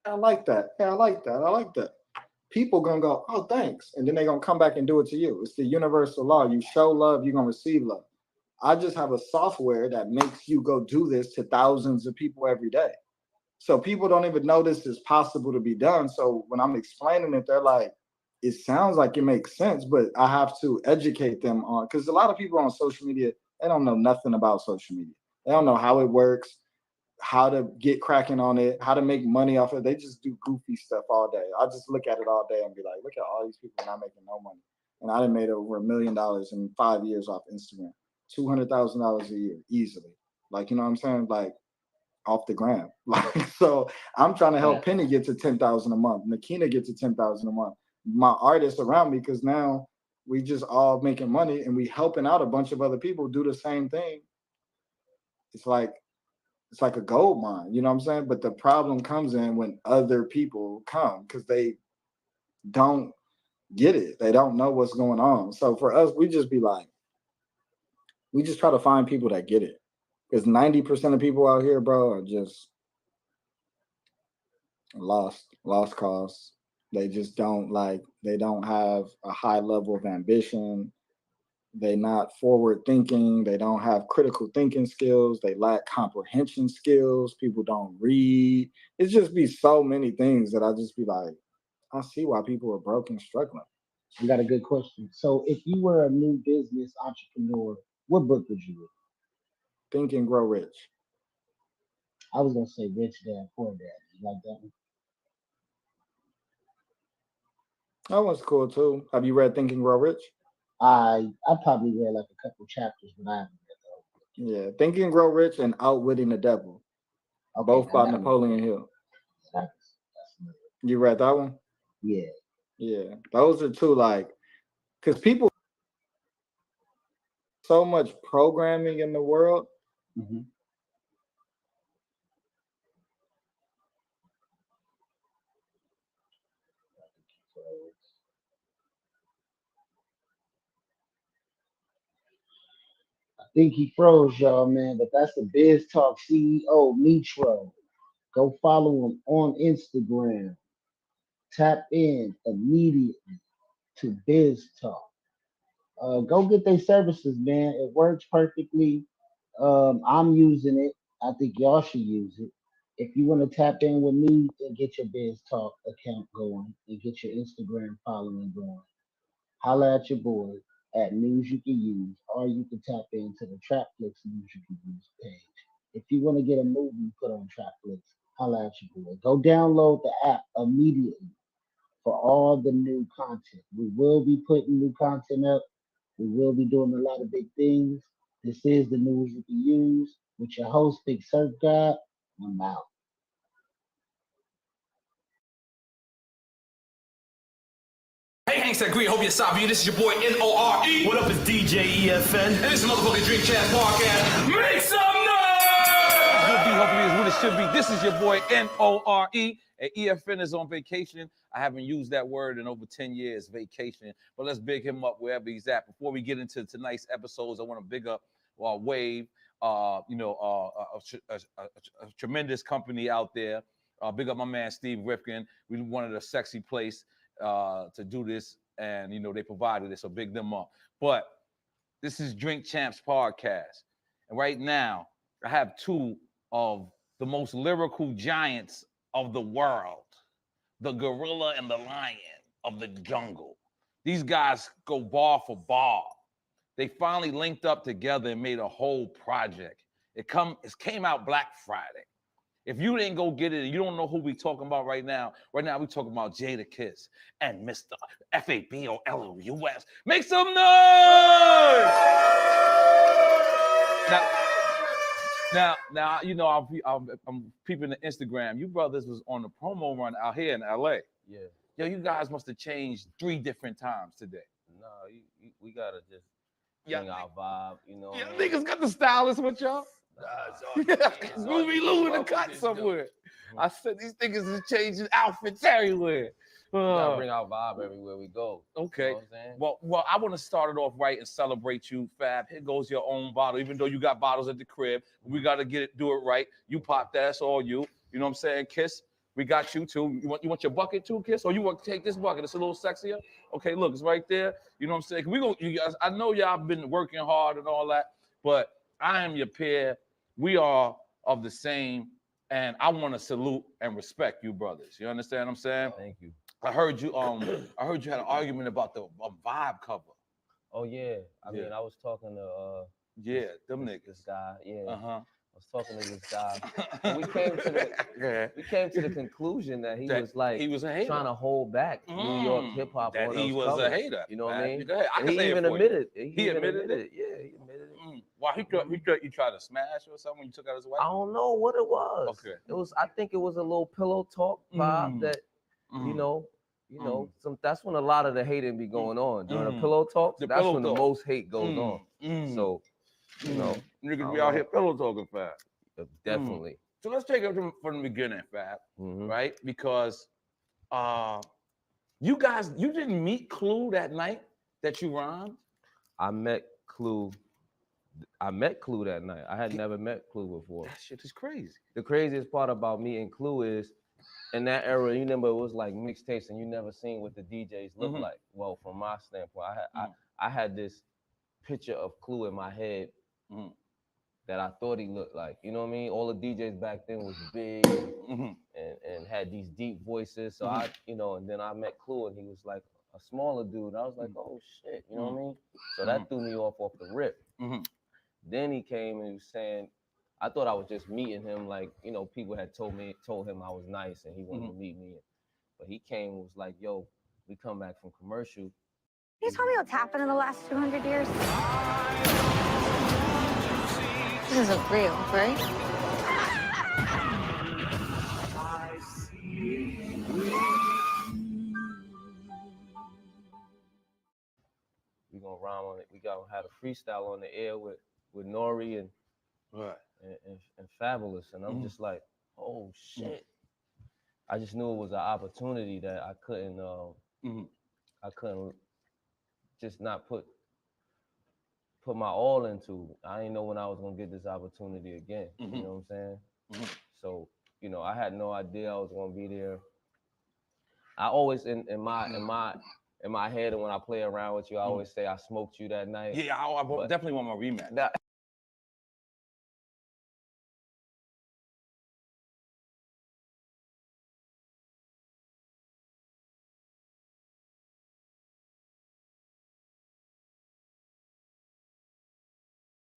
I like that. Yeah, I like that. I like that. People gonna go, oh, thanks. And then they're gonna come back and do it to you. It's the universal law. You show love, you're gonna receive love. I just have a software that makes you go do this to thousands of people every day. So people don't even know this is possible to be done. So when I'm explaining it, they're like, it sounds like it makes sense, but I have to educate them on, because a lot of people on social media, they don't know nothing about social media. They don't know how it works, how to get cracking on it, how to make money off it. They just do goofy stuff all day. I just look at it all day and be like, look at all these people not making no money. And I done made over $1 million in 5 years off Instagram, $200,000 a year, easily. Like, you know what I'm saying? Like, off the gram. Like, so I'm trying to help Penny get to 10,000 a month, Nakina get to 10,000 a month. My artists around me, because now we just all making money and we helping out a bunch of other people do the same thing. It's like a gold mine, you know what I'm saying? But the problem comes in when other people come because they don't get it. They don't know what's going on. So for us, we just be like, we just try to find people that get it. Because 90% of people out here, bro, are just lost cause. They just don't they don't have a high level of ambition. They're not forward thinking. They don't have critical thinking skills. They lack comprehension skills. People don't read. It's just be so many things that I just be like, I see why people are broke and struggling. You got a good question. So if you were a new business entrepreneur, what book would you read? Think and Grow Rich. I was gonna say Rich Dad, Poor Dad. You like that one? That one's cool too. Have you read Think and Grow Rich? I probably read like a couple chapters, but I haven't read those. Yeah, Think and Grow Rich and Outwitting the Devil. Okay, both by Napoleon Hill. You read that one? Yeah. Yeah. Those are two, because people so much programming in the world. Mm-hmm. I think he froze, y'all, man, but that's the BizTalk CEO, Mitro. Go follow him on Instagram. Tap in immediately to Biz Talk. Go get their services, man. It works perfectly. I'm using it. I think y'all should use it. If you want to tap in with me and get your Biz Talk account going and get your Instagram following going, holla at your boy at News You Can Use, or you can tap into the Trapflix News You Can Use page. If you want to get a movie put on Trapflix, holla at your boy. Go download the app immediately for all the new content. We will be putting new content up. We will be doing a lot of big things. This is the News You Can Use with your host, Big Surf God. I'm out. Hey, Hanks that Green, hope you're Sabi. This is your boy N-O-R-E. What up, it's DJ EFN. And this is motherfucking Drink Champs Podcast. Make some noise! Good beat, hopefully is what it should be. This is your boy N-O-R-E. And EFN is on vacation. I haven't used that word in over 10 years, vacation. But let's big him up wherever he's at. Before we get into tonight's episodes, I want to big up Wave, a tremendous company out there. Big up my man Steve Rifkin. We wanted a sexy place to do this, and they provided it, so big them up. But this is Drink Champs Podcast, and right now I have two of the most lyrical giants of the world, the gorilla and the lion of the jungle. These guys go bar for bar. They finally linked up together and made a whole project. It came out Black Friday. If you didn't go get it and you don't know who we talking about right now we talking about Jadakiss and Mr. F-A-B-O-L-O-U-S. Make some noise! Now, I'm peeping the Instagram. You brothers was on the promo run out here in LA. Yeah. Yo, you guys must have changed 3 different times today. No, we gotta just bring our vibe, Y'all niggas got the stylist with y'all? Ruby Lou in the cut somewhere. I said these niggas is changing outfits everywhere. We gotta bring our vibe everywhere we go. Okay. You know what I'm saying? Well, I want to start it off right and celebrate you, Fab. Here goes your own bottle. Even though you got bottles at the crib, we gotta do it right. You pop that, that's all you. You know what I'm saying? Kiss, we got you too. You want your bucket too, Kiss? Or you want to take this bucket? It's a little sexier. Okay, look, it's right there. You know what I'm saying? You guys, I know y'all been working hard and all that, but I am your peer. We are of the same, and I want to salute and respect you, brothers. You understand what I'm saying? Thank you. I heard you. I heard you had an argument about the vibe cover. Oh yeah. I mean, I was talking to them niggas. This guy. Yeah. Uh-huh. I was talking to this guy. And we came to the conclusion that he was a hater. trying to hold back New York hip hop. That he was a hater. You know what I mean? Go ahead. I can he say even it for admitted you. it. He admitted it. Yeah, he admitted it. Why he tried to smash or something when you took out his wife? I don't know what it was. Okay. It was. I think it was a little pillow talk vibe that that's when a lot of the hating be going on during the pillow talk. That's when the most hate goes on. So niggas be out here pillow talking, Fab. Definitely. So let's take it from the beginning, Fab. Right? Because you didn't meet Clue that night that you rhymed. I met Clue that night. I had never met Clue before. That shit is crazy. The craziest part about meeting Clue is, in that era, you remember it was like mixtapes, and you never seen what the DJs look like. Well, from my standpoint, I had this picture of Clue in my head that I thought he looked like. You know what I mean? All the DJs back then was big and had these deep voices. So and then I met Clue, and he was like a smaller dude. I was like, oh shit, you know what I mean? So that threw me off the rip. Then he came and he was saying, I thought I was just meeting him, like, people had told him I was nice and he wanted to meet me. But he came and was like, yo, we come back from commercial. Can you tell me what's happened in the last 200 years? This isn't real, right? We gonna rhyme on it. We gonna have a freestyle on the air with Nori and Fabulous, and I'm just like, oh shit! I just knew it was an opportunity that I couldn't just not put my all into. I didn't know when I was gonna get this opportunity again. You know what I'm saying? So You know, I had no idea I was gonna be there. I always in my head, and when I play around with you, I always say I smoked you that night. Yeah, I definitely want my rematch.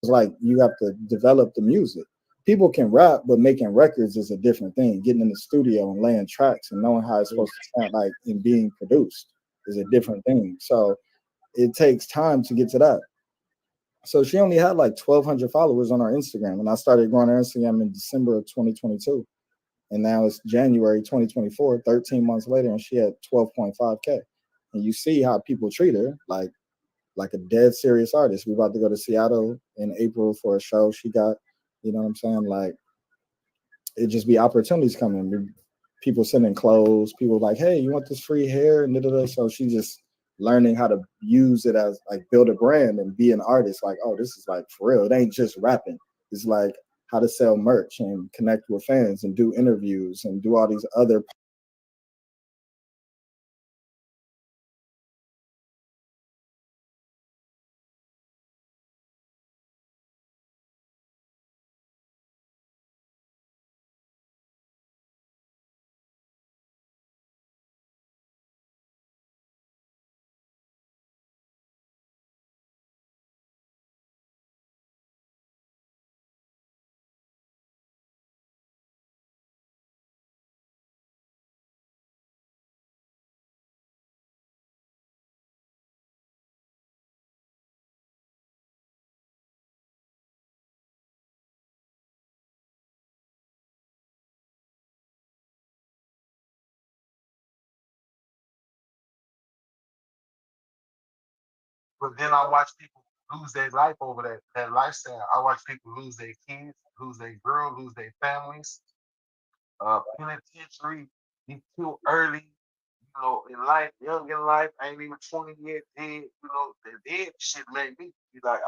It's like you have to develop the music. People can rap, but making records is a different thing. Getting in the studio and laying tracks and knowing how it's supposed to sound like and being produced is a different thing. So it takes time to get to that. So she only had like 1,200 followers on her Instagram, and I started growing her Instagram in December of 2022. And now it's January 2024, 13 months later, and she had 12.5K. And you see how people treat her like a dead serious artist. We're about to go to Seattle in April for a show she got. You know what I'm saying? Like, it just be opportunities coming. People sending clothes. People like, hey, you want this free hair? And da-da-da. So she just learning how to use it as like build a brand and be an artist. Like, oh, this is like for real. It ain't just rapping. It's like how to sell merch and connect with fans and do interviews and do all these other. But then I watch people lose their life over that lifestyle. I watch people lose their kids, lose their girl, lose their families. Penitentiary, be killed early, you know, in life, young in life, ain't even 20 yet, dead, you know, the dead shit made me be like,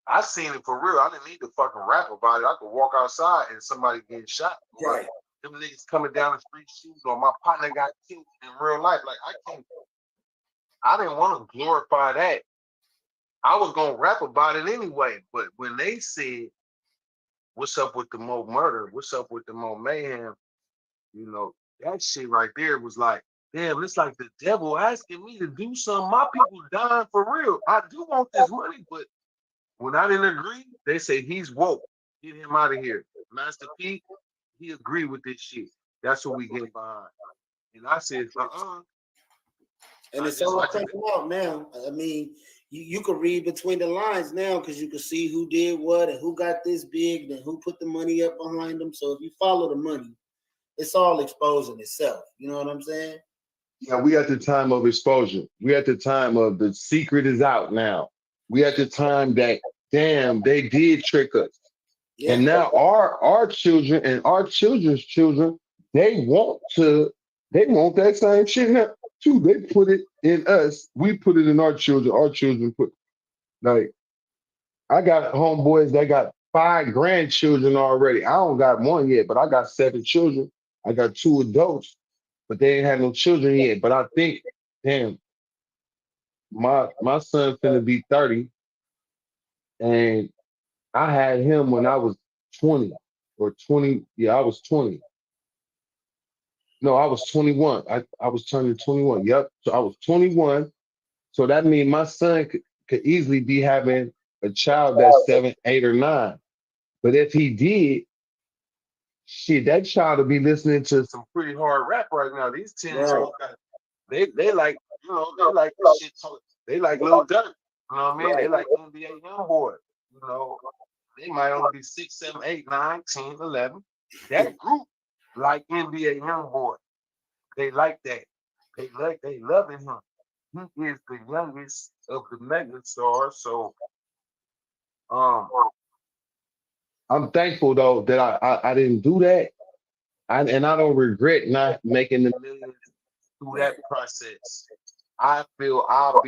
I seen it for real. I didn't need to fucking rap about it. I could walk outside and somebody getting shot. Right. Like, them niggas coming down the street shooting, or my partner got killed in real life. Like, I didn't want to glorify that. I was gonna rap about it anyway, but when they said, "What's up with the Mo murder? What's up with the Mo mayhem?" You know, that shit right there was like, damn, it's like the devil asking me to do something. My people dying for real. I do want this money, but when I didn't agree, they say he's woke. Get him out of here. Master P, he agreed with this shit. That's what we get behind. And I said, And it's all coming out now. I mean, you can read between the lines now because you can see who did what and who got this big and who put the money up behind them. So if you follow the money, it's all exposing itself. You know what I'm saying? Yeah, we at the time of exposure. We at the time of the secret is out now. We at the time that, damn, they did trick us. Yeah. And now our children and our children's children, they want that same shit now too. They put it in us. We put it in our children. Our children put, like, I got homeboys that got 5 grandchildren already. I don't got one yet, but I got 7 children. I got 2 adults, but they ain't had no children yet. But I think, damn, my son finna be 30, and I had him when I was 20 or 20. Yeah, I was 20. No, I was 21. I was turning 21. Yep. So I was 21. So that means my son could easily be having a child that's 7, 8, or 9. But if he did, shit, that child will be listening to some pretty hard rap right now. These 10-year-olds, they like, you know, they like this shit. They like Lil Durk. You know what I mean? They like NBA Youngboy. You know, they might only be 6, 7, 8, 9, 10, 11. That group like NBA Youngboy. They like that. They loving him. He is the youngest of the mega stars. So I'm thankful though that I didn't do that. And I don't regret not making the millions through that process. I feel I'll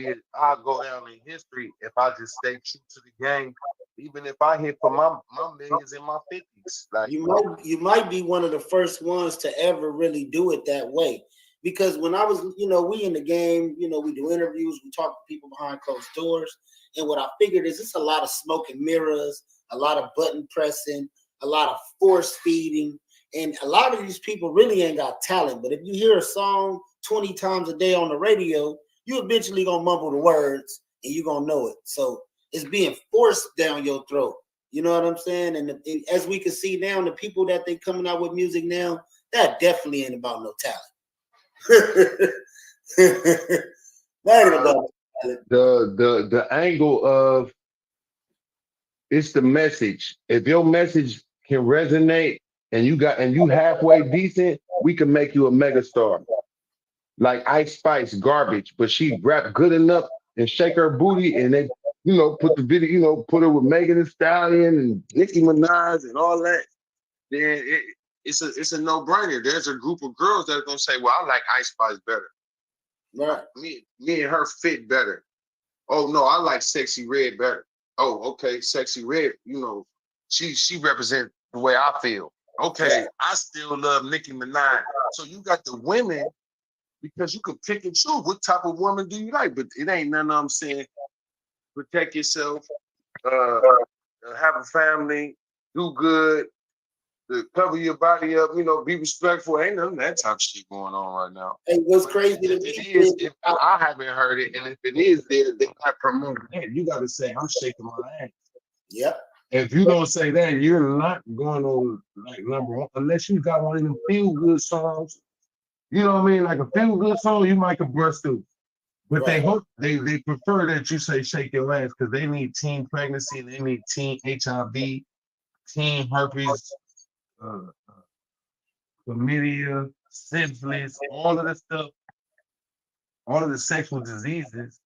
go down in history if I just stay true to the game, even if I hit for my millions in my 50s. Like you might be one of the first ones to ever really do it that way. Because when I was, we in the game, we do interviews, we talk to people behind closed doors. And what I figured is it's a lot of smoke and mirrors, a lot of button pressing, a lot of force feeding. And a lot of these people really ain't got talent. But if you hear a song 20 times a day on the radio, you eventually gonna mumble the words and you gonna know it. So it's being forced down your throat. You know what I'm saying? And as we can see now, the people that they coming out with music now, that definitely ain't about no talent. The angle of it's the message. If your message can resonate and you halfway decent, we can make you a megastar. Like Ice Spice, garbage, but she rap good enough and shake her booty, and they, put the video, put her with Megan Thee Stallion and Nicki Minaj and all that. Then it's a no-brainer. There's a group of girls that are gonna say, "Well, I like Ice Spice better. Right. Me and her fit better. Oh no, I like Sexy Red better. Oh, okay, Sexy Red. She represents the way I feel. Okay, I still love Nicki Minaj. So you got the women because you can pick and choose what type of woman do you like, but it ain't none of them saying protect yourself, have a family, do good, cover your body up, be respectful. Ain't none of that type of shit going on right now. Hey, what's crazy if I haven't heard it, and if it is there, they're not promoting it. You got to say, I'm shaking my ass. Yep. If you don't say that, you're not going on like number one, unless you got one of them feel good songs. You know what I mean? Like a feel good song, you might can burst through. But they prefer that you say shake your ass because they need teen pregnancy, they need teen HIV, teen herpes, chlamydia, syphilis, all of the stuff, all of the sexual diseases.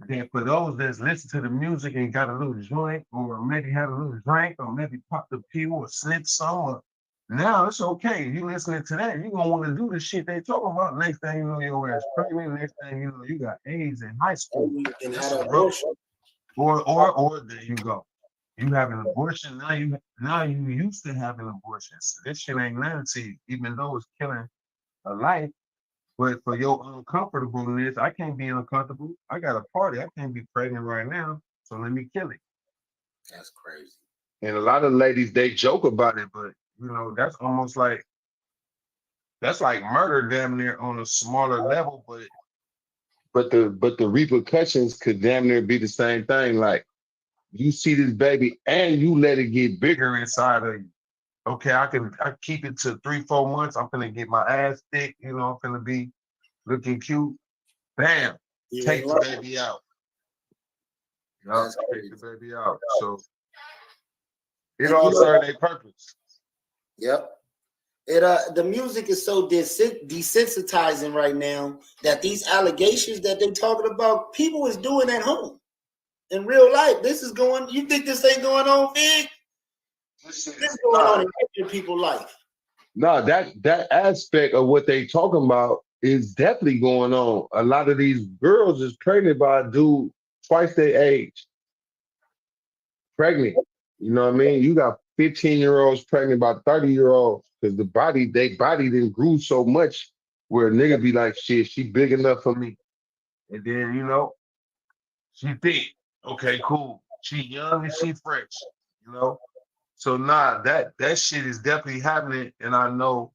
That for those that's listen to the music and got a little joint, or maybe had a little drink, or maybe popped a pill or snipped some, now it's okay. You listening to that, you gonna want to do the shit they talking about. Next thing you know, your ass pregnant. Next thing you know, you got AIDS in high school. And had an abortion. Or there you go. You have an abortion, now you used to having abortions. This shit ain't nothing to you, even though it's killing a life. But for your uncomfortableness, I can't be uncomfortable. I got a party. I can't be pregnant right now. So let me kill it. That's crazy. And a lot of ladies, they joke about it, but that's almost like murder damn near on a smaller level, but the repercussions could damn near be the same thing. Like you see this baby and you let it get bigger inside of you. Okay, I keep it to 3-4 months. I'm gonna get my ass thick, I'm gonna be looking cute. Bam, take the baby out. Take the baby out. So it all served a purpose. Yep. The music is so desensitizing right now that these allegations that they're talking about, people is doing at home. In real life, you think this ain't going on, Fig? This is going on in people's life. No, that aspect of what they talking about is definitely going on. A lot of these girls is pregnant by a dude twice their age. Pregnant. You know what I mean? You got 15-year-olds pregnant by 30-year-olds because their body didn't grew so much where a nigga be like, shit, she big enough for me. And then, she thick. Okay, cool. She young and she fresh, So that shit is definitely happening. And I know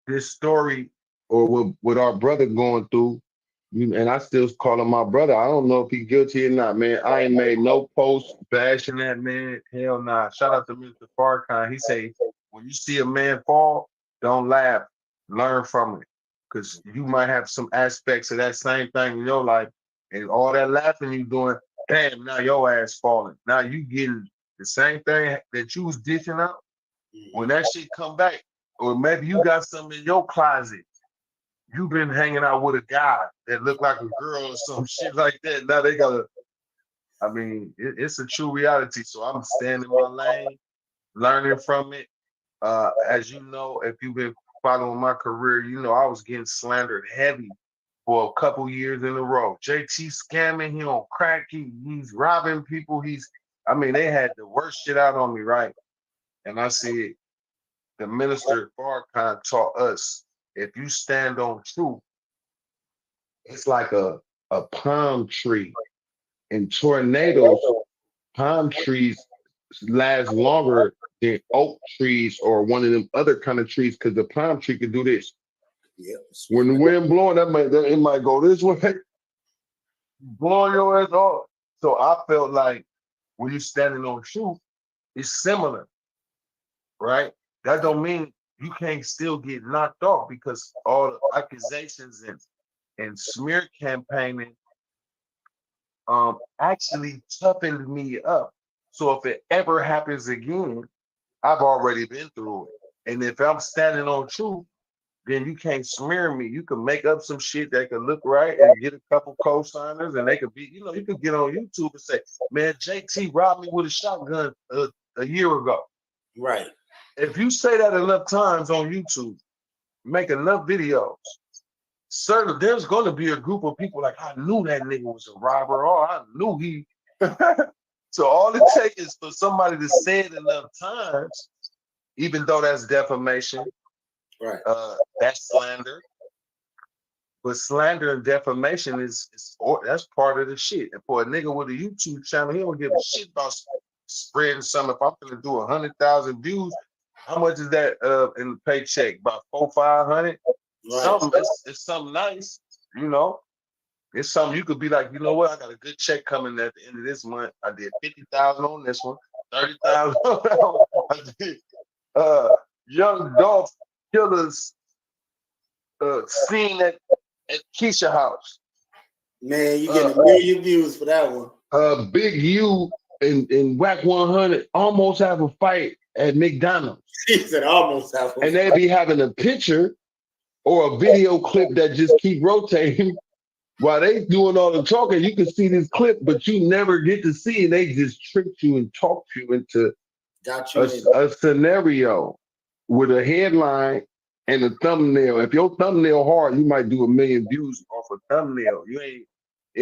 this story or what our brother going through, and I still call him my brother. I don't know if he's guilty or not, man. I ain't made no post bashing that man. Hell nah. Shout out to Mr. Farrakhan. He say, when you see a man fall, don't laugh. Learn from it. Because you might have some aspects of that same thing in your life. And all that laughing you doing, damn, now your ass falling. Now you getting the same thing that you was dishing out. When that shit come back, or maybe you got something in your closet. You've been hanging out with a guy that looked like a girl or some shit like that. Now they it's a true reality. So I'm staying in my lane, learning from it. As you know, if you've been following my career, I was getting slandered heavy for a couple years in a row. JT scamming, he on crack, he's robbing people. They had the worst shit out on me, right? And I said, the minister Farrakhan taught us, if you stand on truth, it's like a palm tree. In tornadoes, palm trees last longer than oak trees or one of them other kind of trees because the palm tree can do this. Yep. When the wind blowing, it might go this way, blowing your ass off. So I felt like when you're standing on truth, it's similar, right? That don't mean you can't still get knocked off because all the accusations and smear campaigning actually toughened me up. So if it ever happens again, I've already been through it. And if I'm standing on truth, then you can't smear me. You can make up some shit that could look right and get a couple co-signers, and they could be, you could get on YouTube and say, man, JT robbed me with a shotgun a year ago. Right. If you say that enough times on YouTube, make enough videos, certainly there's going to be a group of people like, I knew that nigga was a robber, or I knew he. So all it takes is for somebody to say it enough times, even though that's defamation. Right. That's slander. But slander and defamation that's part of the shit. And for a nigga with a YouTube channel, he don't give a shit about spreading something. If I'm gonna do 100,000 views, how much is that in the paycheck? About $400-500? Right. It's something nice, It's something you could be like, you know what? I got a good check coming at the end of this month. I did 50,000 on this one, 30,000 on that one. I did Young Dolph Killer's scene at Keisha house. Man, you get 1 million views for that one. Big U and Whack 100 almost have a fight at McDonald's. He said almost have a fight. And they be having a picture or a video clip that just keep rotating while they doing all the talking. You can see this clip, but you never get to see it. They just tricked you and talked you into a scenario with a headline and a thumbnail. If your thumbnail hard, you might do 1 million views off a thumbnail. It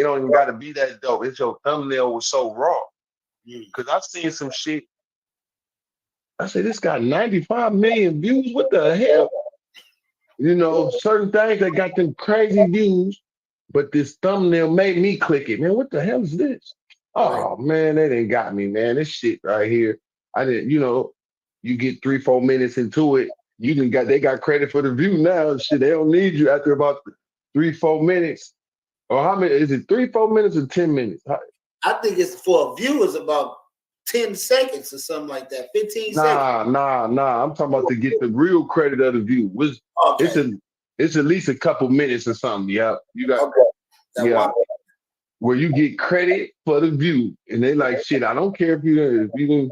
don't even got to be that dope. It's your thumbnail was so raw. Because I've seen some shit. I said, this got 95 million views. What the hell? Certain things that got them crazy views, but this thumbnail made me click it. Man, what the hell is this? Oh, man, they done got me, man. This shit right here. I didn't, you get 3-4 minutes into it. They got credit for the view now. Shit, they don't need you after about 3-4 minutes. Or how many? Is it 3-4 minutes or 10 minutes? I think it's for a view is about 10 seconds or something like that. 15 seconds. Nah. I'm talking about to get the real credit of the view. It's at least a couple minutes or something. Yeah, you got. Okay. Yeah, where you get credit for the view, and they like shit. I don't care if you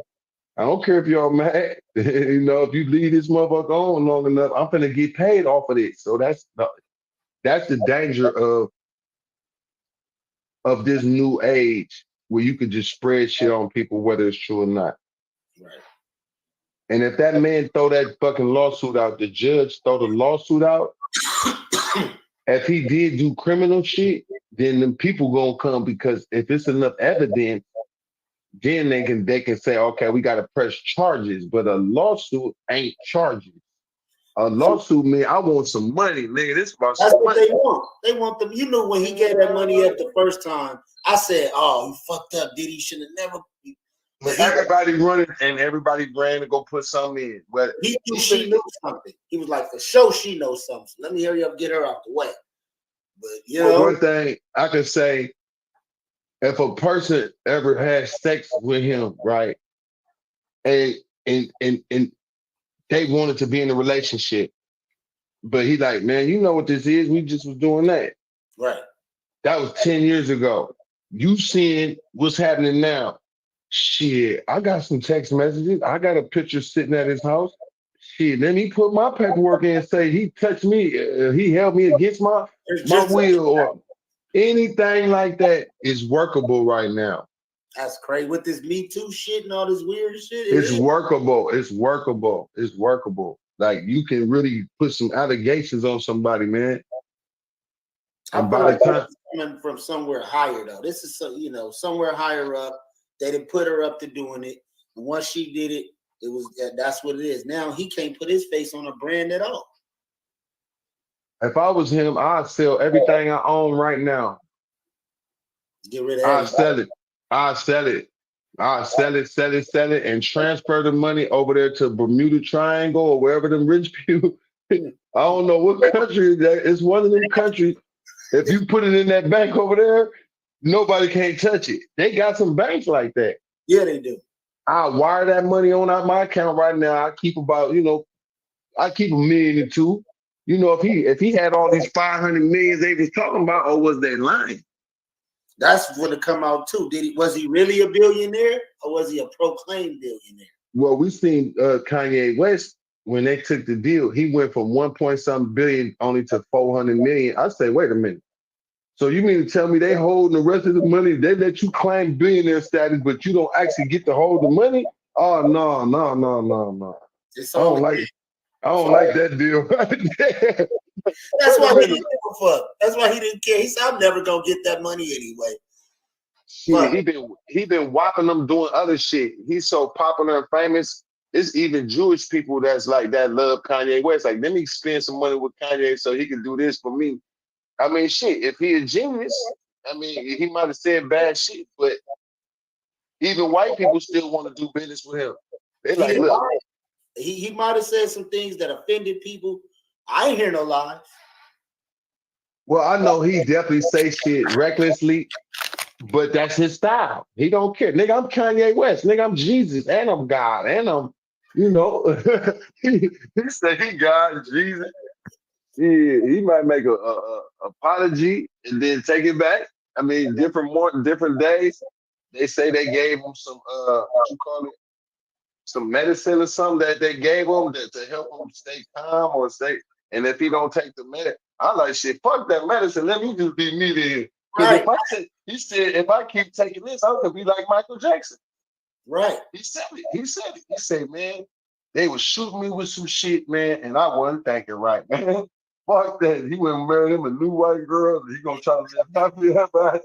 I don't care if you're mad. If you leave this motherfucker on long enough, I'm gonna get paid off of it. So that's the danger of this new age where you could just spread shit on people, whether it's true or not. Right. And if that man throw that fucking lawsuit out, the judge throw the lawsuit out, if he did do criminal shit, then the people gonna come, because if it's enough evidence, then they can say, okay, we gotta press charges. But a lawsuit ain't charges. A lawsuit mean I want some money, nigga. This about That's some what money. they want. They want them. When he gave that money up the first time, I said, "Oh, you fucked up, Diddy. Should have never." But everybody running and everybody ran to go put something in. But he knew she knew something. He was like, for sure she knows something. So let me hurry up, get her out the way. But one thing I can say, if a person ever has sex with him, right, and they wanted to be in a relationship, but he like, man, you know what this is? We just was doing that. Right. That was 10 years ago. You seeing what's happening now. Shit, I got some text messages. I got a picture sitting at his house. Shit, then he put my paperwork in and say he touched me. He held me against my will, or anything like that is workable right now. That's crazy. With this Me Too shit and all this weird shit. It's workable. It's workable. It's workable. Like, you can really put some allegations on somebody, man. And feel by like the time it's coming from somewhere higher though. This is somewhere higher up. They didn't put her up to doing it. And once she did it, that's what it is. Now he can't put his face on a brand at all. if I was him, I'd sell everything I own right now. Get rid of I'd everything. sell it. I'd sell it. I'd sell it, and transfer the money over there to Bermuda Triangle or wherever them rich people. I don't know what country that it's one of them countries. If you put it in that bank over there, nobody can't touch it. They got some banks like that. Yeah, they do. I wire that money on out my account right now. I keep about, I keep $1 million or $2 million. You know, if he had all these 500 million they was talking about, or was they lying? That's when it come out too. Was he really a billionaire or was he a proclaimed billionaire? Well, we seen Kanye West when they took the deal. He went from 1.something billion only to 400 million. I say, wait a minute. So you mean to tell me they holding the rest of the money? They let you claim billionaire status, but you don't actually get to hold the money? Oh no. I don't like that deal right there. That's why he didn't give a fuck. That's why he didn't care. He said, I'm never gonna get that money anyway. Shit, he been whopping them doing other shit. He's so popular and famous. It's even Jewish people that's like that love Kanye West. Like, let me spend some money with Kanye so he can do this for me. I mean, shit, if he a genius, I mean, he might have said bad shit, but even white people still want to do business with him. They like, look. He might have said some things that offended people. I ain't hear no lies. Well, I know he definitely say shit recklessly, but that's his style. He don't care. Nigga, I'm Kanye West. Nigga, I'm Jesus, and I'm God, and I'm, he said he God, Jesus. He might make a apology and then take it back. I mean, different days. They say they gave him some what you call it, some medicine or something that they gave him to help him stay calm or stay. And if he don't take the medicine, I like shit. Fuck that medicine. Let me just be me then. Because he said if I keep taking this, I'm gonna be like Michael Jackson. Right. He said it. He said, man, they was shooting me with some shit, man, and I wasn't thinking right, man. Fuck that. He went and married him a new white girl, and he gonna try to live happy ever after.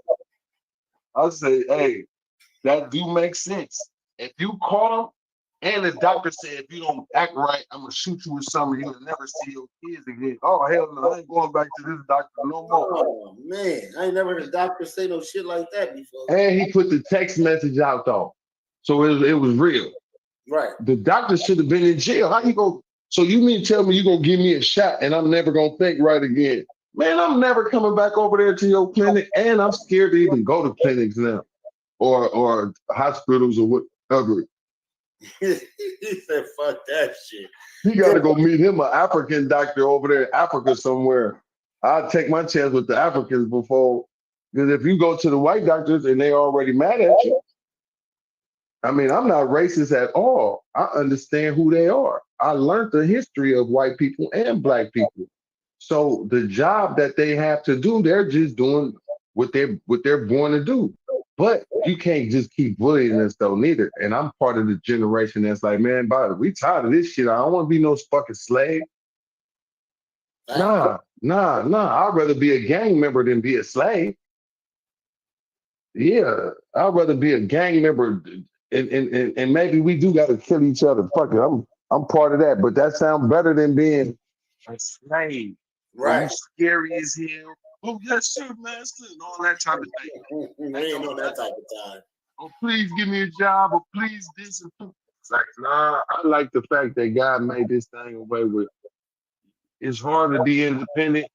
I say, hey, that do make sense. If you caught him, and the doctor said, if you don't act right, I'm gonna shoot you with something. You'll never see your kids again. Oh, hell no, I ain't going back to this doctor no more. Oh, man. I ain't never heard a doctor say no shit like that before. And he put the text message out, though. So it was real. Right. The doctor should have been in jail. How you go? So you mean tell me you're gonna give me a shot and I'm never gonna think right again? Man, I'm never coming back over there to your clinic, and I'm scared to even go to clinics now. Or hospitals or whatever. He said, fuck that shit. You got to go meet him, an African doctor over there in Africa somewhere. I'll take my chance with the Africans before, because if you go to the white doctors and they already mad at you, I mean, I'm not racist at all. I understand who they are. I learned the history of white people and black people. So the job that they have to do, they're just doing what they're born to do. But you can't just keep bullying us though, neither. And I'm part of the generation that's like, man, we tired of this shit. I don't want to be no fucking slave. Nah. I'd rather be a gang member than be a slave. Yeah, I'd rather be a gang member, and maybe we do got to kill each other. Fuck it, I'm part of that. But that sounds better than being a slave. Right. You scary as hell. Oh, yes, sir, master, and all that type of thing. We ain't on that type of time. Oh, please give me a job, or please this and that. It's like, nah, I like the fact that God made this thing away with. It's hard to be independent,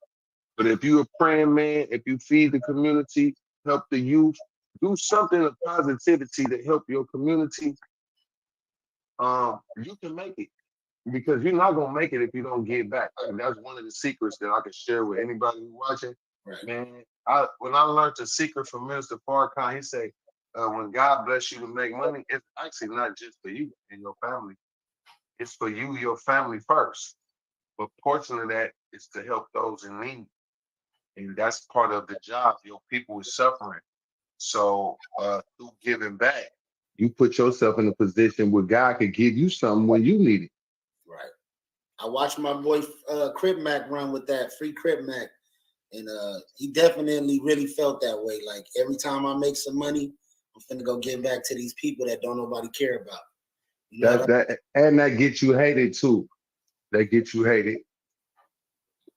but if you're a praying man, if you feed the community, help the youth, do something of positivity to help your community, you can make it. Because you're not gonna make it if you don't give back. I mean, that's one of the secrets that I can share with anybody who's watching. Right. Man, when I learned the secret from Minister Farrakhan, he said, when God bless you to make money, it's actually not just for you and your family. It's for you, your family first. But portion of that is to help those in need. And that's part of the job. Your people is suffering. So through giving back, you put yourself in a position where God could give you something when you need it. Right. I watched my boy Crip Mac run with that, Free Crip Mac. And he definitely really felt that way. Like every time I make some money, I'm finna go give back to these people that don't nobody care about. You know that gets you hated too. That gets you hated.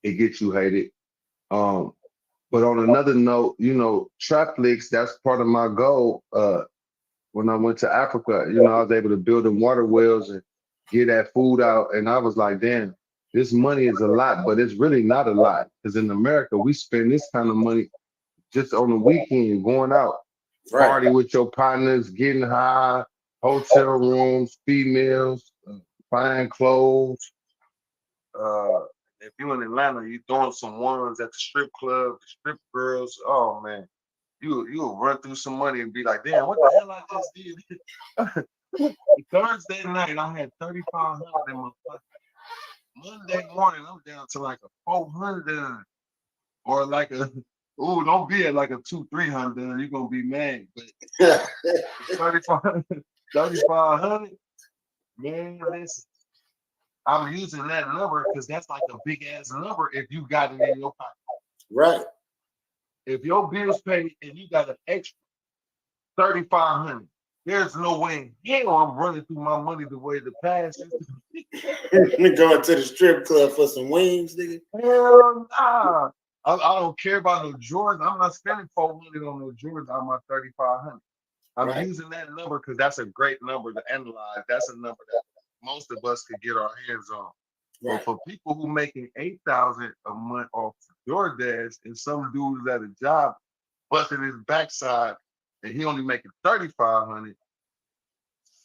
It gets you hated. But on another note, you know, Trapflix, that's part of my goal. When I went to Africa, you know, I was able to build them water wells and get that food out. And I was like, damn, this money is a lot, but it's really not a lot. Because in America, we spend this kind of money just on the weekend, going out, party with your partners, getting high, hotel rooms, females, fine clothes. If you're in Atlanta, you throwing some ones at the strip club, the strip girls. Oh man, you'll run through some money and be like, damn, what the hell I just did? Thursday night, I had 3,500 in my pocket. Monday morning, I'm down to like a 400 or like a. Ooh, don't be at like a 200-300. You're gonna be mad. But 3,500, man, listen. I'm using that number because that's like a big ass number if you got it in your pocket. Right. If your bills paid and you got an extra 3,500, there's no way in hell I'm running through my money the way the past is. Going to the strip club for some wings, nigga. Hell nah. I don't care about no Jordans. I'm not spending 400 on no Jordans on my 3,500. I'm using that number because that's a great number to analyze. That's a number that most of us could get our hands on. But for people who making 8,000 a month off DoorDash and some dudes at a job busting his backside and he only making 3,500,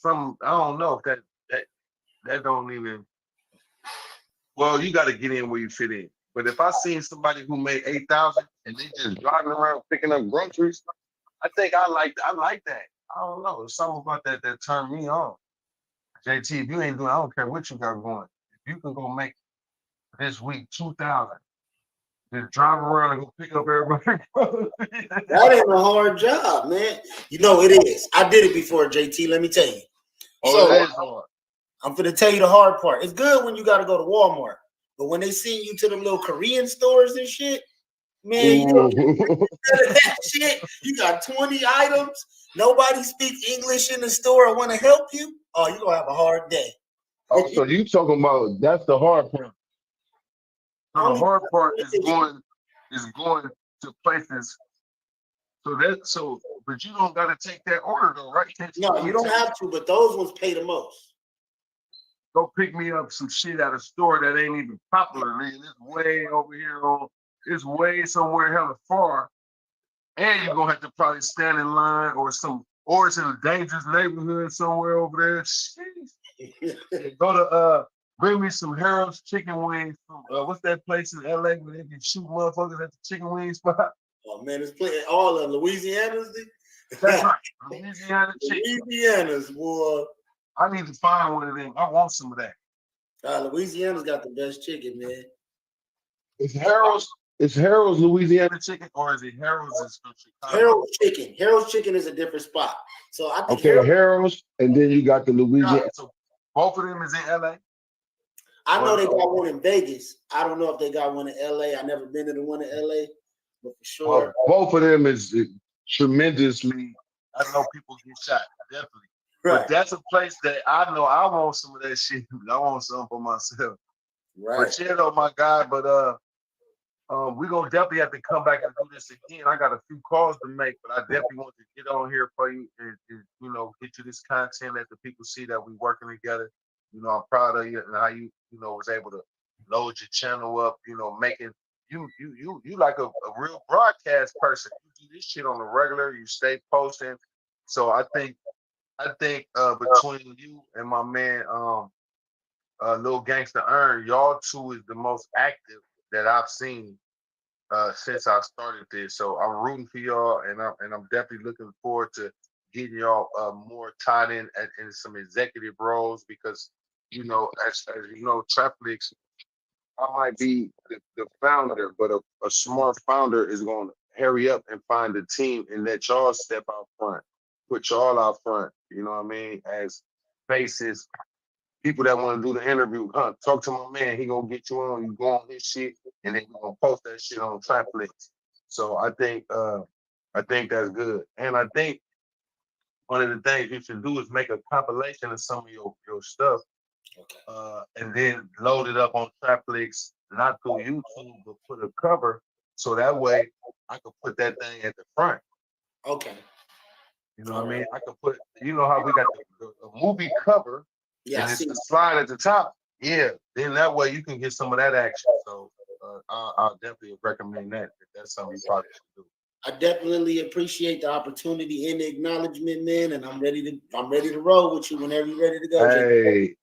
I don't know if that don't even. Well, you got to get in where you fit in. But if I seen somebody who made 8,000 and they just driving around picking up groceries, I think I like that. I don't know. There's something about that turned me on. JT, if you ain't doing, I don't care what you got going. If you can go make this week 2,000, just drive around and go pick up everybody. That ain't a hard job, man. You know it is. I did it before, JT. Let me tell you. Oh, it is hard. I'm finna tell you the hard part. It's good when you got to go to Walmart, but when they send you to the little Korean stores and shit, man, you don't that shit. You got 20 items. Nobody speaks English in the store and want to help you. Oh, you're gonna have a hard day. Oh, so you talking about that's the hard part. So the hard part is going to places. But you don't gotta take that order though, right? No, you don't have to, but those ones pay the most. Go pick me up some shit at a store that ain't even popular, man. It's way over here it's way somewhere hella far. And you're gonna have to probably stand in line or it's in a dangerous neighborhood somewhere over there. Jeez. Go to bring me some Harold's chicken wings from what's that place in LA where they can shoot motherfuckers at the chicken wing spot? Oh man, it's playing all of Louisiana's. That's right. Louisiana chicken. Louisiana's, boy. I need to find one of them. I want some of that. Louisiana's got the best chicken, man. Is Harold's Louisiana chicken or is it Harold's from Chicago? Harold's chicken. Harold's chicken is a different spot. So I think Harold's, and then you got the Louisiana. So both of them is in LA? I know they got one in Vegas. I don't know if they got one in LA. I never been to the one in LA, but for sure. Both of them is tremendously. I know people get shot, definitely. Right. But that's a place that I know I want some of that shit. I want some for myself. Right. But yeah, though, my guy, but we're gonna definitely have to come back and do this again. I got a few calls to make, but I definitely want to get on here for you and get you this content, let the people see that we're working together. I'm proud of you and how you was able to load your channel up, making you like a real broadcast person. You do this shit on the regular, you stay posting. So I think between you and my man Lil Gangsta Earn, y'all two is the most active that I've seen since I started this. So I'm rooting for y'all, and I'm definitely looking forward to getting y'all more tied in some executive roles because as you know, Trapflix, I might be the founder, but a smart founder is going to hurry up and find a team and let y'all step out front, put y'all out front. You know what I mean? As faces, people that want to do the interview, talk to my man. He gonna get you on. You go on his shit. and then we're gonna post that shit on Trapflix. So I think that's good. And I think one of the things you should do is make a compilation of some of your stuff, and then load it up on Trapflix, not through YouTube, but put a cover, so that way I could put that thing at the front. Okay. You know what I mean? I could put, you know how we got the movie cover, Yeah, and it's the slide at the top. Yeah, then that way you can get some of that action. So I'll definitely recommend that. If that's something you probably should do. I definitely appreciate the opportunity and the acknowledgement, man. And I'm ready to roll with you whenever you're ready to go.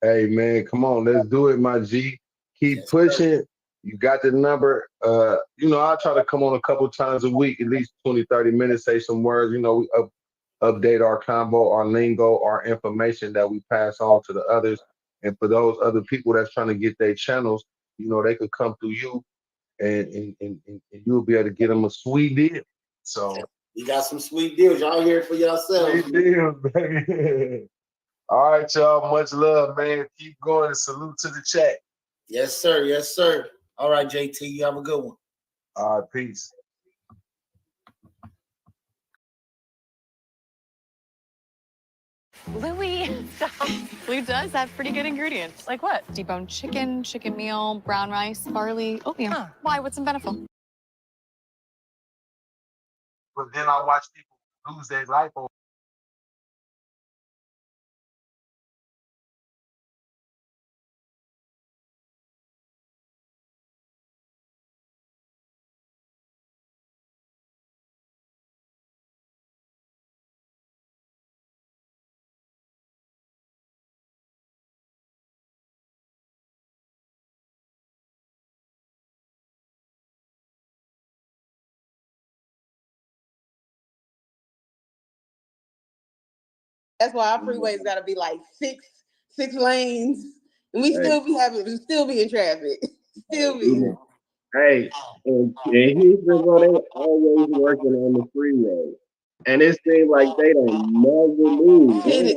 Hey, man, come on, let's do it, my G. Keep pushing. You got the number. You know, I'll try to come on a couple times a week, at least 20, 30 minutes, say some words. You know, we update our combo, our lingo, our information that we pass on to the others. And for those other people that's trying to get their channels, you know, they could come through you, and you'll be able to get them a sweet deal. So you got some sweet deals. Y'all hear it for yourselves. Sweet deals, baby. All right, y'all. Much love, man. Keep going, and salute to the chat. Yes, sir. Yes, sir. All right, JT. You have a good one. All right, peace. Louis, stop. Louis does have pretty good ingredients. Like what? Deboned chicken, chicken meal, brown rice, barley, oatmeal. Why? What's in Beneful? But then I watch people lose their life over. That's why our freeways got to be like six lanes, and we still be in traffic. Still be. Hey, in Houston, bro, they always working on the freeway, and it seems like they don't never move. This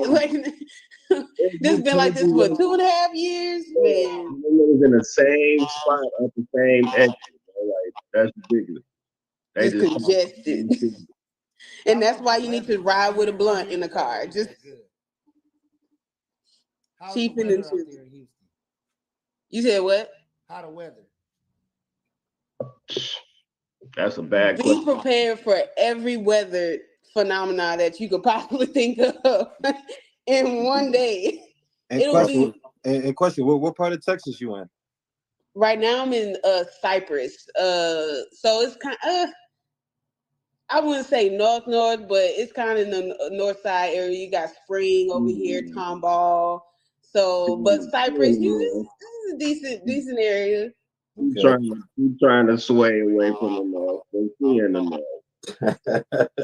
been like this for 2.5 years, man. It's in the same spot at the same exit. Like that's ridiculous. They It's congested. And that's why you need to ride with a blunt in the car. Just cheapen and cheap. You said what? How the weather? That's a bad Be question. prepared for every weather phenomena that you could possibly think of in one day. And question, what part of Texas you in? Right now I'm in Cypress. So it's kind of I wouldn't say north, but it's kind of in the north side area. You got Spring over here, Tomball. So, but Cypress, this is a decent area. I'm trying to sway away from the north. They see in the north.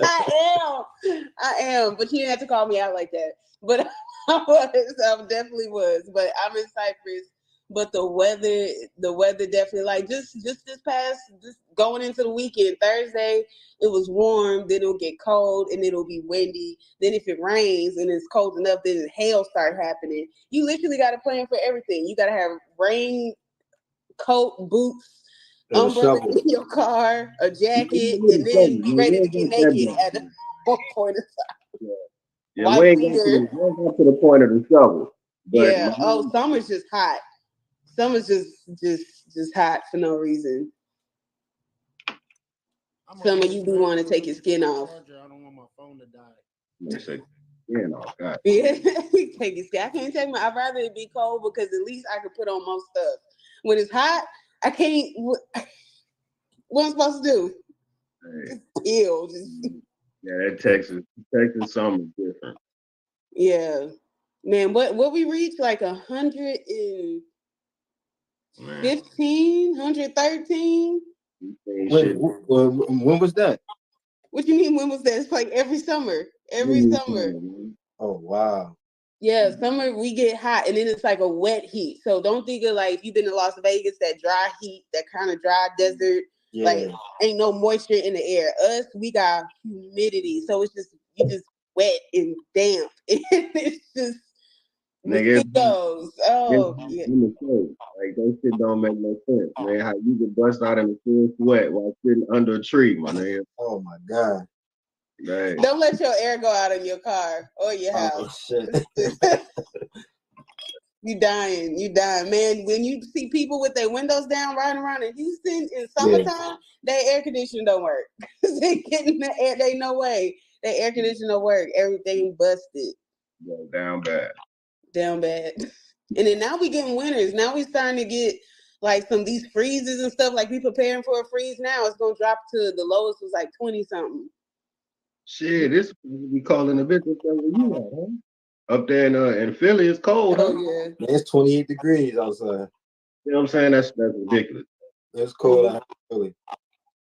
I am, but you didn't have to call me out like that. But I definitely was. But I'm in Cypress. But the weather definitely, like just going into the weekend, Thursday, it was warm, then it'll get cold and it'll be windy. Then if it rains and it's cold enough, then hail start happening. You literally got to plan for everything. You got to have rain, coat, boots, umbrella in your car, a jacket, and then be ready to get naked at one point in time. Yeah, we ain't got to the point of the shovel. Yeah. Oh, summer's just hot. Summer's just hot for no reason. Summer, you do want to take your skin off. I don't want my phone to die. God. Yeah, take your skin. I can't take I'd rather it be cold because at least I can put on most stuff. When it's hot, I can't. What am I supposed to do? Just chill. Yeah, that Texas summer is different. Yeah, man. What we reached like 115, 113. When was that? What you mean? When was that? It's like every summer. Every summer. Oh wow. Yeah, summer we get hot and then it's like a wet heat. So don't think of like if you've been to Las Vegas, that dry heat, that kind of dry desert. Yeah. Like ain't no moisture in the air. Us, we got humidity. So it's just you just wet and damp. It's just Nigga, Goes. Oh, it's yeah. in the show. Like that shit don't make no sense, man. How you can bust out in the full sweat while sitting under a tree, my nigga. Oh my god. Right. Don't let your air go out in your car or your house. Oh shit. You dying, man. When you see people with their windows down riding around in Houston in summertime, their air conditioning don't work. They getting the air, they no way. Their air conditioning don't work. Everything busted. Yeah, down bad. Down bad. And then now we getting winters. Now we starting to get like some of these freezes and stuff. Like we preparing for a freeze now. It's gonna drop to the lowest was like 20 something. Shit, this we calling a business where you at, huh? Up there in Philly, it's cold, huh? Oh yeah. It's 28 degrees outside. You know what I'm saying? That's ridiculous. It's cold out in Philly.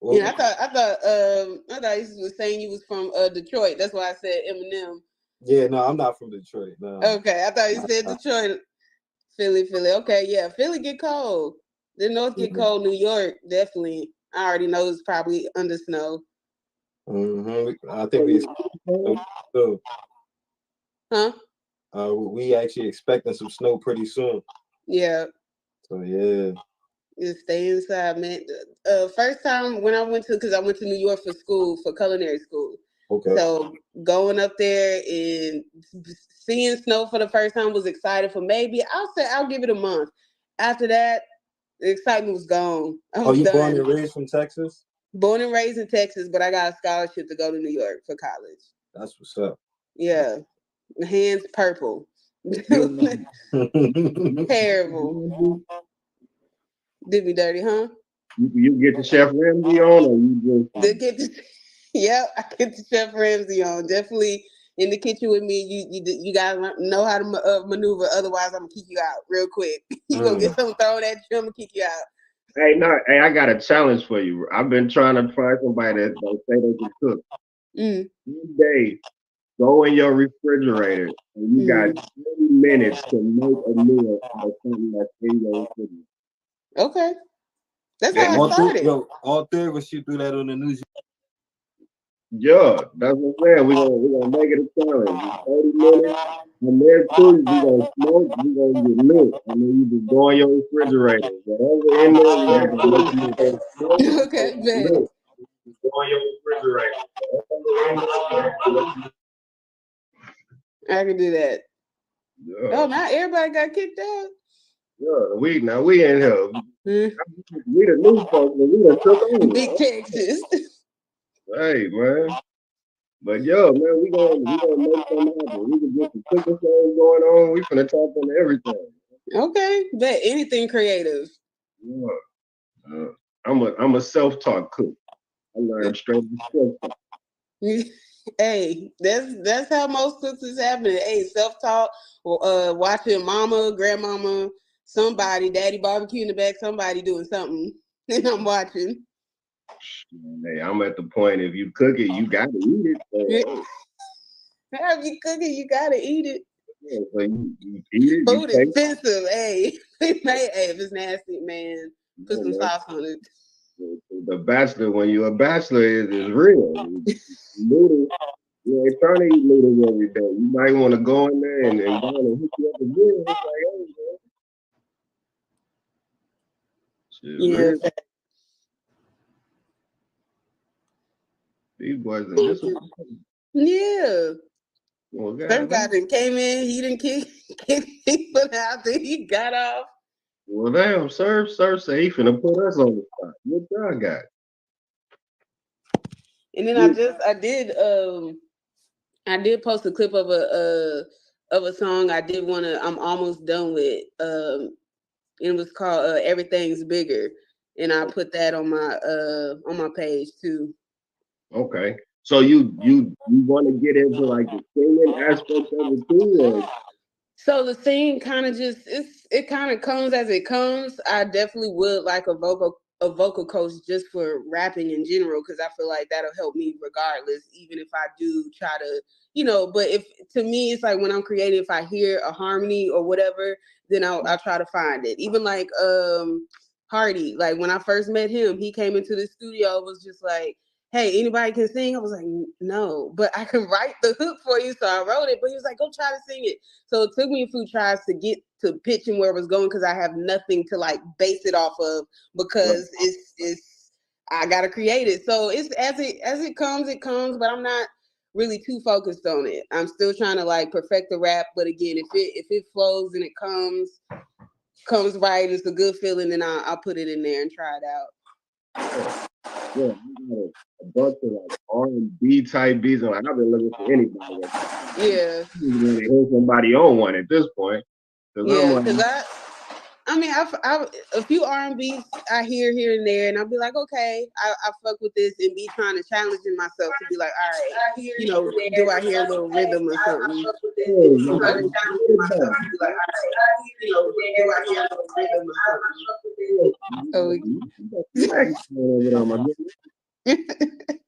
Well, Yeah, I thought you was saying you was from Detroit. That's why I said Eminem. yeah, no, I'm not from Detroit. No. Okay, I thought you said Detroit. Philly. Okay, yeah, Philly get cold. The North get cold. New York definitely. I already know it's probably under snow. I think we so, Huh? we actually expecting some snow pretty soon. Yeah. So yeah. Just stay inside, man. First time when I went to New York for school, for culinary school. Okay. So going up there and seeing snow for the first time was excited for maybe, I'll give it a month. After that, the excitement was gone. Oh, you born and raised from Texas? Born and raised in Texas, but I got a scholarship to go to New York for college. That's what's up. Yeah. Hands purple. Terrible. Did me dirty, huh? You get the Chef Ramsay on, or you just Yep, I get the Chef Ramsay on. Definitely in the kitchen with me. You guys know how to maneuver. Otherwise, I'm gonna kick you out real quick. You gonna get something thrown at you, I'm gonna kick you out. Hey, I got a challenge for you. I've been trying to find somebody that say they can cook. Mm. One day, go in your refrigerator and you got 20 minutes to make a meal out of something that's in your refrigerator. Okay. That's how I started. All three of us should do that on the news. Yeah, that's what I'm saying. We're gonna make it a challenge. 30 minutes. And there too, we gonna smoke, we gonna get lit. And then you just go in your refrigerator. Whatever in there, okay, man. Go in your refrigerator. I can do that. Yeah. Oh, now everybody got kicked out. Yeah, we in here. We the new folks, but we done took over. Big Texas. Hey, man. But yo, man, we gonna make something happen. We can get some cooking shows going on. We finna talk on everything. Okay, bet anything creative. Yeah. I'm a self-taught cook. I learned straight from self-taught. Hey, that's how most cooks is happening. Hey, self-taught, watching mama, grandmama, somebody, daddy barbecue in the back, somebody doing something, and I'm watching. Hey, I'm at the point, if you cook it, you gotta eat it. So, if you cook it, you gotta eat it. Yeah, so you eat it. Food expensive, hey. Hey, if it's nasty, man, put some sauce on it. The bachelor, when you're a bachelor, is real. Noodles, you ain't trying to eat noodles every day. You might want to go in there and go and hook you up again. It's like, hey, man. Shit, Yeah. These boys are just yeah. Well, Some guy done came in, he didn't kick people out there, he got off. Well, damn, sir say he finna put us on the spot. What y'all got? And then I did post a clip of a song I did I'm almost done with. It was called Everything's Bigger. And I put that on my page too. Okay. So you want to get into like the singing aspect of it too? Or? So the scene kind of it kind of comes as it comes. I definitely would like a vocal coach just for rapping in general, because I feel like that'll help me regardless, even if I do try to, but if to me it's like when I'm creating, if I hear a harmony or whatever, then I'll try to find it. Even like Hardy, like when I first met him, he came into the studio, was just like, hey, anybody can sing? I was like, no, but I can write the hook for you. So I wrote it, but he was like, go try to sing it. So it took me a few tries to get to pitching where it was going because I have nothing to like base it off of because it's I gotta create it. So it's as it comes, but I'm not really too focused on it. I'm still trying to like perfect the rap, but again, if it flows and it comes right, it's a good feeling, then I'll put it in there and try it out. Yeah, I got a bunch of like R&B type beats. Like, I've been looking for anybody. Yeah. You hear somebody on one at this point. Yeah, because I mean, I a few R&Bs I hear here and there, and I'll be like, okay, I fuck with this, and be trying to challenging myself to be like, all right, you know, do I hear a little rhythm or something?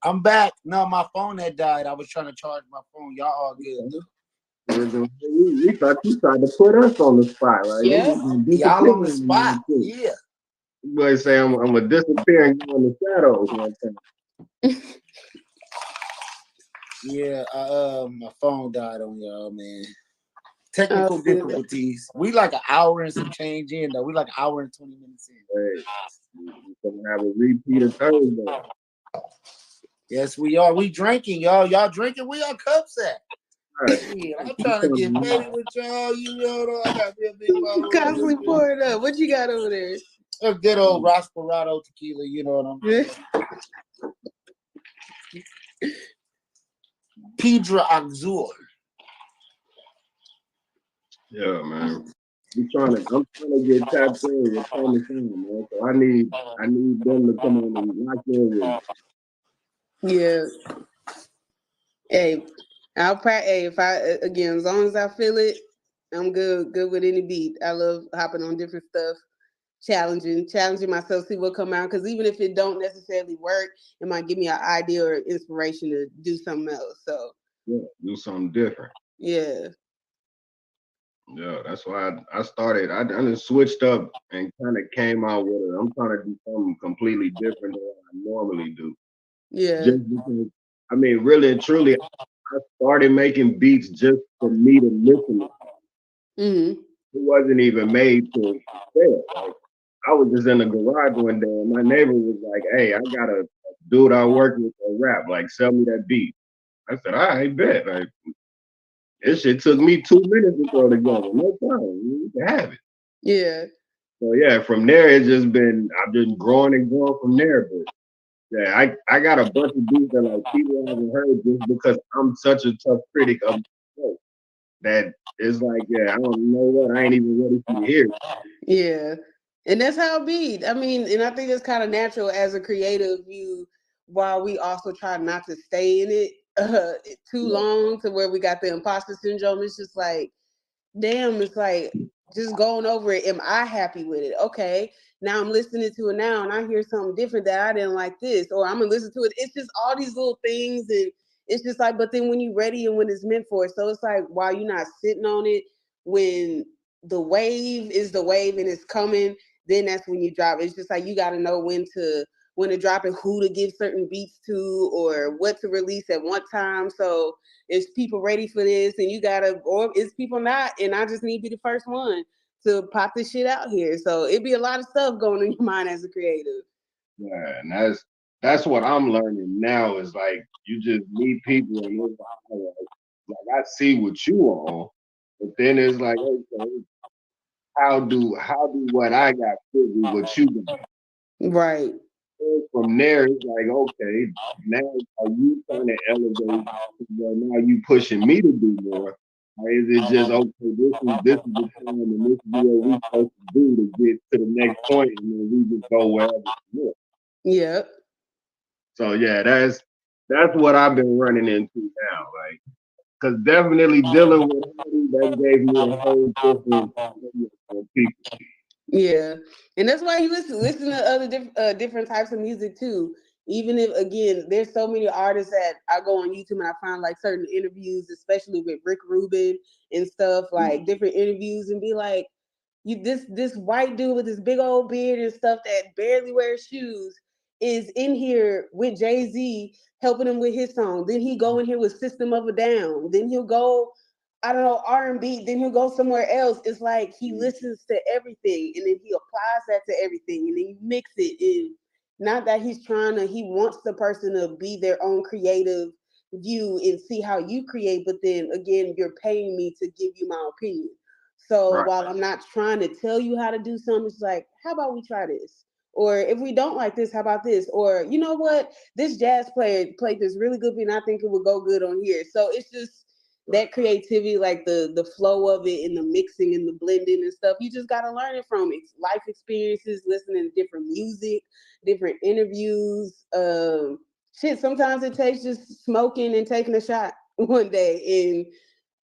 I'm back. No, my phone had died. I was trying to charge my phone. Y'all all good. We thought you tried to put us on the spot, right? Yeah, y'all on the spot. Yeah. You boys say I'm a disappearing on the shadows. Yeah, my phone died on y'all, man. Technical difficulties. We like an hour and some change in though. We like an hour and 20 minutes in. We're gonna have a repeat of Thursday. Yes, we are. We drinking, y'all. Y'all drinking? Where y'all cups at? Yeah, I'm trying to get paid with y'all. You know, I got real big bottle. Constantly pour it up. What you got over there? A good old Rosperado tequila. You know what I'm saying? Pedra Azul. Yeah, man. I'm trying to get tapped in with Thomas Allen, man. So I need them to come on and lock in with me. Yeah. Hey, if I again, as long as I feel it, I'm good with any beat. I love hopping on different stuff, challenging myself, see what come out. Because even if it don't necessarily work, it might give me an idea or inspiration to do something else. So yeah, do something different. Yeah. Yeah, that's why I started. I just switched up and kind of came out with it. I'm trying to do something completely different than what I normally do. Yeah. Just because, I mean, really and truly, I started making beats just for me to listen to. Mm-hmm. It wasn't even made to sell. Like, I was just in the garage one day and my neighbor was like, hey, I got a dude I work with a rap, like sell me that beat. I said, all right, bet. Like, this shit took me 2 minutes to throw together. No problem. You can have it. Yeah. So yeah, from there it's just been I've been growing and growing from there. But yeah, I got a bunch of beats that like people haven't heard just because I'm such a tough critic of myself that it's like, yeah, I don't know what, I ain't even ready to hear it. Yeah. And that's how it be. I mean, and I think it's kind of natural as a creative, while we also try not to stay in it too long to where we got the imposter syndrome. It's just like, damn, it's like just going over it. Am I happy with it? Okay. Now I'm listening to it now and I hear something different that I didn't like this, or I'm gonna listen to it. It's just all these little things, and it's just like, but then when you're ready and when it's meant for it. So it's like, while you're not sitting on it, when the wave is the wave and it's coming, then that's when you drop. It's just like you gotta know when to drop it, who to give certain beats to, or what to release at what time. So is people ready for this? And you gotta, or is people not? And I just need to be the first one to pop this shit out here. So it'd be a lot of stuff going in your mind as a creative. Yeah, and that's what I'm learning now is like you just meet people and it's like I see what you on, but then it's like, okay, how do what I got fit with what you got? Right. From there, it's like, okay, now are you trying to elevate? Well, now you pushing me to do more. Or is it just, okay, this is the time and this is what we're supposed to do to get to the next point, and then we just go wherever we want. Yeah. So yeah, that's what I've been running into now, like, because definitely dealing with that gave me a whole different people. Yeah, and that's why you listen to other different types of music too. Even if, again, there's so many artists that I go on YouTube and I find like certain interviews, especially with Rick Rubin and stuff, like different interviews, and be like, this white dude with this big old beard and stuff that barely wears shoes, is in here with Jay-Z helping him with his song. Then he go in here with System of a Down. Then he'll go, I don't know, R&B. Then he'll go somewhere else. It's like he listens to everything and then he applies that to everything and then you mix it in. Not that he wants the person to be their own creative view and see how you create, but then again, you're paying me to give you my opinion. So while I'm not trying to tell you how to do something, it's like, how about we try this? Or if we don't like this, how about this? Or you know what? This jazz player played this really good beat and I think it would go good on here. So it's just that creativity, like the flow of it and the mixing and the blending and stuff. You just got to learn it from life experiences, listening to different music, different interviews. Sometimes it takes just smoking and taking a shot one day and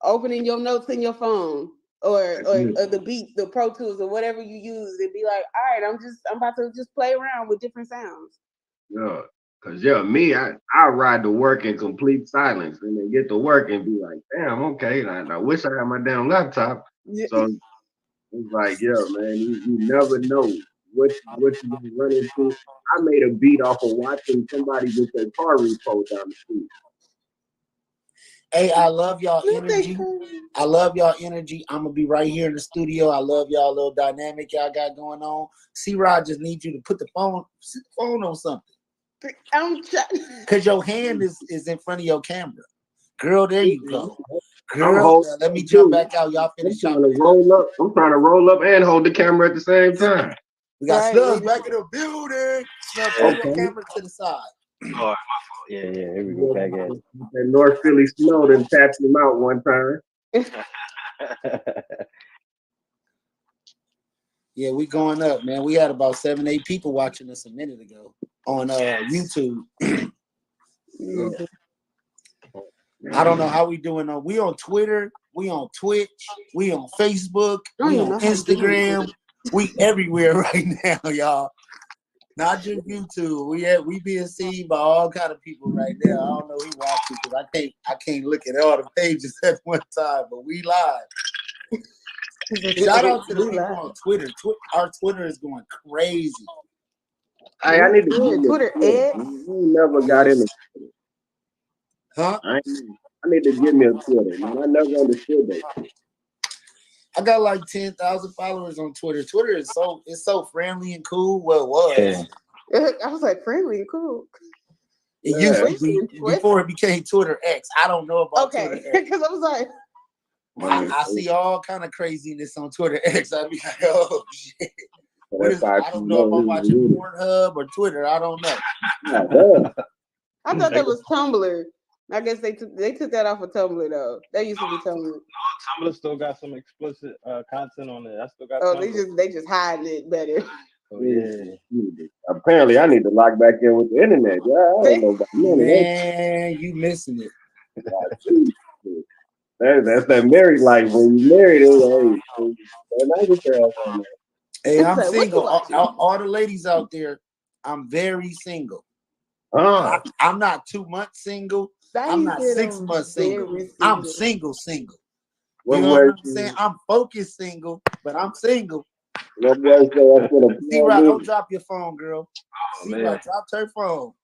opening your notes in your phone. Or the beat, the Pro Tools, or whatever you use, and be like, all right, I'm about to just play around with different sounds. Yeah, cause me, I ride to work in complete silence, and then get to work and be like, damn, okay, I wish I had my damn laptop. Yeah. So it's like, yeah, man, you never know what you're gonna run into. I made a beat off of watching somebody with their car repo down the street. Hey, I love y'all energy. I love y'all energy. I'm gonna be right here in the studio. I love y'all little dynamic y'all got going on. C-Rod just needs you to put the phone on something. Cause your hand is in front of your camera. Girl, there you go. Girl, let me jump back out. Y'all finish. I'm trying to roll up and hold the camera at the same time. We got Snubs back in the building. Snubs, hold your camera to the side. Oh, my fault. Yeah, here we go back at it. That North Philly snow done tapped him out one time. Yeah, we going up, man. We had about 7-8 people watching us a minute ago on YouTube. Yeah. I don't know how we doing. We on Twitter, we on Twitch, we on Facebook, we on Instagram, we everywhere right now, y'all. Not just YouTube. We being seen by all kind of people right now. I don't know who watching because I can't look at all the pages at one time, but we live. Shout out to the people on Twitter. Our Twitter is going crazy. I need to get Twitter. You never got in it. Huh? I need to give me a Twitter, man. I never understood that. I got like 10,000 followers on Twitter. Twitter is so friendly and cool. Well, it was. Yeah. I was like friendly and cool. It used to be before it became Twitter X. I don't know about Twitter X. Because I was like, I see all kind of craziness on Twitter X. I be like, oh shit. I don't know if I'm watching Pornhub or Twitter. I don't know. I thought that was Tumblr. I guess they took that off of Tumblr though. That used to be Tumblr. No, Tumblr still got some explicit content on it. I still got. Oh, Tumblr. they just hiding it better. Oh, yeah. Apparently, I need to lock back in with the internet. Yeah, I don't know about man, you missing it. That's that married life. When you married, hey, I'm single. All the ladies out there, I'm very single. I'm not 2 months single. I'm not 6 months single. I'm single. You know what I'm saying? I'm focused single, but I'm single. C-Rod, don't drop your phone, girl. C-Rod, drop her phone.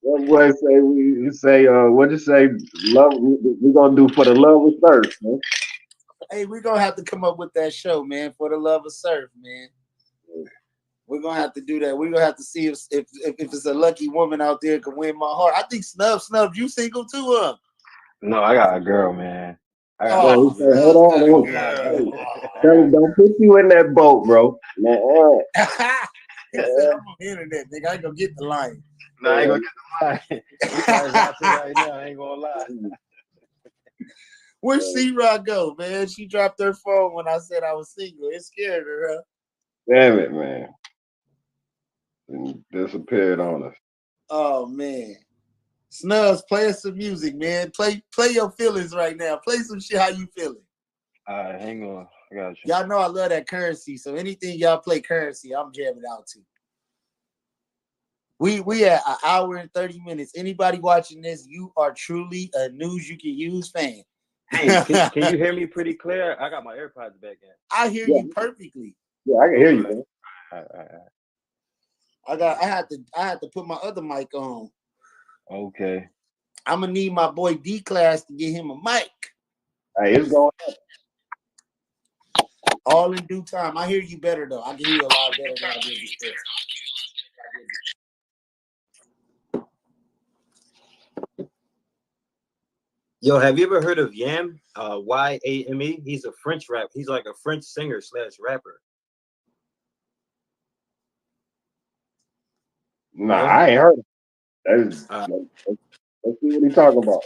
What boy say? We say, what you say? Love. We're gonna do for the love of surf, man. Hey, we're gonna have to come up with that show, man, for the love of surf, man. We're gonna have to do that. We're gonna have to see if it's a lucky woman out there can win my heart. I think Snubs, you single too, huh? No, I got a girl, man. Hold on. Don't put you in that boat, bro. I'm on the internet, nigga. I ain't gonna get the line. No, I ain't gonna get the line. Right now, I ain't gonna lie. Where'd C-Rod go, man? She dropped her phone when I said I was single. It scared her, huh? Damn it, man. And disappeared on us. Oh, man. Snubs, play us some music, man. Play your feelings right now. Play some shit how you feeling. All right, hang on. I got you. Y'all know I love that Currency, so anything y'all play Currency, I'm jamming out to. We at 1 hour and 30 minutes. Anybody watching this, you are truly a News You Can Use fan. Hey, can you hear me pretty clear? I got my AirPods back in. I hear you perfectly. Yeah, I can hear you, man. All right. I had to put my other mic on. Okay. I'm gonna need my boy D-Class to get him a mic. Hey, it's going up. All in due time. I hear you better though. I can hear you a lot better than I did before. Yo, have you ever heard of Yam? Y-A-M-E? He's a French rap. He's like a French singer / rapper. Nah, I ain't heard it. Let's see what he's talking about.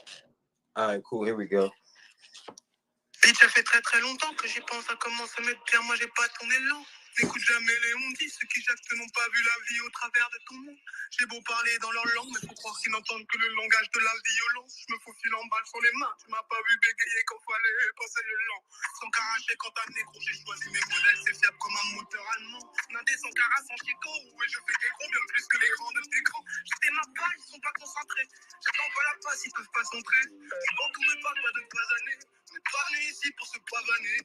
All right, cool. Here we go. Bitch, ça fait très longtemps que j'y pense, ça commence à me dire, moi j'ai pas ton élan. N'écoute jamais les on-dit, ceux qui jactent n'ont pas vu la vie au travers de ton monde. J'ai beau parler dans leur langue, mais faut croire qu'ils n'entendent que le langage de la violence. Je me faufile en balle sur les mains, tu m'as pas vu bégayer quand fallait passer le lent. Sans caracher quand t'as négro, j'ai choisi mes modèles, c'est fiable comme un moteur allemand. Blindé sans cara, sans chicot, et je fais des gros bien plus que les grands de tes grands. Je démarre pas, ils sont pas concentrés. J'attends pas la passe, ils peuvent pas s'entrer. Je m'entourais pas de basaner. On est pas venu ici pour se pavaner.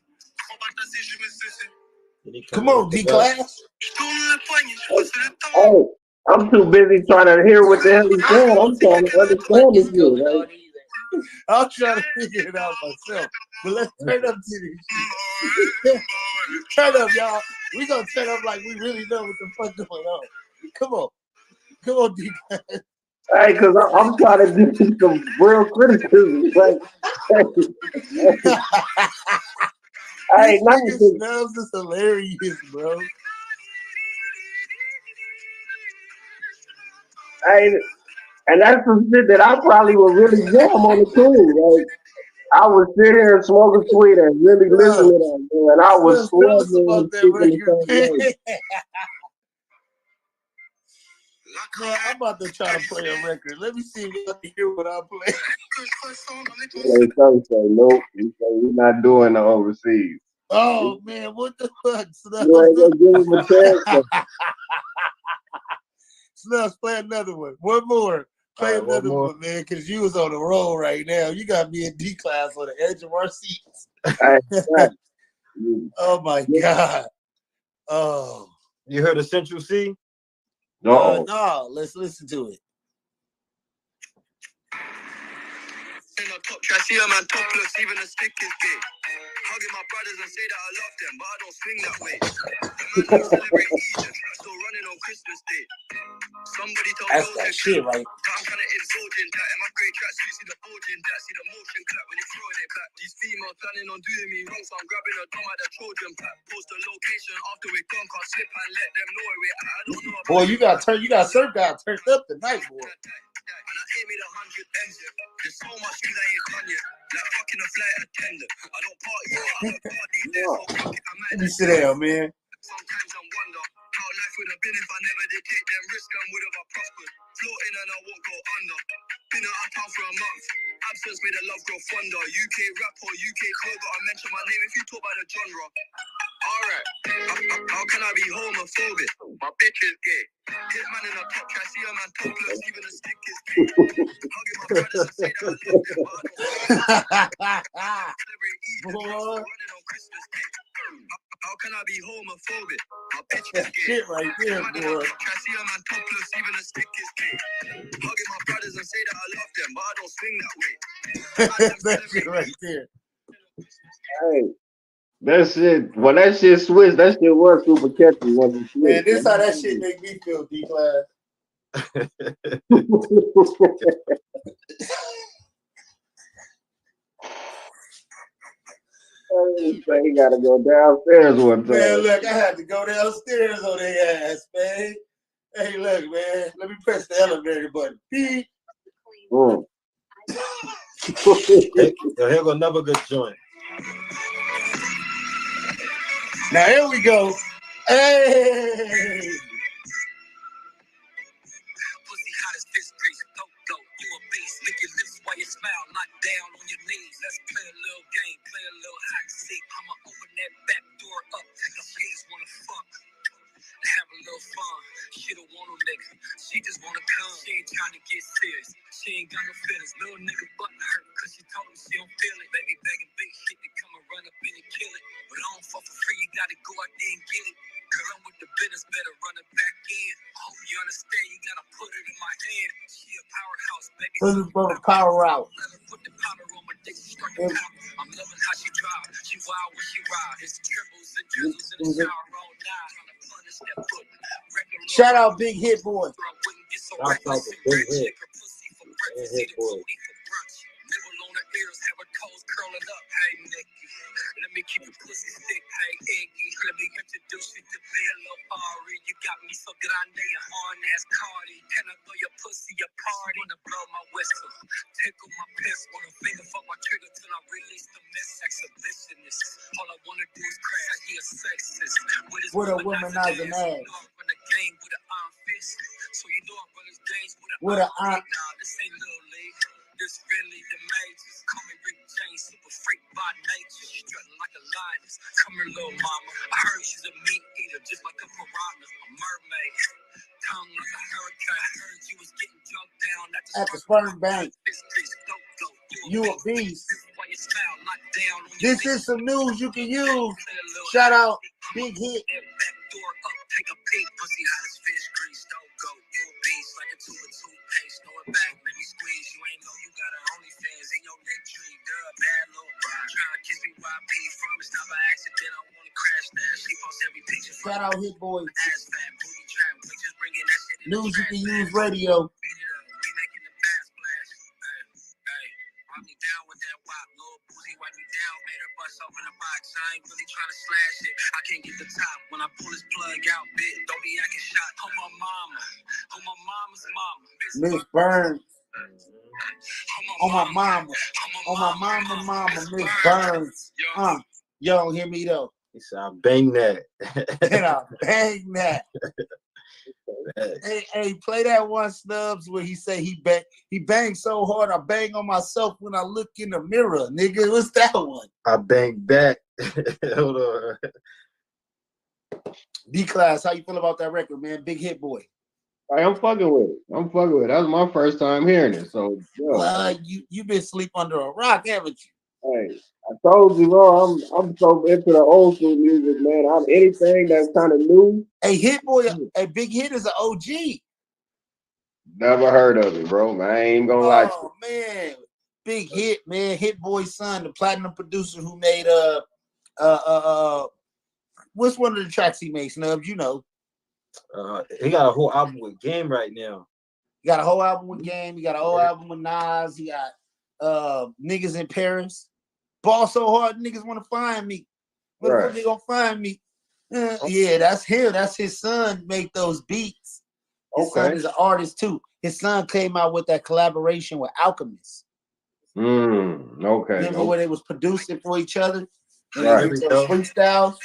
Prends pas tasser, je vais me cesser. Come on, D-Class. Oh, I'm too busy trying to hear what the hell he's saying. I'm trying to understand this dude. Right? I'm trying to figure it out myself. But let's turn up to this. Turn up, y'all. We gonna turn up like we really know what the fuck going on. Come on, D-Class. Hey, because I'm trying to do some real criticism. Like, hey, this Snubs is hilarious, bro. Hey, and that's some shit that I probably would really jam on the tune. Like, I would sit here and smoke a sweet and really listen to that, man. And I was sweating and speaking the same way. Man, I'm about to try to play a record. Let me see if you can hear what I play. Hey, say, nope. We say we're not doing the overseas. Oh man, what the fuck, Snubs? You ain't gonna give him a chance. Snubs, play another one. One more. Play another one, man, because you was on the roll right now. You got me in D-Class on the edge of our seats. Oh my God. Oh. You heard of Central C? No, let's listen to it. In a top try, see a man topless, even a stick is gay. Hugging my brothers and say that I love them, but I don't swing that way. The man don't celebrate Eid, still running on Christmas Day. Somebody told That's that shit, right? I'm kind of indulging that. In my great tracks, you see the bulging that, see the motion clap when you're throwing it back. These females planning on doing me wrong, so I'm grabbing a drum at the Trojan pack. Post the location after we gone, can't slip and let them know where we're at. I don't know about Boy, you got Surf God turned up tonight, boy. and I aim it 100 M's. There's so much things I ain't done yet. Like fucking a flight attendant. I don't party, but I'm a party. Let me sit down, man. Sometimes I wonder how life would have been if I never did take them risks and would have prospered. Floating and I won't go under. Been out of town for a month. Absence made the love grow fonder. UK rapper, UK flow, gotta mention my name if you talk about the genre. Alright, how can I be homophobic? My bitch is gay. Hit man in a top try, see a man topless, even a stick is gay. Hugging my brothers and say that I love them, but I don't celebrate Eid, running on Christmas Day. How can I be homophobic? My bitch is gay. Shit right there, Hit man in boy. a top try, see a man topless, even a stick is gay. Hugging my brothers and say that I love them, but I don't swing that way. That shit right there. Hey, that shit, when that shit switched, that shit was super catchy once it switched. Man, this how that shit make me feel, D-Class. He gotta go downstairs one time. Man, look, I had to go downstairs on their ass, man. Hey, look, man. Let me press the elevator button. Beep. Hey, here go another good joint. Now here we go. Hey. Pussy hot as fish grease, go, you a beast. Lick your lips while you smile, knock down on your knees. Let's play a little game, play a little hide and seek. I'ma open that back door up, the ladies wanna fuck. Have a little fun, she don't want no nigga, she just wanna come. She ain't trying to get serious, she ain't got no feelings. Little nigga button hurt, cause she told him she don't feel it. Baby, back gotta go out there and get it. Girl, I'm with the business, better run it back in. Hope you understand, you gotta put it in my hand. She a powerhouse, baby. Put it for the power out. Put the powder on my dick, she struck the power. I'm loving how she drive. She wild when she ride. It's dribbles and drizzles in the shower all night. Trying to punish that foot. Shout out Big Hit Boy. Shout out to Big Hit. Big Hit Boy. Nibble on her ears, have her toes curling up. Hey, Nicky, let me keep your pussy stick. Hey, Iggy, let me introduce you to Bill Ari. You got me so grande, hard ass Cardi. Can I throw your pussy a party? Wanna blow my whistle, tickle my piss. Wanna finger fuck my trigger till I release the miss exhibitionist. All I wanna do is crash. He a sexist. With a womanizing ass. Run the game with an iron fist. So you know I run his games With an iron. Nah, this ain't little league. This really the majors. Call me Rick James, super freak by nature. Strutting like a lioness. Come here, little mama. I heard she's a meat eater, just like a piranha. A mermaid. Tongue like a hurricane. I heard you was getting drunk down At the sperm bank. You a beast. This is some news you can use. Shout out Big Hit. Take a peek, pussy hot as fish grease. Don't go, you a beast like a tube of toothpaste. Throw it back, let me squeeze. You ain't know you got an OnlyFans in your neck tree. Girl, bad little bride. Trying to kiss me YP from it's not by accident. I want to crash that. She posts every picture. Shout out Hit Boy. Ass fat, booty trap. We just bringing that shit in. News you can use radio. We making the fast splash. Hey, wipe me down with that wop. Little boozy wipe me down. Made her bust open the box. I ain't really trying to slash it. I can't get the top. When I pull this plug out, bitch, don't be acting shot. On my mama. On my mama's mama. Miss Burns. On my mama. On my mama, Miss Burns. You don't hear me though. He said, I bang that. And I bang that. Hey, play that one, Snubs, where he say he banged so hard I bang on myself when I look in the mirror, nigga. What's that one? I bang back. Hold on. D-Class, how you feel about that record, man? Big Hit Boy. Hey, I'm fucking with it. That was my first time hearing it. So, yeah. You been sleep under a rock, haven't you? Hey, I told you, bro. I'm so into the old school music, man. I'm anything that's kind of new. Hey, Hit Boy, a Big Hit is an OG. Never heard of it, bro. I ain't even gonna lie to you. Oh man, Big Hit, man. Hit Boy's son, the platinum producer who made what's one of the tracks he made, Snubs? You know. He got a whole album with Game right now. He got a whole album with Game. He got a whole album with Nas. He got Niggas in Paris. Ball so hard, niggas want to find me. Where they gonna find me? Yeah, that's him. That's his son. Make those beats. His son is an artist too. His son came out with that collaboration with Alchemist. Okay. Remember where they was producing for each other? Right. Freestyle.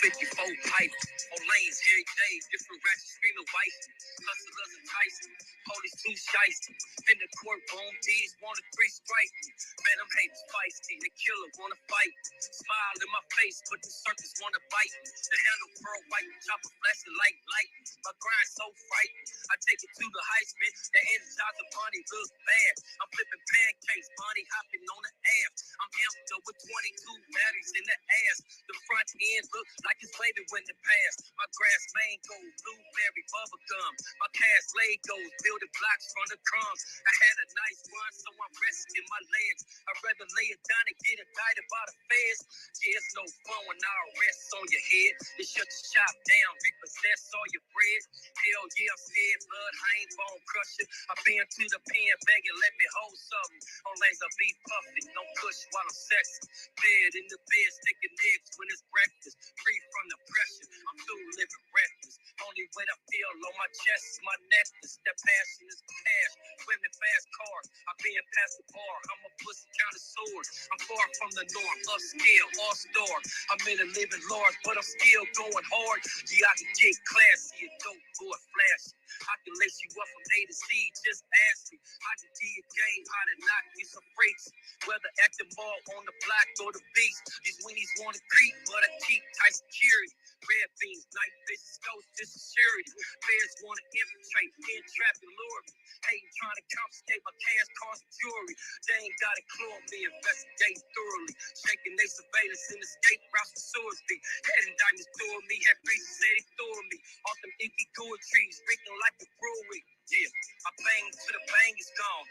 Police too shiesty. In the courtroom, D's want a 3 strike. Man, I'm hating feisty. The killer wanna fight. Smile in my face, but the circus wanna bite. The handle pearl white, chopper flashing like light. My grind so frightened. I take it to the Heisman. The energize the bunny look bad. I'm flipping pancakes, bunny hopping on the ass. I'm amped up with 22 batteries in the ass. The front end look like it's waving when it pass. My grass mango, blueberry bubble gum. My cast Legos, building blocks from the crumbs. I had a nice run, so I'm resting my legs. I'd rather lay it down and get indicted by the feds. Yeah, it's no fun when I arrest on your head. They shut your shop down, repossess all your bread. Hell yeah, I'm scared, blood, I ain't bone crusher. I've been to the pen begging, let me hold something. On lanes I be puffing, no push while I'm sexing. Bed in the bed, sticking eggs when it's breakfast. Free from the pressure, I'm through living reckless. Only weight I feel on my chest is my necklace. That passion is cash, women fast cars. I've been past the bar, I'm a pussy connoisseur. I'm far from the norm, upscale, all star. I'm in a living large, but I'm still going hard. Yeah, I can get classy and dope for a flash. I can lace you up from A to Z, just ask me. I can give you a game, how to knock you some freaks. Whether at the mall, on the block, or the beach. These weenies wanna creep, but I keep tight security. red beans, night bitches, ghost, this is security. Bears want to infiltrate, entrap and lure me. Hating trying to confiscate my cash, cars, and jewelry. They ain't got a clue on me, investigate thoroughly. Shaking they surveillance in escape routes for Swordsby. Heading diamonds through me, had breezes say they threw me. Off them inky gourd trees, drinking like a brewery. Yeah, I bang till the bang is gone.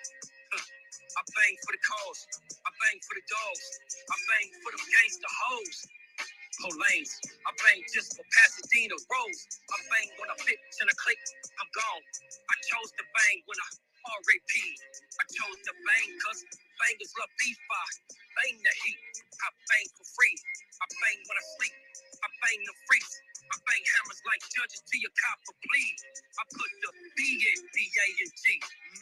I bang for the cause. I bang for the dogs. I bang for the gangster hoes. Lanes. I bang just for Pasadena Rose. I bang when I fit and I click, I'm gone. I chose to bang when I R.A.P. I chose to bang cause bangers love beef. I bang the heat. I bang for free. I bang when I sleep. I bang the freaks. I bang hammers like judges to your cop for plea. I put the B-A-B-A-N-G.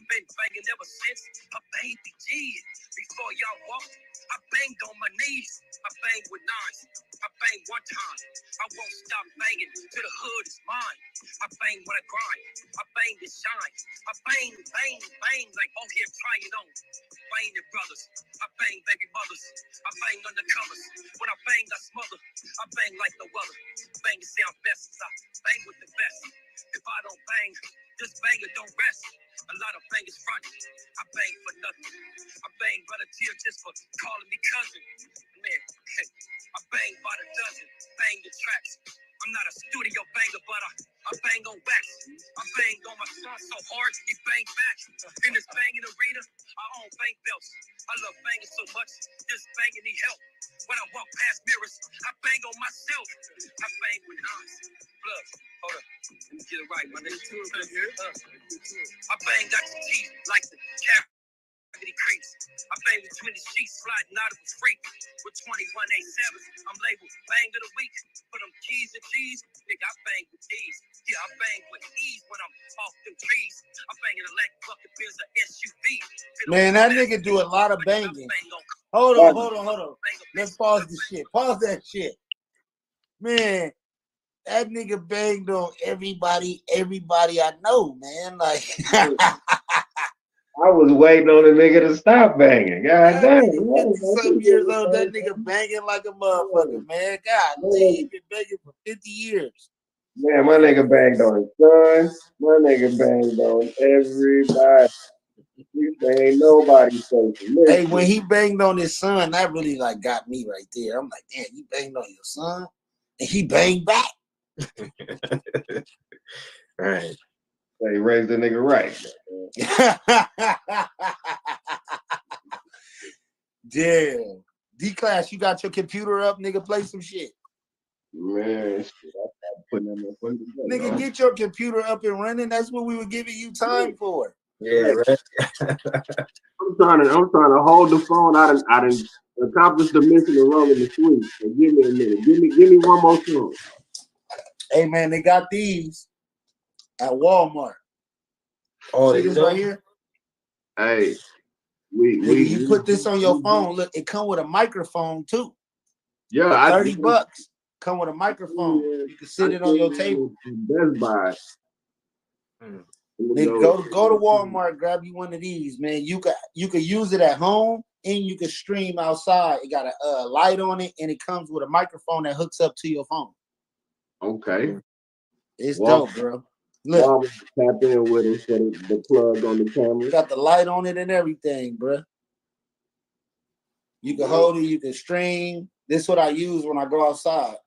Been banging ever since a baby G. Before y'all walk, I banged on my knees. I bang with nines. I bang one time. I won't stop banging till the hood is mine. I bang when I grind. I bang to shine. I bang, bang, bang like oh here trying on. Bang your brothers. I bang baby mothers. I bang undercovers. When I bang, I smother. I bang like no other. Bang to sound best as I bang with the best. If I don't bang, this banger don't rest. A lot of bangers front. I bang for nothing. I bang volunteer just for calling me cousin. Man, I bang by the dozen. Bang the tracks. I'm not a studio banger, but I bang on wax. I bang on my son so hard, he bang back. In this banging arena, I own bang belts. I love banging so much, this banging need help. When I walk past mirrors, I bang on myself. I bang with nines. Blood, hold up. Let me get it right, my nigga. I bang got the teeth like the cat. Creeps. I bang with 20 sheets sliding out of a freak. With 21A7s, I'm labeled bang of the week. For them keys and cheese, nigga, I bang with these. Yeah, I bang with ease when I'm off them trees. I bang in a lack bucket Benz or SUV. Man, that nigga do a lot of banging. Hold on. Let's pause this shit. Pause that shit. Man, that nigga banged on everybody I know, man. Like I was waiting on the nigga to stop banging. God damn. 50-some years old, that nigga banging like a motherfucker, man. God, he been banging for 50 years. Man, my nigga banged on his son. My nigga banged on everybody. Ain't nobody safe. Hey, when he banged on his son, that really like got me right there. I'm like, damn, you banged on your son? And he banged back. Right. They raised the nigga right. Damn. D-Class, you got your computer up, nigga? Play some shit. Man, shit, I started putting that motherfucker together. Nigga, get your computer up and running. That's what we were giving you time for. Yeah, right. I'm trying to hold the phone. I done accomplished the mission of rolling the sweep. So give me a minute. Give me one more song. Hey man, they got these at Walmart. Oh, see this right here? Hey, you put this on your phone. Look, it come with a microphone too. Yeah, for $30. Come with a microphone. You can sit it on your table. Best Buy. Nigga, go to Walmart, grab you one of these, man. You could use it at home and you can stream outside. It got a light on it and it comes with a microphone that hooks up to your phone. Okay. It's dope, bro. Look, tap in with it, set the plug on the camera. Got the light on it and everything, bro. You can hold it, you can stream. This is what I use when I go outside.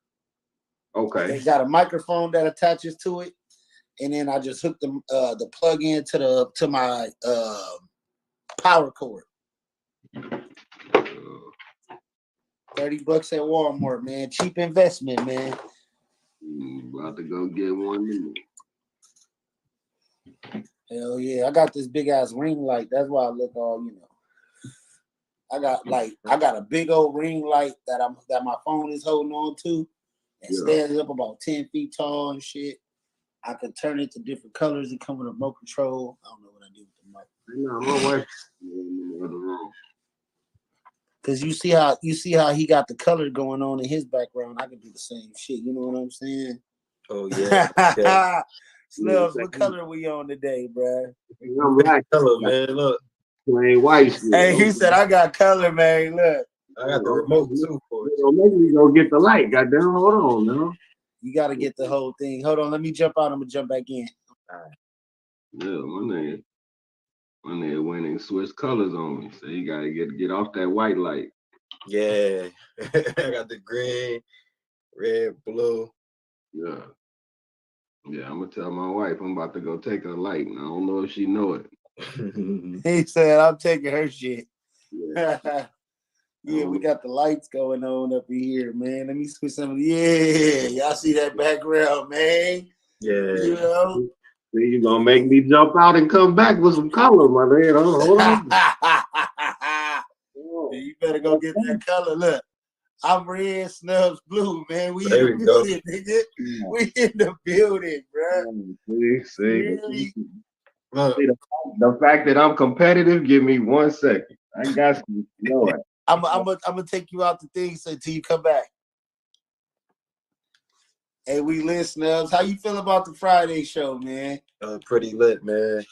Okay. It got a microphone that attaches to it, and then I just hook the plug in to my power cord. $30 at Walmart, man. Cheap investment, man. About to go get one. Hell yeah. I got this big ass ring light. That's why I look all, I got a big old ring light that my phone is holding on to. It stands up about 10 feet tall and shit. I can turn it to different colors and come with a remote control. I don't know what I do with the mic. My wife in the other room. Cause you see how he got the color going on in his background. I can do the same shit. You know what I'm saying? Oh yeah. Snubs, what color we on today, bro? I'm black color, man. Look, plain white. Hey, he said I got color, man. Look, I got the remote too for it. Maybe we go get the light. Goddamn, hold on, man. You got to get the whole thing. Hold on, let me jump out. I'm gonna jump back in. All right. Yeah, my nigga went and switched colors on me. So you gotta get off that white light. Yeah. I got the green, red, blue. Yeah. Yeah, I'm gonna tell my wife I'm about to go take her light, and I don't know if she know it. He said, I'm taking her shit. Yeah. Yeah, we got the lights going on up in here, man. Let me switch some of the, yeah, y'all see that background, man? Yeah. You know? See, you gonna make me jump out and come back with some color, my man. Hold on. You better go get that color. Look, I'm red, Snubs blue, man. We There in we the go. building, nigga. We in the building, bro. See, the fact that I'm competitive, give me 1 second. I got you. Know it. I'm gonna take you out the thing so till you come back. Hey, we lit, Snubs. How you feel about the Friday show, man? Pretty lit, man.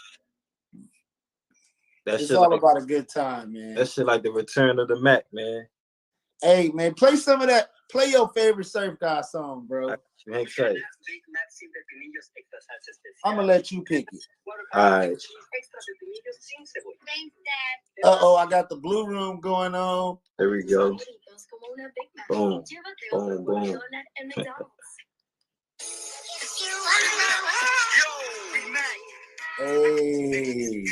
That It's shit all like, about a good time, man. that shit like the return of the Mac, man. Hey, man, play some of that. Play your favorite Surf God song, bro. Hang tight. I'm gonna let you pick it. All right. I got the Blue Room going on. There we go. Boom, boom, boom. Hey.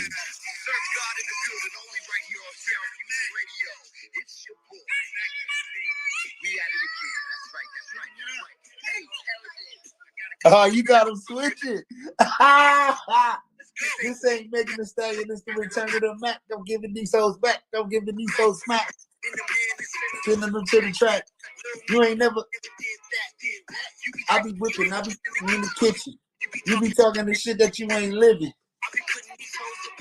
Oh, you got him switching. This ain't making the stallion. This the return of the Mac. Don't give it these hoes back. Don't give it these hoes smack. Sending them to the track. You ain't never. I be whipping. I be in the kitchen. You be talking the shit that you ain't living.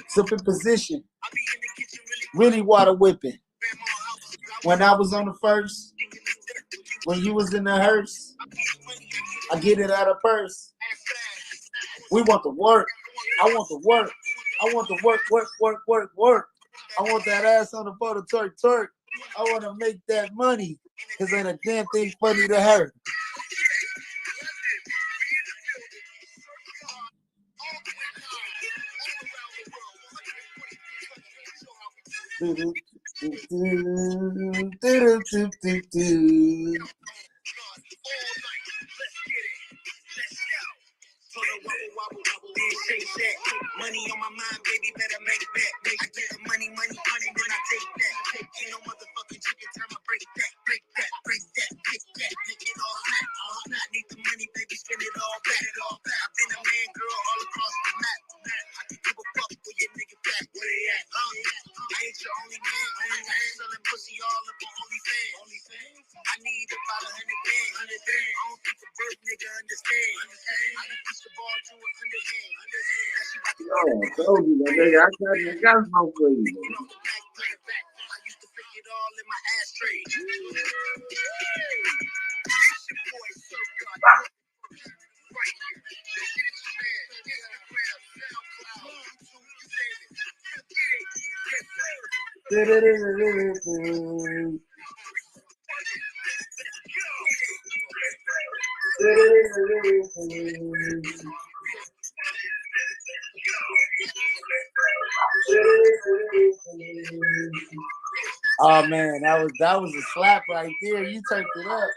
Sip in position. Really water whipping. When I was on the first, when you was in the hearse, I get it out of purse. We want the work. I want the work. I want the work, work, work, work, work. I want that ass on the photo, twerk, twerk. I want to make that money, because ain't a damn thing funny to her. Money on my mind, baby, better make that. I get the money, money, money, when I take that. Ain't no motherfucking chicken time, I break that, break that, break that, break that. Make it all snap, all snap. Need the money, baby, spend it all back, it all back. I've been a man, girl, all across the map. I can give a fuck where your nigga back. Where they at? I ain't your only man, selling pussy all up on OnlyFans. I need about 100 bands. I don't think a bird nigga understand. I can push the ball to an underhand. Yo, I told you, my nigga, I got smoke for you. I used to pick it all in my ashtray. Oh man, that was a slap right there. You turned it up.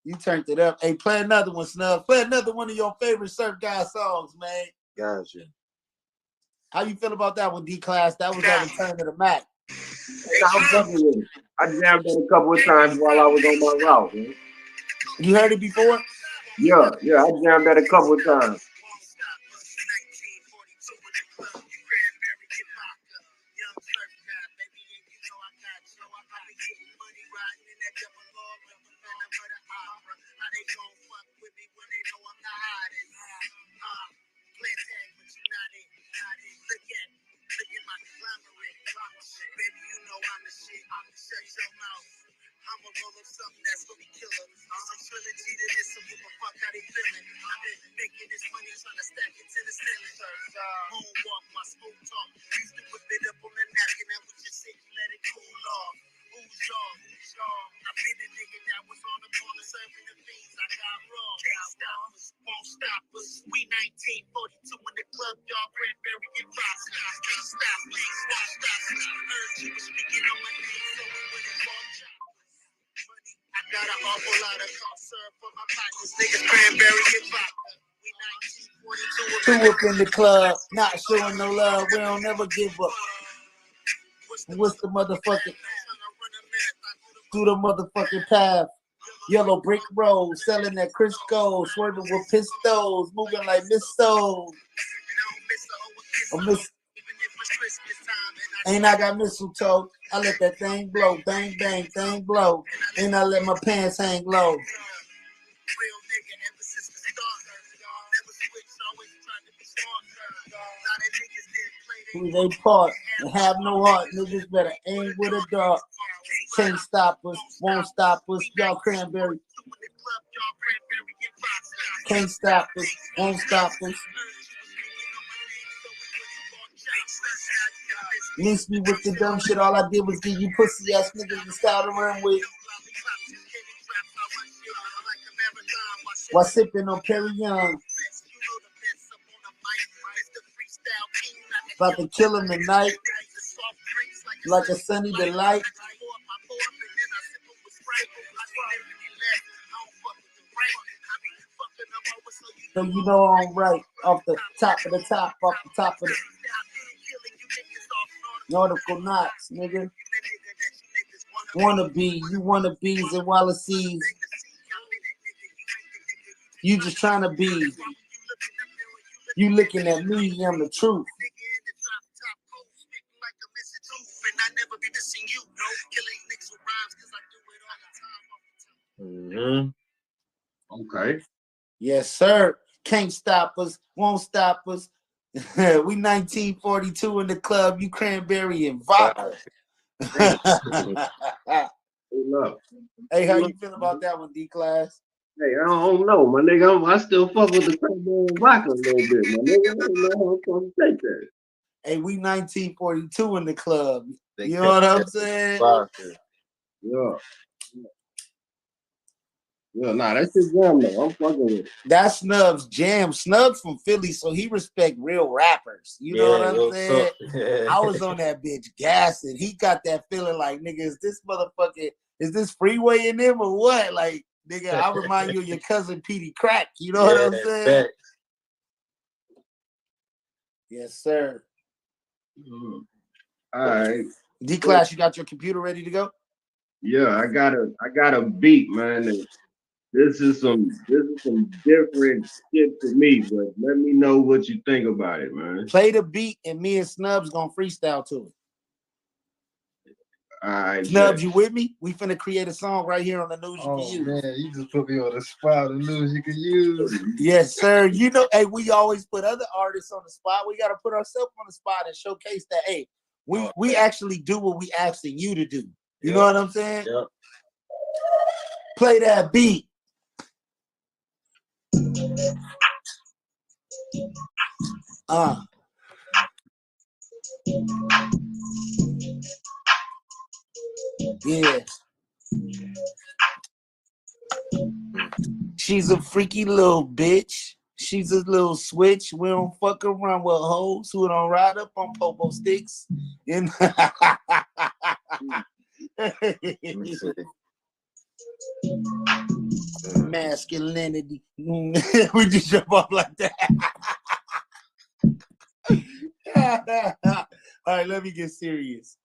You turned it up. Hey, play another one, Snub. Play another one of your favorite Surf God songs, man. Gotcha. How you feel about that one, D-Class? That was that return to the Mac. I'm fucking with it. I jammed it a couple of times while I was on my route, man. You heard it before? Yeah, I jammed that a couple of times. I'ma roll up something that's gonna be killer. Some trilogy to this, so give a fuck how they feeling. I've been making this money, trying to stack it to the ceiling. Moonwalk, my smooth talk. Used to whip it up on the napkin, and we just sit and let it cool off. Who's y'all? I've been a nigga that was on the corner serving the fiends. I got wrong. Can't stop us, won't stop us. We 1942 in the club, y'all Cranberry and Fox. Can't stop me, won't stop me. Heard you was speaking on my name, so we went and bought choppers. I got an awful lot of cough syrup for my partners. Niggas Cranberry and Fox. We 1942 Two up in the club, not showing no love. We don't never give up. What's the motherfucking? Through the motherfucking path. Yellow brick road, selling that Crisco, swerving with pistols, moving like missiles. Ain't I got mistletoe? I let that thing blow, bang, bang, thing blow. Ain't I let my pants hang low. Who they part and have no heart, niggas better aim with a dart. Can't stop us, won't stop us, y'all Cranberry. Can't stop us, won't stop us. Miss me with the dumb shit, all I did was give you pussy ass niggas to style to run with. While sipping on Perry Young. About to kill him tonight. Like a sunny delight. So you know I'm right. Off the top of the top, off the top of the nautical knots, nigga. Wanna be, you wanna bees and Wallacees. You just trying to be. You looking at me, I'm the truth. Okay. Yes, sir. Can't stop us, won't stop us. We 1942 in the club, you Cranberry and vodka. Hey, how you feel about that one, D-Class? Hey, I don't know, my nigga. I still fuck with the Cranberry vodka a little bit, my nigga. I don't know how I'm supposed to take that. Hey, we 1942 in the club. You know what I'm saying? Yeah. Yeah, nah, that's his jam though. I'm fucking with it. That's Snub's jam. Snub's from Philly, so he respect real rappers. You know what I'm saying? I was on that bitch gassing. He got that feeling like, nigga, is this motherfucker, is this Freeway in him or what? Like, nigga, I remind you of your cousin Petey Crack. You know what I'm saying? Yes, sir. All right. D-Class, you got your computer ready to go? Yeah, I got a beat, man. And this is some different shit for me, but let me know what you think about it, man. Play the beat and me and Snubs gonna freestyle to it. All right, Snubs, you with me? We finna create a song right here on the news you can use. Man, you just put me on the spot. The news you can use. Yes, sir. You know, hey, we always put other artists on the spot. We gotta put ourselves on the spot and showcase that, hey, we actually do what we asking you to do. You know what I'm saying? Yep. Play that beat. Yeah. She's a freaky little bitch. She's a little switch. We don't fuck around with hoes who don't ride up on popo sticks. And masculinity. We just jump off like that. All right, let me get serious.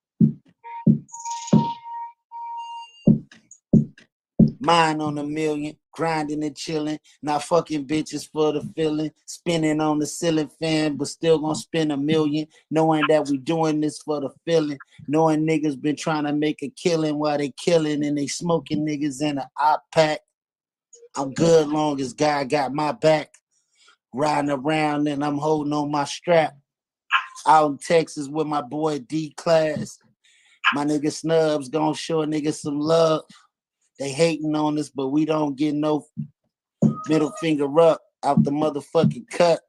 Mine on a million, grinding and chilling, not fucking bitches for the feeling, spinning on the ceiling fan, but still gonna spend $1 million, knowing that we doing this for the feeling, knowing niggas been trying to make a killing while they killing and they smoking niggas in an op pack. I'm good long as God got my back, riding around and I'm holding on my strap. Out in Texas with my boy D-Class, my nigga Snubs gonna show a nigga some love. They hating on us, but we don't get no middle finger up out the motherfucking cut.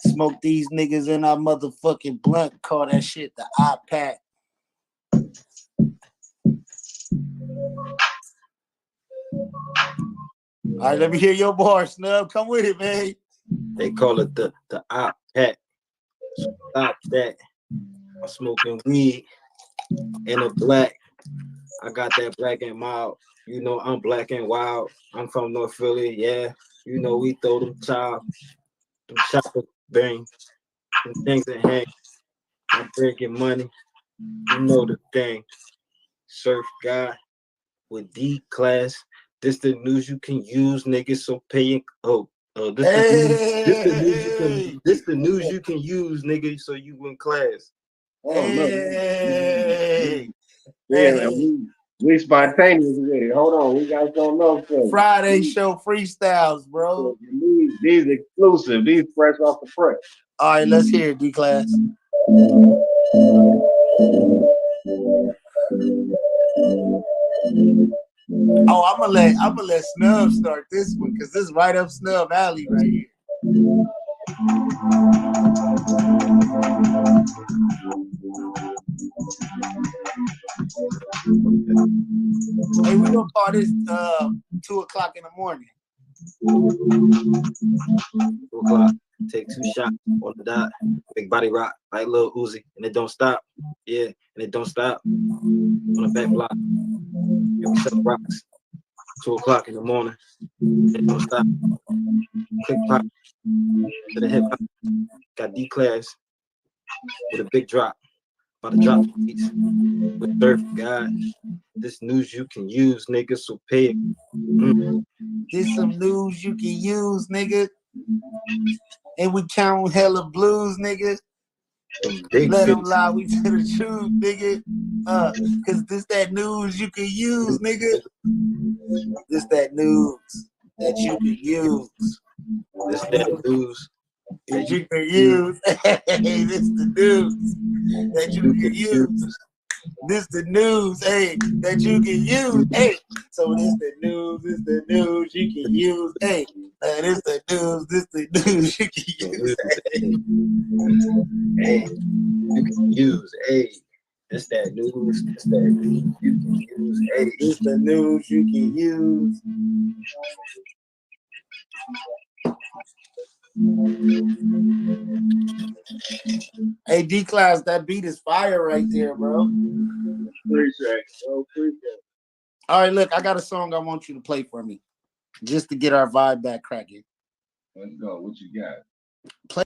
Smoke these niggas in our motherfucking blunt. Call that shit the iPad. All right, let me hear your bar, Snub. Come with it, man. They call it the op pack. Stop that. I'm smoking weed in a black. I got that black and mild. You know I'm black and wild. I'm from North Philly, yeah. You know we throw them chopper bang, them things that hang. I'm breaking money. You know the thing. Surf guy with D class. This the news you can use, niggas. So pay. This the news you can use, nigga. So you in class. Hey. Yeah, we spontaneous with it. Hold on, we got something else for you. Friday show freestyles, bro. These exclusive. These fresh off the press. All right, let's hear it, D class. Oh, I'm gonna let Snub start this one because this is right up Snub alley right here. Hey, we gonna call this 2 o'clock in the morning. 2 o'clock. Take 2 shots on the dot. Big body rock like Lil Uzi, and it don't stop. Yeah, and it don't stop. On the back block. Yeah, we sell rocks. 2 o'clock in the morning. It don't stop. Click pop to the hip hop. Got D class with a big drop. About to drop the beats with Surf God. This news you can use, nigga. So pay it. This some news you can use, nigga. And we count hella blues, nigga. Let them lie, we tell the truth, nigga. Cause this that news you can use, nigga. This that news that you can use. This that news that you can use. Hey, this the news that you can use. This the news, hey, that you can use. Hey, so this the news you can use. Hey, this the news you can use. Hey, you can use. Hey, this that news. This that news you can use. Hey, this the news you can use. Hey, D-Class, that beat is fire right there, bro. Appreciate it. All right, look, I got a song I want you to play for me, just to get our vibe back cracking. Let's go. What you got? Play.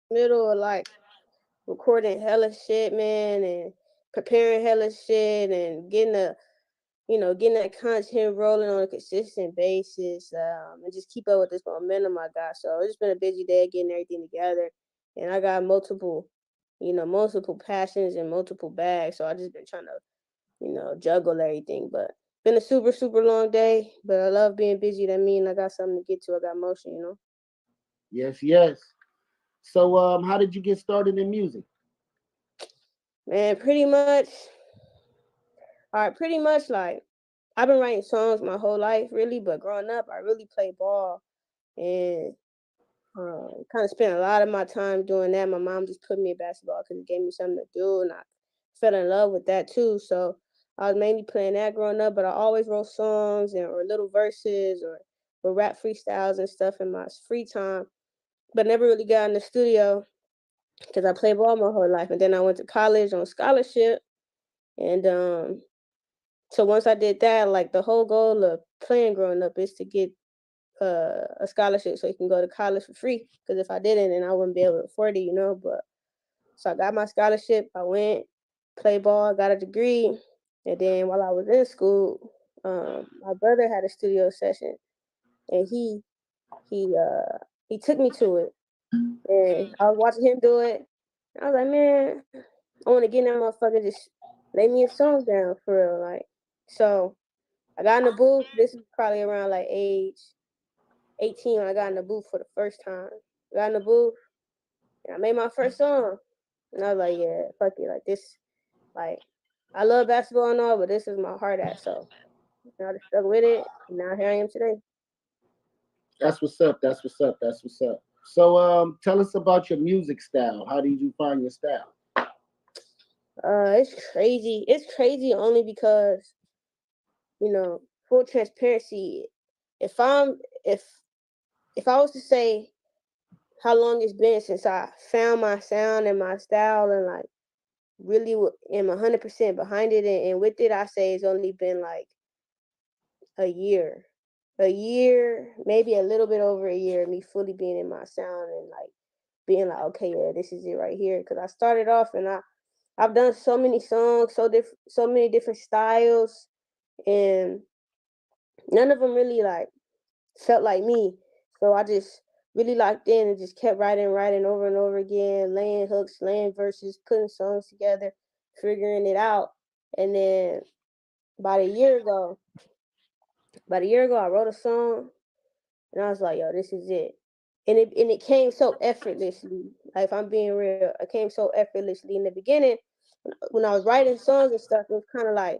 Middle of like recording hella shit, man, and preparing hella shit and getting that content rolling on a consistent basis, and just keep up with this momentum I got. So it's been a busy day getting everything together, and I got multiple passions and multiple bags. So I just been trying to, juggle everything. But been a super, super long day, but I love being busy. That means I got something to get to. I got motion. Yes. So, how did you get started in music? Man, pretty much like I've been writing songs my whole life, really. But growing up, I really played ball and kind of spent a lot of my time doing that. My mom just put me in basketball because it gave me something to do, and I fell in love with that too. So I was mainly playing that growing up, but I always wrote songs or little verses or rap freestyles and stuff in my free time, but never really got in the studio because I played ball my whole life. And then I went to college on scholarship. And so once I did that, like the whole goal of playing growing up is to get a scholarship so you can go to college for free. Because if I didn't, then I wouldn't be able to afford it, But so I got my scholarship. I went, played ball, got a degree. And then while I was in school, my brother had a studio session, and he took me to it. And I was watching him do it. I was like, man, I want to get in that motherfucker, just lay me a song down for real. Like, so I got in the booth. This is probably around like age 18 when I got in the booth for the first time. I got in the booth and I made my first song. And I was like, yeah, fuck it. Like this, like, I love basketball and all, but this is my heart at. So I just stuck with it. And now here I am today. That's what's up. That's what's up. That's what's up. So tell us about your music style. How did you find your style? It's crazy. It's crazy only because, full transparency. If I was to say how long it's been since I found my sound and my style and like really am 100% behind it and with it, I say it's only been like a year, maybe a little bit over a year, me fully being in my sound and like being like, okay, yeah, this is it right here. Because I started off and I've done so many songs, so many different styles, and none of them really like felt like me. So I just really locked in and just kept writing over and over again, laying hooks, laying verses, putting songs together, figuring it out. And then about a year ago, I wrote a song, and I was like, yo, this is it. And it came so effortlessly. Like, if I'm being real, it came so effortlessly. In the beginning, when I was writing songs and stuff, it was kind of like,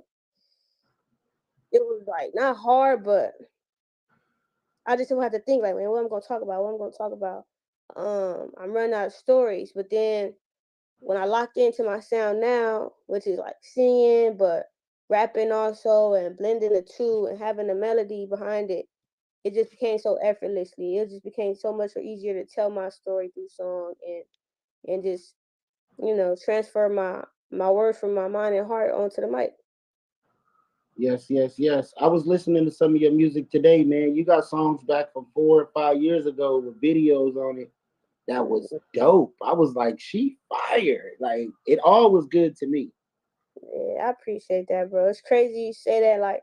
it was like not hard, but I just didn't have to think like, man, what I'm gonna talk about. I'm running out of stories. But then when I locked into my sound now, which is like singing but rapping also and blending the two and having a melody behind it, it just became so effortlessly. It just became so much easier to tell my story through song and just transfer my words from my mind and heart onto the mic. Yes. I was listening to some of your music today, man. You got songs back from 4 or 5 years ago with videos on it. That was dope. I was like, she fired. Like, it all was good to me. Yeah, I appreciate that, bro. It's crazy you say that. Like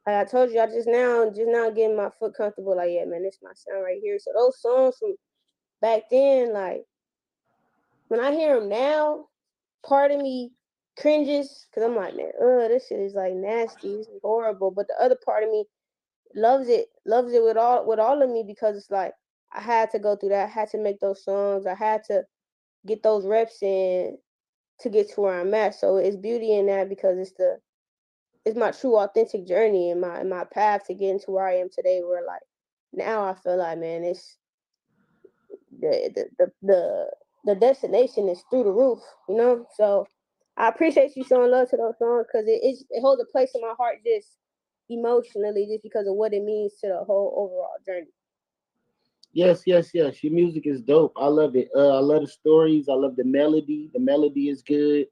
I told you, I just now getting my foot comfortable. Like, yeah, man, this is my sound right here. So those songs from back then, like when I hear them now, part of me cringes because I'm like, man, this shit is like nasty. This is horrible. But the other part of me loves it with all of me because it's like I had to go through that. I had to make those songs. I had to get those reps in to get to where I'm at. So it's beauty in that because it's my true authentic journey and my path to getting to where I am today. Where like now I feel like, man, it's the destination is through the roof, So I appreciate you showing love to those songs because it holds a place in my heart just emotionally, just because of what it means to the whole overall journey. Yes. Your music is dope. I love it. I love the stories. I love the melody. The melody is good.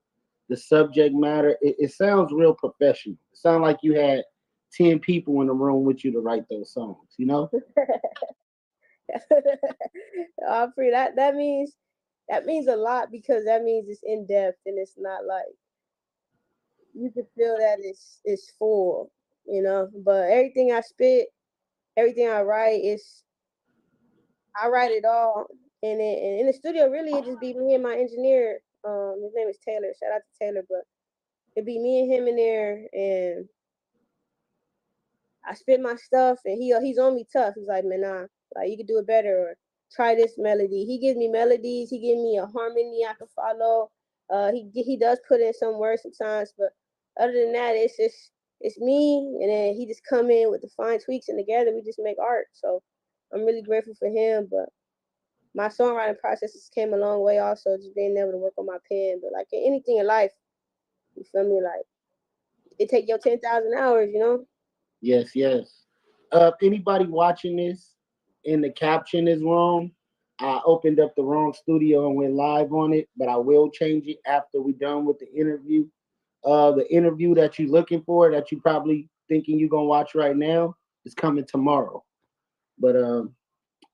The subject matter. It sounds real professional. It sounds like you had 10 people in the room with you to write those songs, That means a lot because that means it's in depth and it's not like you can feel that it's full, But everything I spit, everything I write I write it all, and in the studio, really, it just be me and my engineer. His name is Taylor. Shout out to Taylor, but it'd be me and him in there, and I spit my stuff, and he's on me tough. He's like, man, nah, like you could do it better, or try this melody. He gives me melodies. He gives me a harmony I can follow. He does put in some words sometimes, but other than that, it's me, and then he just come in with the fine tweaks, and together we just make art. So I'm really grateful for him, but my songwriting process came a long way also, just being able to work on my pen. But like anything in life, you feel me? Like it take your 10,000 hours, you know? Yes, yes. Anybody watching this and the caption is wrong, I opened up the wrong studio and went live on it, but I will change it after we're done with the interview. The interview that you're looking for, that you probably thinking you're gonna watch right now, is coming tomorrow. But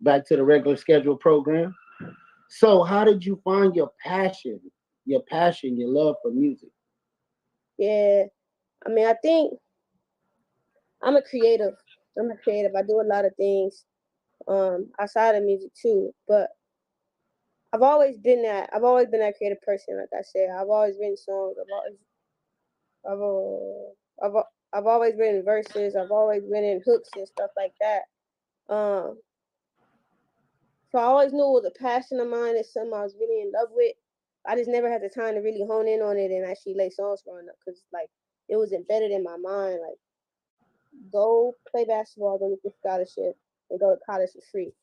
back to the regular scheduled program. So, how did you find your passion, your love for music? Yeah, I mean, I think I'm a creative. I do a lot of things outside of music too. But I've always been that creative person. Like I said, I've always written songs. I've always written verses. I've always written hooks and stuff like that. So I always knew it was a passion of mine. It's something I was really in love with. I just never had the time to really hone in on it and actually lay songs growing up, because like it was embedded in my mind. Like, go play basketball, go get your scholarship, and go to college for free.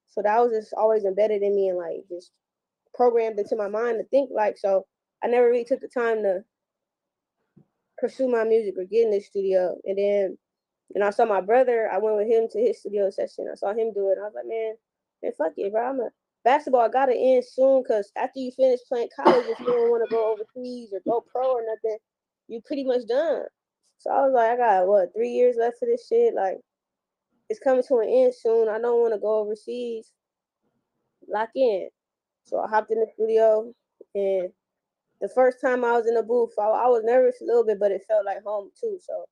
So that was just always embedded in me and like just programmed into my mind to think like. So I never really took the time to pursue my music or get in the studio. And then, I saw my brother. I went with him to his studio session. I saw him do it. And I was like, man, fuck it, bro. Basketball got to end soon, because after you finish playing college, if you don't want to go overseas or go pro or nothing, you pretty much done. So I was like, I got 3 years left for this shit. Like, it's coming to an end soon. I don't want to go overseas. Lock in. So I hopped in the studio, and the first time I was in the booth, I was nervous a little bit, but it felt like home too. So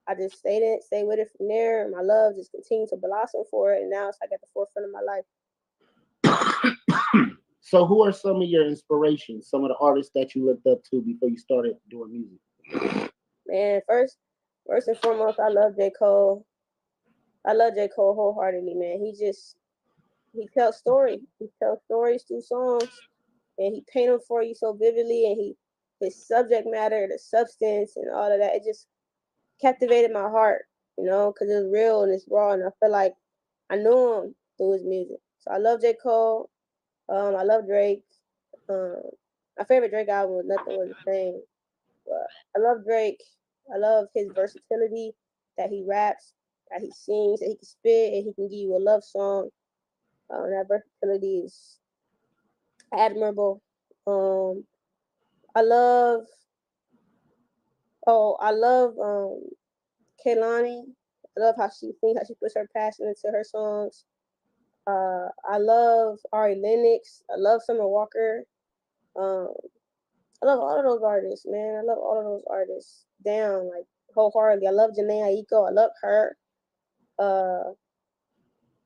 I just stayed with it from there. My love just continued to blossom for it, and now it's like at the forefront of my life. So who are some of your inspirations? Some of the artists that you looked up to before you started doing music? Man, first and foremost, I love J. Cole. I love J. Cole wholeheartedly, man. He tells stories. He tells stories through songs, and he paints them for you so vividly, and his subject matter, the substance, and all of that, it just captivated my heart, because it's real and it's raw, and I feel like I knew him through his music. So I love J. Cole. I love Drake. My favorite Drake album was Nothing Was the Same. But I love Drake. I love his versatility, that he raps, that he sings, that he can spit, and he can give you a love song. That versatility is admirable. I love Kehlani. I love how she sings, how she puts her passion into her songs. I love Ari Lennox. I love Summer Walker. I love all of those artists, man. I love all of those artists down, like, wholeheartedly. I love Janae Aiko. I love her.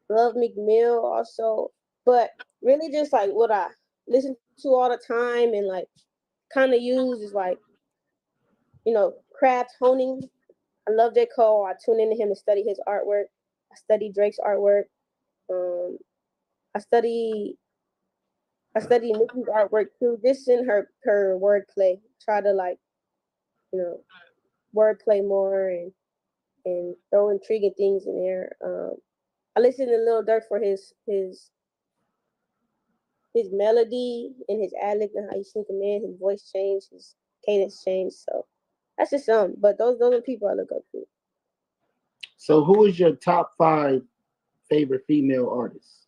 Love Meek Mill also. But really just like what I listen to all the time and like kind of use is like, craft honing. I love J. Cole. I tune into him and study his artwork. I study Drake's artwork. I study Nicki's artwork too, just in her wordplay. Try to like, wordplay more and throw intriguing things in there. I listen to Lil Durk for his melody and his ad lib and how you sneak him in, his voice change, his cadence change. So that's just some. But those are the people I look up to. So who is your top 5 favorite female artists?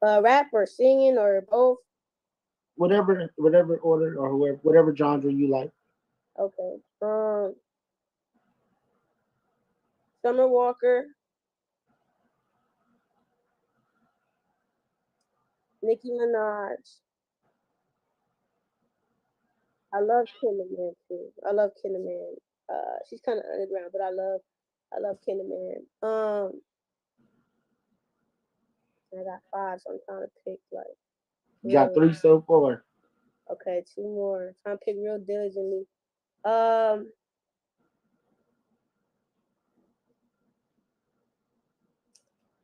Rap or singing or both? Whatever order or whatever genre you like. Okay. Summer Walker, Nicki Minaj. I love Kinnaman too. I love Kinnaman. She's kind of underground, but I love Kinnaman. I got 5, so I'm trying to pick like. You got 3 so far. Okay, 2 more. Trying to pick real diligently.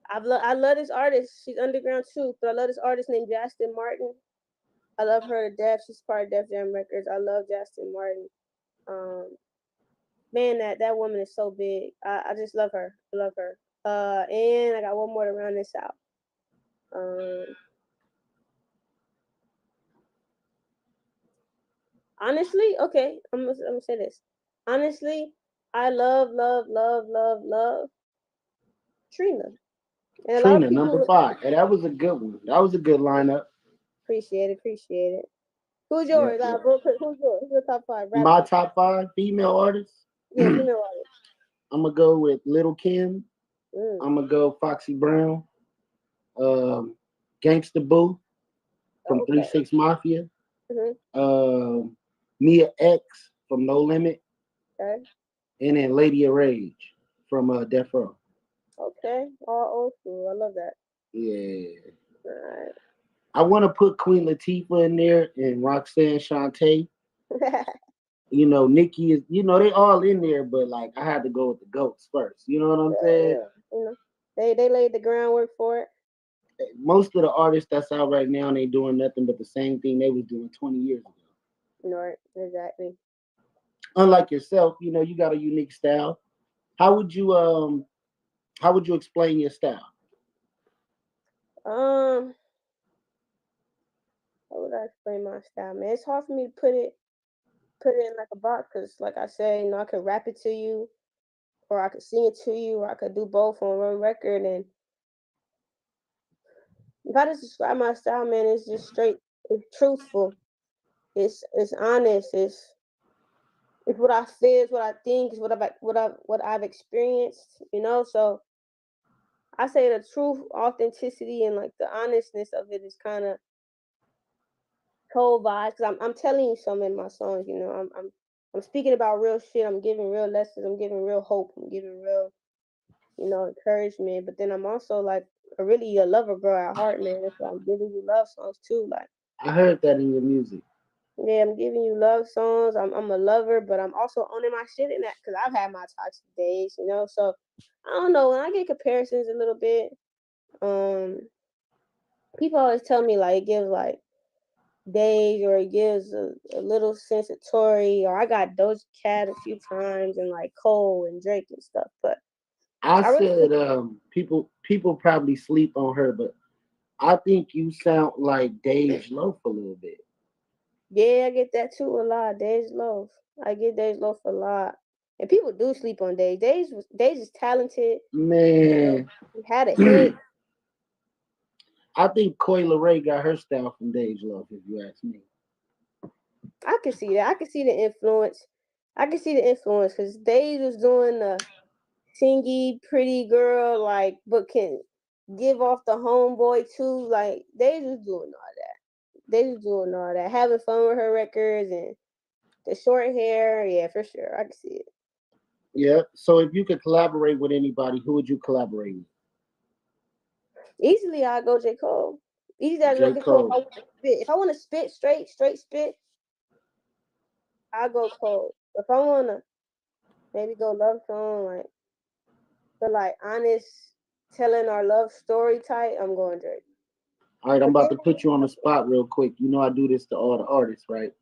I love this artist. She's underground too, but I love this artist named Justin Martin. I love her to death. She's part of Def Jam Records. I love Justin Martin. Man, that woman is so big. I just love her. I love her. And I got one more to round this out. Honestly, okay, I'm gonna say this. Honestly, I love Trina. And a lot of Trina, people number 5. And that was a good one. That was a good lineup. appreciate it. Who's Yeah. yours? Who's yours? Who's your top 5? My top 5 female artists. Yeah, female artists. I'm gonna go with Little Kim. Mm. I'm gonna go Foxy Brown, Gangsta Boo from 3 6 Mafia, Mia X from No Limit, Okay. and then Lady of Rage from Death Row. Okay. All old school. I love that. Yeah. All right. I want to put Queen Latifah in there and Roxanne Shante. You know, Nikki is, you know, they all in there, but like I had to go with the GOATs first. You know what I'm saying? Yeah. You know, they laid the groundwork for it. Most of the artists that's out right now, they doing nothing but the same thing they was doing 20 years ago. Right, exactly. Unlike yourself, you know, you got a unique style. How would you explain your style? How would I explain my style, man? It's hard for me to put it in like a box because, like I said, you know, I could rap it to you, or I could sing it to you, or I could do both on one record. And if I just describe my style, man, it's just straight. It's truthful. It's honest. It's what I feel. It's what I think. It's what I've experienced. You know, so I say the truth, authenticity, and like the honestness of it is kind of cold vibes because I'm telling you something in my songs. You know, I'm speaking about real shit. I'm giving real lessons. I'm giving real hope. I'm giving real, you know, encouragement. But then I'm also like really a lover girl at heart, man. That's why I'm giving you love songs too. Like I heard that in your music. yeah, I'm giving you love songs. I'm a lover, but I'm also owning my shit in that because I've had my toxic days, you know. So I don't know. When I get comparisons a little bit, people always tell me like it gives like days or it gives a little sense of Tory or I got Doja Cat a few times and like Cole and Drake and stuff. But I said people probably sleep on her, but I think you sound like Dej Loaf a little bit. Yeah, I get that too a lot. Dej Loaf. I get Dej Loaf a lot. And people do sleep on Dej. Dej is talented. Man. He had a hit. I think Coi Leray got her style from Dej Loaf, if you ask me. I can see that. I can see the influence. Because Dej was doing the singy, pretty girl, like, but can give off the homeboy too. Like, Dej was doing all that. Having fun with her records and the short hair. Yeah, for sure. I can see it. Yeah. So if you could collaborate with anybody, who would you collaborate with? Easily, I'll go J. Cole. Easily, I go J. Cole. If I want to spit straight spit, I'll go Cole. If I want to maybe go love song, like, the like honest telling our love story type, I'm going Drake. All right, I'm about to put you on the spot real quick. You know I do this to all the artists, right?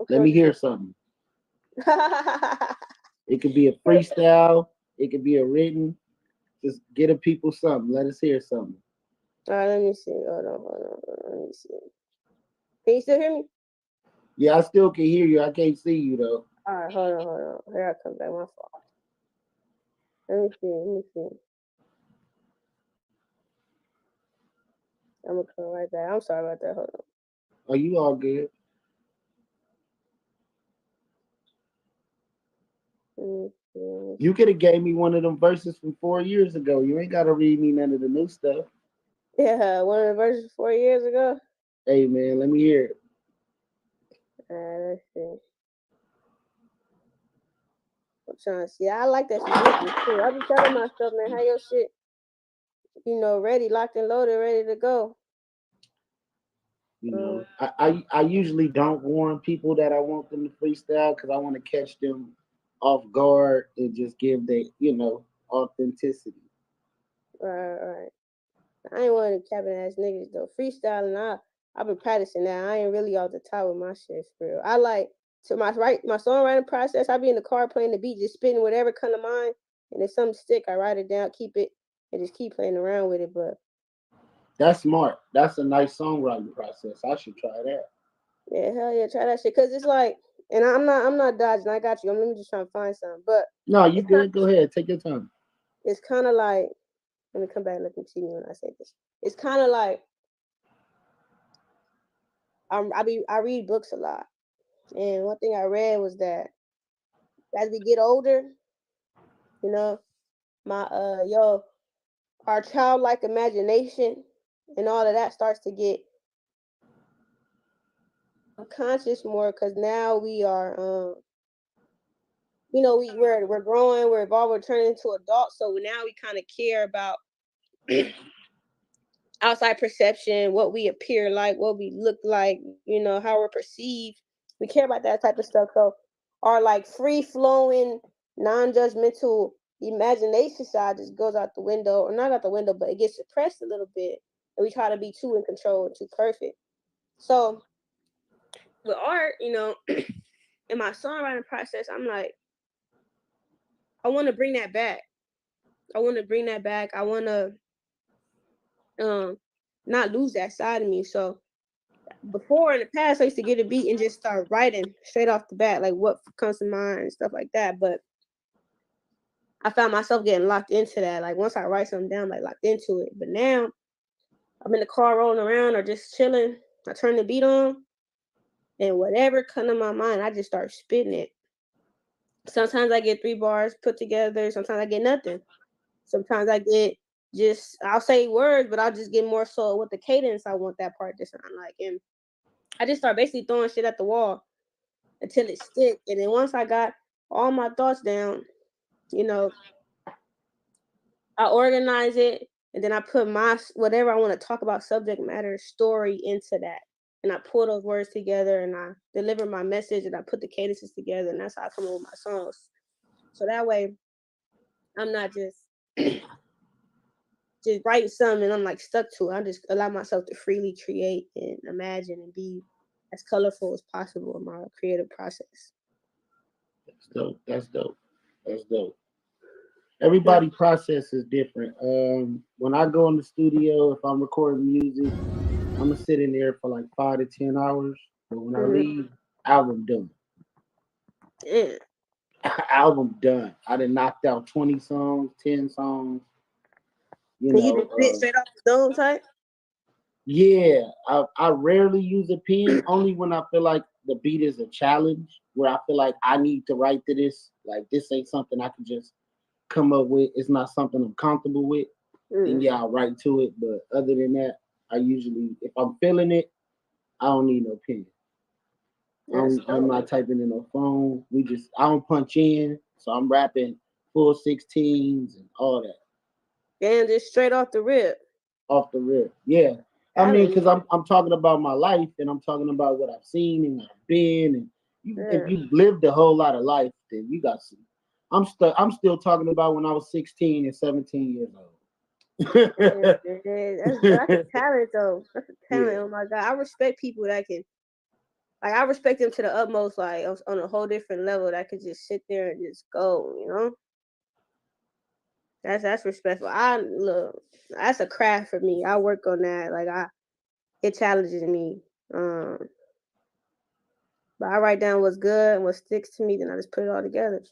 Okay. Let me hear something. It could be a freestyle. It could be a written. Just get the people something. Let us hear something. All right, let me see. Hold on. Let me see. Can you still hear me? Yeah, I still can hear you. I can't see you though. All right, hold on. Here I come back. My fault. Let me see. I'm gonna come right back. I'm sorry about that. Hold on. Oh, you all good. You could have gave me one of them verses from 4 years ago. You ain't gotta read me none of the new stuff. Yeah, one of the verses 4 years ago. Hey man, let me hear it. Let's see. I'm trying to see. I like that submission too. I be telling myself, man, how your shit, you know, ready, locked and loaded, ready to go. You know, I usually don't warn people that I want them to freestyle because I want to catch them off guard and just give they, you know, authenticity. Right. I ain't one of the capping ass niggas though. Freestyling, I've been practicing that. I ain't really off the top with my shit for real. I like to my songwriting process. I be in the car playing the beat, just spitting whatever come to mind, and if something stick, I write it down, keep it, and just keep playing around with it. But that's smart. That's a nice songwriting process. I should try that. Yeah, hell yeah, try that shit. Cause it's like And I'm not dodging. I got you. I'm just trying to find something. But no, you good. Go ahead. Take your time. It's kind of like, let me come back and let them see me when I say this. It's kind of like I read books a lot, and one thing I read was that as we get older, you know, our childlike imagination and all of that starts to get unconscious more, because now we are we're growing, we're evolving, we're turning into adults, so now we kind of care about outside perception, what we appear like, what we look like, how we're perceived. We care about that type of stuff. So our like free flowing, non-judgmental imagination side just goes out the window, or not out the window, but it gets suppressed a little bit, and we try to be too in control and too perfect. So with art, in my songwriting process, I'm like, I want to bring that back. I want to not lose that side of me. So before, in the past, I used to get a beat and just start writing straight off the bat, like what comes to mind and stuff like that. But I found myself getting locked into that. Like once I write something down, like locked into it. But now I'm in the car rolling around or just chilling. I turn the beat on, and whatever comes to my mind, I just start spitting it. Sometimes I get 3 bars put together. Sometimes I get nothing. Sometimes I get I'll say words, but I'll just get more so with the cadence I want that part to sound like. And I just start basically throwing shit at the wall until it sticks. And then once I got all my thoughts down, I organize it, and then I put my whatever I want to talk about, subject matter, story into that. And I pull those words together, and I deliver my message, and I put the cadences together, and that's how I come up with my songs. So that way, I'm not just writing something and I'm like stuck to it. I just allow myself to freely create and imagine and be as colorful as possible in my creative process. That's dope. Everybody process is different. When I go in the studio, if I'm recording music, I'm gonna sit in there for like 5 to 10 hours. But when I leave, album done. Yeah. Album done. I done knocked out 20 songs, 10 songs. You just spit straight off the dome type? Yeah, I rarely use a pen, only when I feel like the beat is a challenge, where I feel like I need to write to this. Like this ain't something I can just come up with. It's not something I'm comfortable with. Then yeah, I'll write to it. But other than that, I usually, if I'm feeling it, I don't need no pen. I'm not typing in no phone. I don't punch in, so I'm rapping full 16s and all that. Damn, just straight off the rip. Off the rip, yeah. I mean, because I'm talking about my life, and I'm talking about what I've seen and what I've been. And if you've lived a whole lot of life, then you got some. I'm still talking about when I was 16 and 17 years old. That's a talent, though. That's a talent. Yeah. Oh my God, I respect people that can. Like, I respect them to the utmost, like on a whole different level. That could just sit there and just go, That's respectful. That's a craft for me. I work on that. Like it challenges me. But I write down what's good and what sticks to me, then I just put it all together.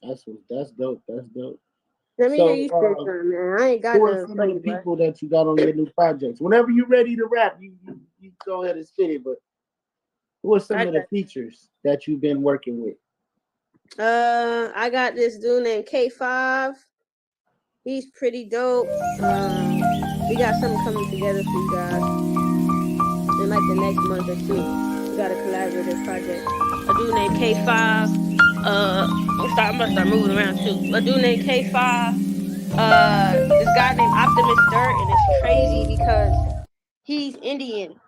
That's dope. That's dope. Let me hear you say something, man. I ain't got who are some of the people that you got on your new projects? Whenever you're ready to rap, you go ahead and spit it. But who are some of the features that you've been working with? I got this dude named K5. He's pretty dope. We got something coming together for you guys in like the next month or two. We got a collaborative project. A dude named K5. I'm gonna start moving around too. A dude named K5. This guy named Optimus Dirt, and it's crazy because he's Indian.